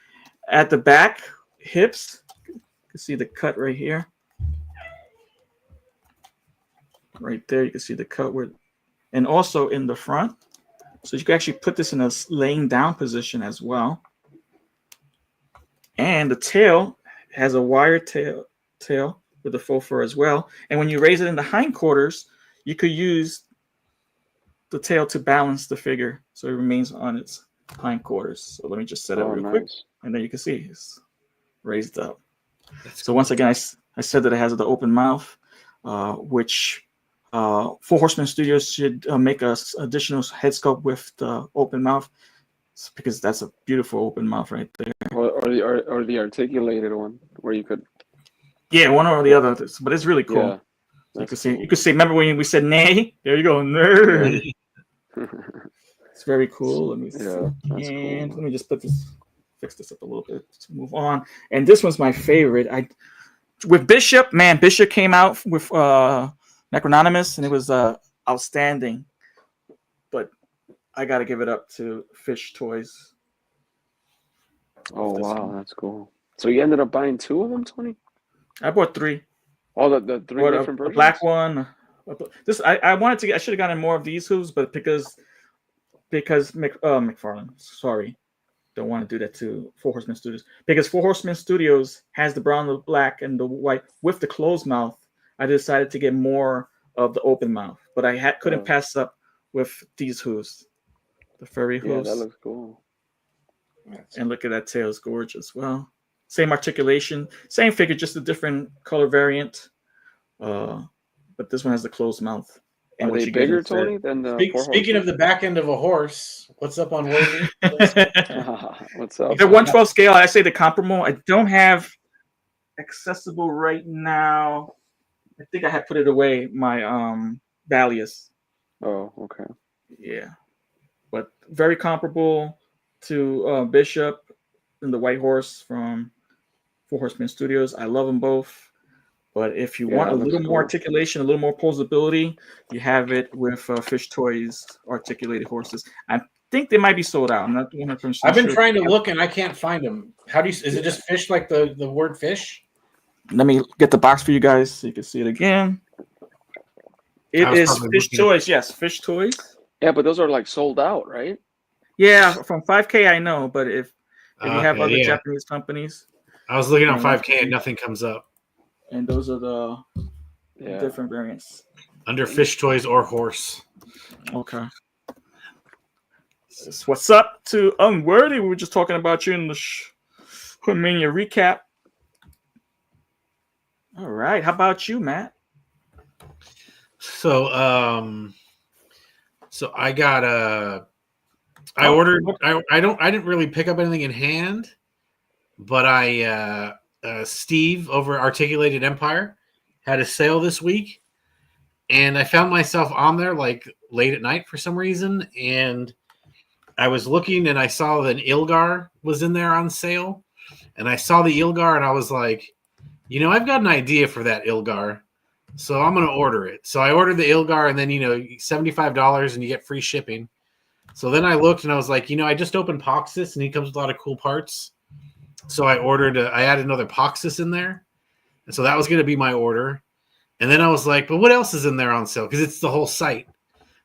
at the back, hips. You can see the cut right here. Right there, you can see the cut and also in the front. So you can actually put this in a laying down position as well. And the tail has a wire tail with the faux fur as well. And when you raise it in the hindquarters, you could use the tail to balance the figure so it remains on its hindquarters. So let me just set it real quick. And then you can see it's raised up. So once again, I said that it has the open mouth, which Four Horsemen Studios should make us additional head sculpt with the open mouth, because that's a beautiful open mouth right there. Or the articulated one where you could. Yeah, one or the other, but it's really cool. Yeah, so you could see. Remember when we said nay? There you go, nay. It's very cool. Let me see. Yeah, that's And cool. let me just fix this up a little bit to move on. And this one's my favorite. With Bishop, man, Bishop came out with Necrononymous, and it was outstanding. But I got to give it up to Fish Toys. Oh wow, that's cool. So you ended up buying 2 of them, Tony? I bought 3. All the 3 different versions. A black one. I wanted to get. I should have gotten more of these hooves, but because McFarlane, sorry, don't want to do that to Four Horsemen Studios. Because Four Horsemen Studios has the brown, the black, and the white with the closed mouth. I decided to get more of the open mouth, but I couldn't pass up with these hooves, the furry hooves. Yeah, that looks cool. And look at that tail, it's gorgeous. Well, same articulation, same figure, just a different color variant. But this one has the closed mouth. And are they bigger, Tony, than the Speaking of the back end of a horse, what's up on Worthy? What's up? The 1/12 scale, I say the comparable. I don't have accessible right now. I think I had put it away, my Valius. Oh, okay. Yeah. But very comparable to Bishop and the White Horse from Four Horsemen Studios. I love them both. But if you want Yeah, a it looks little more cool. articulation, a little more posability, you have it with Fish Toys articulated horses. I think they might be sold out. I'm not 100% I've been sure. trying to look and I can't find them. How do you? Is it just fish like the word fish? Let me get the box for you guys so you can see it again. It is Fish Toys. Yes, Fish Toys. Yeah, but those are like sold out, right? Yeah, from 5K I know, but if you have other yeah. Japanese companies, I was looking on and 5K and nothing comes up and those are the Yeah. different variants. under fish toys or horse. Okay. So what's up to Unworthy? We were just talking about you in the Hoodmania recap. All right. How about you, Matt? So I got I ordered. I didn't really pick up anything in hand, but Steve over at Articulated Empire had a sale this week, and I found myself on there like late at night for some reason, and I was looking and I saw that an Ilgar was in there on sale, and I saw the Ilgar and I was like, I've got an idea for that Ilgar, so I'm going to order it. So I ordered the Ilgar, and then $75 and you get free shipping. So then I looked and I was like, I just opened Poxis and he comes with a lot of cool parts. So I added another Poxis in there. And so that was going to be my order. And then I was like, but what else is in there on sale? Because it's the whole site.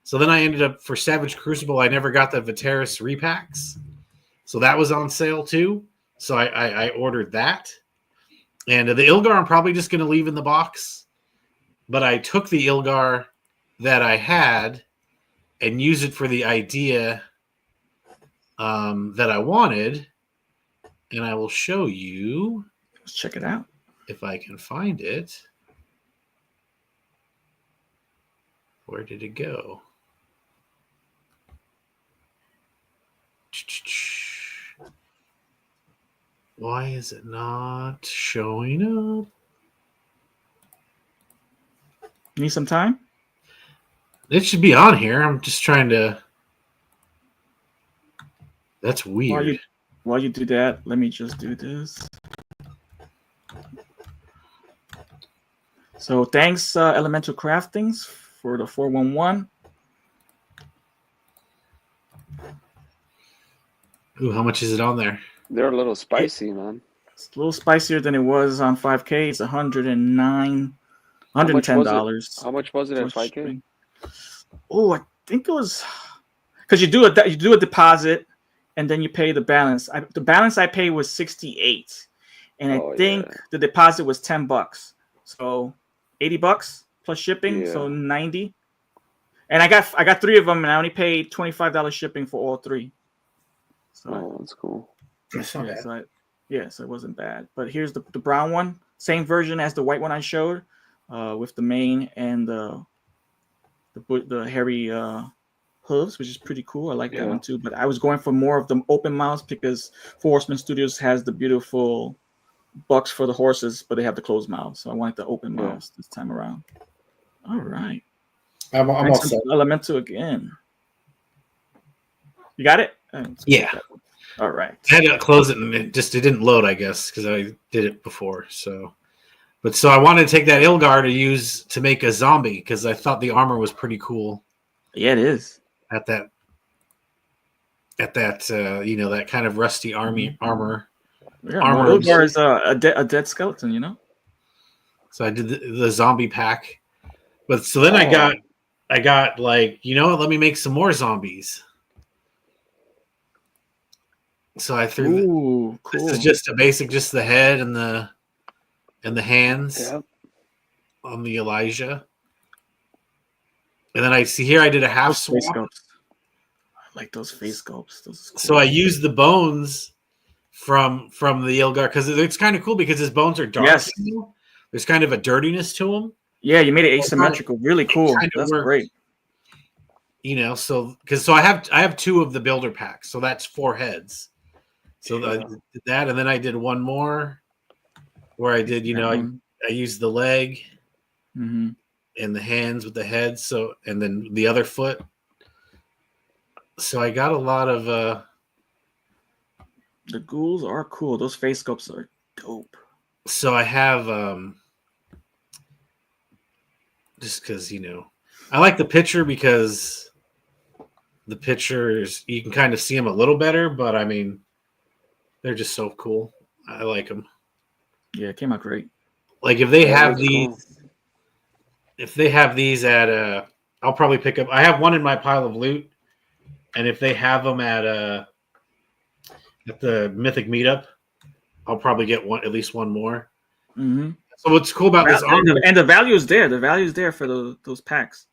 So then I ended up for Savage Crucible. I never got the Viteris repacks. So that was on sale too. So I ordered that. And the Ilgar I'm probably just going to leave in the box. But I took the Ilgar that I had and use it for the idea that I wanted. And I will show you. Let's check it out. If I can find it. Where did it go? Why is it not showing up? Need some time? It should be on here. I'm just trying to. That's weird. While you do that, let me just do this. So thanks, Elemental Craftings, for the 411. Ooh, how much is it on there? They're a little spicy, man. It's a little spicier than it was on 5K. It's $110. How much was it at 5K? Oh, I think it was because you do a deposit and then you pay the balance. The balance I paid was 68, and I think the deposit was $10. So $80 plus shipping, so 90. And I got 3 of them, and I only paid $25 shipping for all 3. So that's cool. That's not bad. so it wasn't bad. But here's the brown one, same version as the white one I showed, with the mane and the hairy hooves, which is pretty cool. I like that one too. But I was going for more of the open mouths because Four Horsemen Studios has the beautiful bucks for the horses, but they have the closed mouths. So I wanted the open mouths this time around. All right. I'm all set. Elemental again. You got it? Yeah. All right. I had to close it and it didn't load, I guess, because I did it before. So I wanted to take that Ilgar to use to make a zombie because I thought the armor was pretty cool. Yeah, it is. At that that kind of rusty armor. Yeah, Ilgar is a dead skeleton, So I did the zombie pack, but so then I got like, let me make some more zombies. So I threw. Cool. This is just a basic, just the head and the hands on the Elijah. And then I see here I did a half swap. I like those face sculpts. Those cool. So I used the bones from the Ilgar because it's kind of cool because his bones are dark. Yes. There's kind of a dirtiness to them. Yeah, you made it asymmetrical. Really cool. That's great. So I have 2 of the builder packs, so that's 4 heads. So I did that, and then I did one more where I did, I used the leg and the hands with the head. So, and then the other foot. So I got a lot of The ghouls are cool. Those face sculpts are dope. so I have just because I like the picture because the pictures you can kind of see them a little better, but I mean they're just so cool. I like them. Yeah, it came out great. Like if they Yeah, have that's these, cool. if they have these at I'll probably pick up. I have one in my pile of loot, and if they have them at the Mythic Meetup, I'll probably get one, at least one more. Mm-hmm. So what's cool about this armor And the value is there. The value is there for those packs.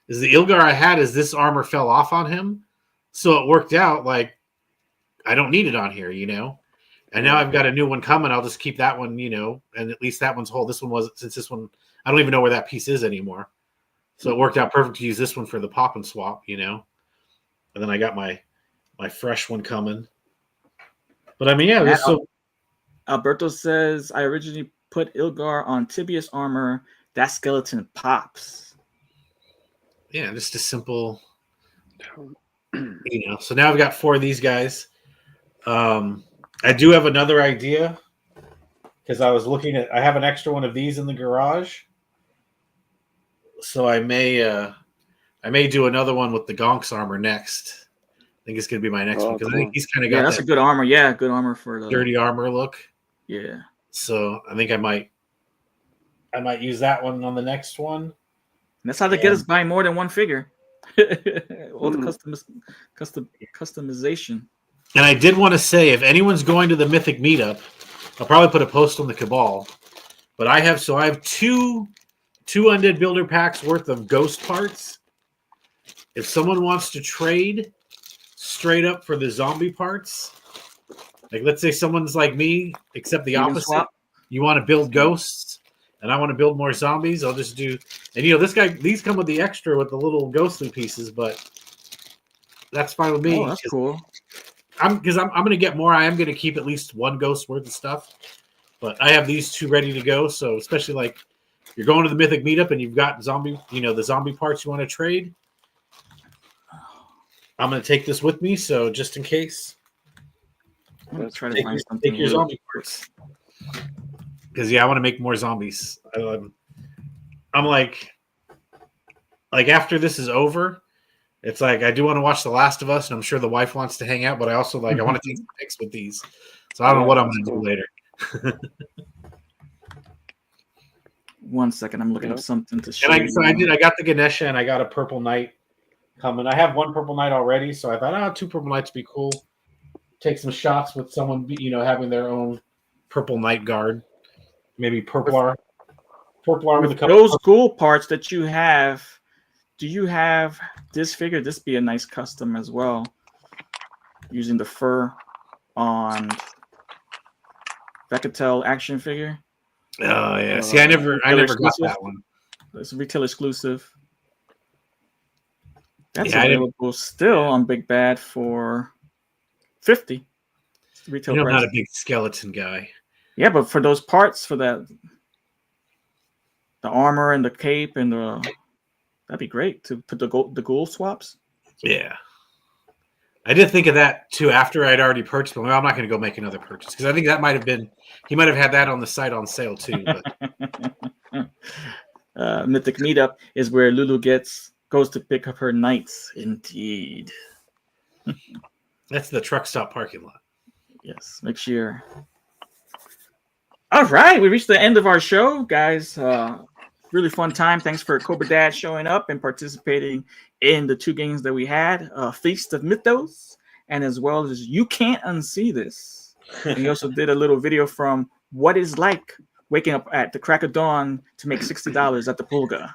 is the Ilgar I had is this armor fell off on him, so it worked out. Like I don't need it on here, And now I've got a new one coming. I'll just keep that one, and at least that one's whole. This one wasn't, since this one, I don't even know where that piece is anymore. So it worked out perfect to use this one for the pop and swap, And then I got my fresh one coming. But I mean, yeah, this so. Alberto says, I originally put Ilgar on Tibius armor. That skeleton pops. Yeah, just a simple, So now I've got 4 of these guys. I do have another idea because I was looking at. I have an extra one of these in the garage, so I may do another one with the Gonks armor next. I think it's going to be my next one because I think he's kind of got that's a good armor. Yeah, good armor for the dirty armor look. Yeah. So I think I might use that one on the next one. And that's how they get us buying more than one figure. All the customization. And I did want to say, if anyone's going to the Mythic Meetup, I'll probably put a post on the Cabal. But I have two Undead Builder packs worth of ghost parts. If someone wants to trade straight up for the zombie parts, like let's say someone's like me, except the opposite. Swap. You want to build ghosts, and I want to build more zombies. I'll just do. And these come with the extra with the little ghostly pieces, but that's fine with me. Oh, that's cool. I'm going to get more. I am going to keep at least one ghost worth of stuff, but I have these 2 ready to go. So especially like you're going to the Mythic Meetup and you've got zombie, the zombie parts you want to trade. I'm going to take this with me. So just in case, I'm going to try to find something. Take your zombie parts. Because I want to make more zombies. I'm like after this is over, it's like I do want to watch The Last of Us, and I'm sure the wife wants to hang out, but I also I want to take some pics with these. So I don't know what I'm going to do later. One second, I'm looking up something to show. And I got the Ganesha, and I got a Purple Knight coming. I have one Purple Knight already, so I thought, 2 Purple Knights would be cool. Take some shots with someone, having their own Purple Knight guard. Maybe Purplar with a couple. Those ghoul parts that you have. Do you have this figure? This be a nice custom as well. Using the fur on Vecatel action figure. Oh yeah. See, I never got that one. It's a retail exclusive. That's available still on Big Bad for $50. Retail price. I'm not a big skeleton guy. Yeah, but for those parts, for the armor and the cape and that'd be great to put the ghoul swaps. Yeah, I did think of that too after I'd already purchased, but I'm not going to go make another purchase because I think that might have been he might have had that on the site on sale too. But. Mythic Meetup is where Lulu goes to pick up her knights. Indeed, that's the truck stop parking lot. Yes, make sure. All right, we reached the end of our show, guys. Really fun time. Thanks for Cobra Dad showing up and participating in the 2 games that we had, Feast of Mythos, and as well as You Can't Unsee This. And he also did a little video from what it's like waking up at the crack of dawn to make $60 at the Pulga.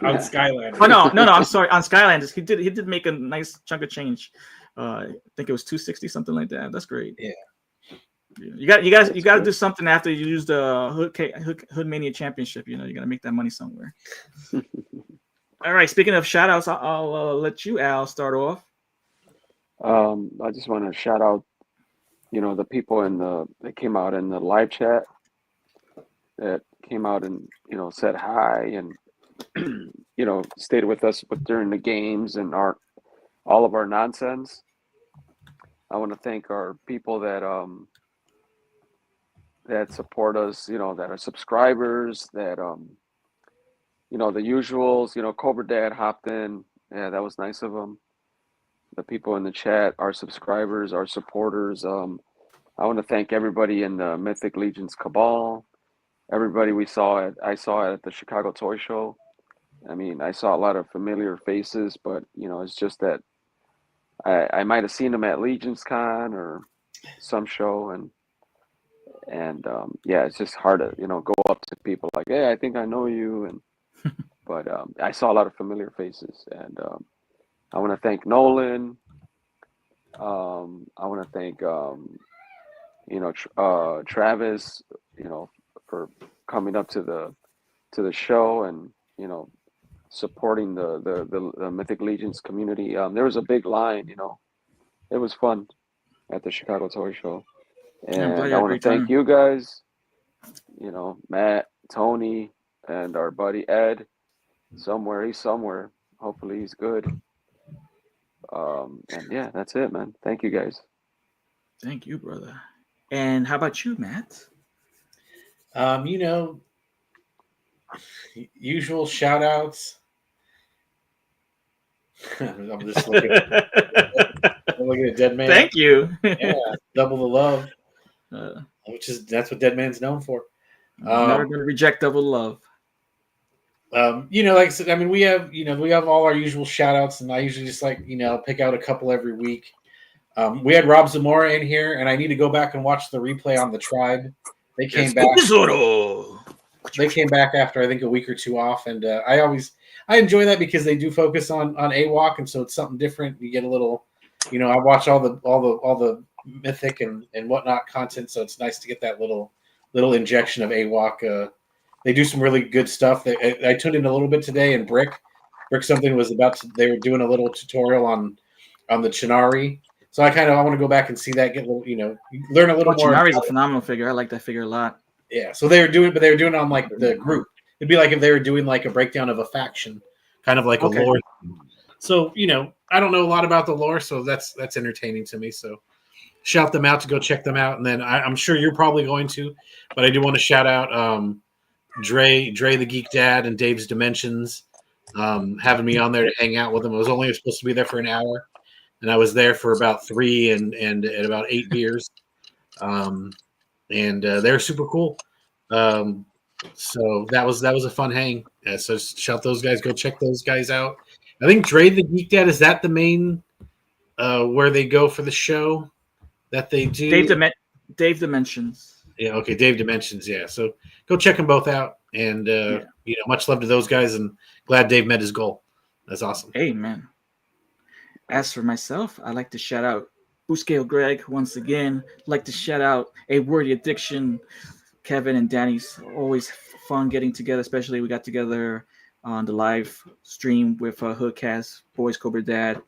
On Skylanders. Oh, no, I'm sorry. On Skylanders, he did make a nice chunk of change. I think it was $260, something like that. That's great. Yeah. You got to do something after you use the Hood Mania Championship. You got to make that money somewhere. All right. Speaking of shout outs, I'll let you, Al, start off. I just want to shout out, the people that came out in the live chat that came out and, said hi and, stayed with us during the games and our all of our nonsense. I want to thank our people that support us, you know, that are subscribers, that you know, the usuals, you know, Cobra Dad hopped in. Yeah, that was nice of him. The people in the chat, our subscribers, our supporters. I want to thank everybody in the Mythic Legions Cabal. Everybody I saw at the Chicago Toy Show. I mean, I saw a lot of familiar faces, but you know, it's just that I might have seen them at Legions Con or some show, and yeah, it's just hard to, you know, go up to people like, hey, I think I know you, and but I saw a lot of familiar faces, and I want to thank Nolan. I want to thank you know, Travis, you know, for coming up to the show and, you know, supporting the Mythic Legions community. There was a big line, you know. It was fun at the Chicago Toy Show. And I want to thank you guys, you know, Matt, Tony, and our buddy Ed. He's somewhere. Hopefully he's good. And yeah, that's it, man. Thank you guys. Thank you, brother. And how about you, Matt? You know, usual shout outs. I'm just looking at Dead Man. Thank you. Yeah, double the love. That's what Dead Man's known for. Never gonna reject double love. You know, like I said, I mean, we have all our usual shout outs, and I usually just like, you know, pick out a couple every week. We had Rob Zamora in here, and I need to go back and watch the replay on the Tribe. They came back. They came back after I think a week or two off, and I enjoy that because they do focus on AWOC, and so it's something different. You get a little, you know, I watch all the mythic and whatnot content, so it's nice to get that little injection of AWOC. They do some really good stuff. I tuned in a little bit today, and Brick something was they were doing a little tutorial on the Chinari. So I want to go back and see that, get a little, you know, learn a little more. Chinari's a phenomenal figure. I like that figure a lot. Yeah. So they were doing it on like the group. It'd be like if they were doing like a breakdown of a faction, kind of like a lore. So, you know, I don't know a lot about the lore, so that's entertaining to me. So shout them out to go check them out. And then I'm sure you're probably going to, but I do want to shout out Dre the Geek Dad and Dave's Dimensions, having me on there to hang out with them. I was only supposed to be there for an hour, and I was there for about 3 and about 8 beers. And they're super cool. So that was a fun hang. So shout those guys, go check those guys out. I think Dre the Geek Dad, is that the main where they go for the show that they do? Dave Dimensions. Yeah, okay, Dave Dimensions, yeah. So go check them both out, and you know, much love to those guys, and glad Dave met his goal. That's awesome. Amen. As for myself, I'd like to shout out Booscale Greg once again. I'd like to shout out A Wordy Addiction, Kevin and Danny's always fun getting together, especially we got together on the live stream with Hoodcast, Boys Cobra Dad,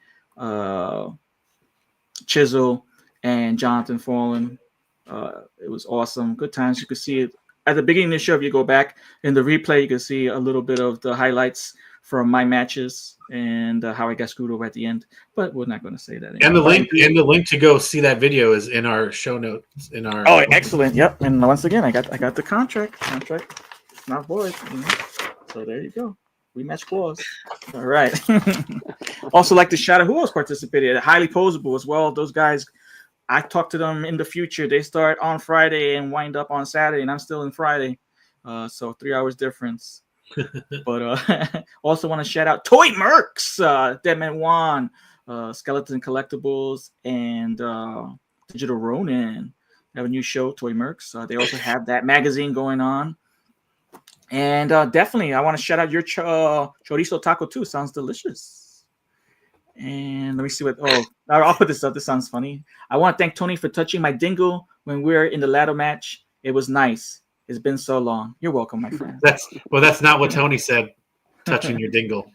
Chisel, and Jonathan Fallen. It was awesome. Good times. You could see it at the beginning of the show. If you go back in the replay, you can see a little bit of the highlights from my matches and how I got screwed over at the end. But we're not going to say that anymore. And the link to go see that video is in our show notes. Oh, excellent! Yep. And once again, I got the contract. It's not void. So there you go. Rematch clause. All right. Also, like to shout out who else participated. Highly Posable as well. Those guys, I talked to them in the future. They start on Friday and wind up on Saturday, and I'm still in Friday. So 3 hours difference. But also want to shout out Toy Mercs, Deadman Juan, Skeleton Collectibles, and Digital Ronin. They have a new show, Toy Mercs. They also have that magazine going on. And definitely, I want to shout out your chorizo taco too. Sounds delicious. And let me see what. Oh, I'll put this up. This sounds funny. I want to thank Tony for touching my dingle when we were in the ladder match. It was nice. It's been so long. You're welcome, my friend. That's not what Tony said. Touching your dingle.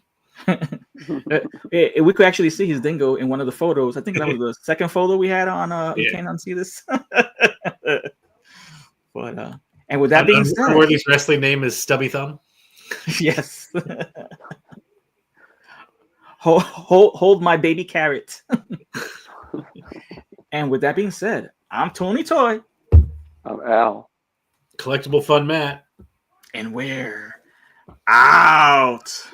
We could actually see his dingo in one of the photos. I think that was the second photo we had on. You can't unsee this. But and with that being said, Worthy's wrestling name is Stubby Thumb. Yes. hold my baby carrot. And with that being said, I'm Tony Toy. I'm Al. Collectible Fun Matt. And we're out.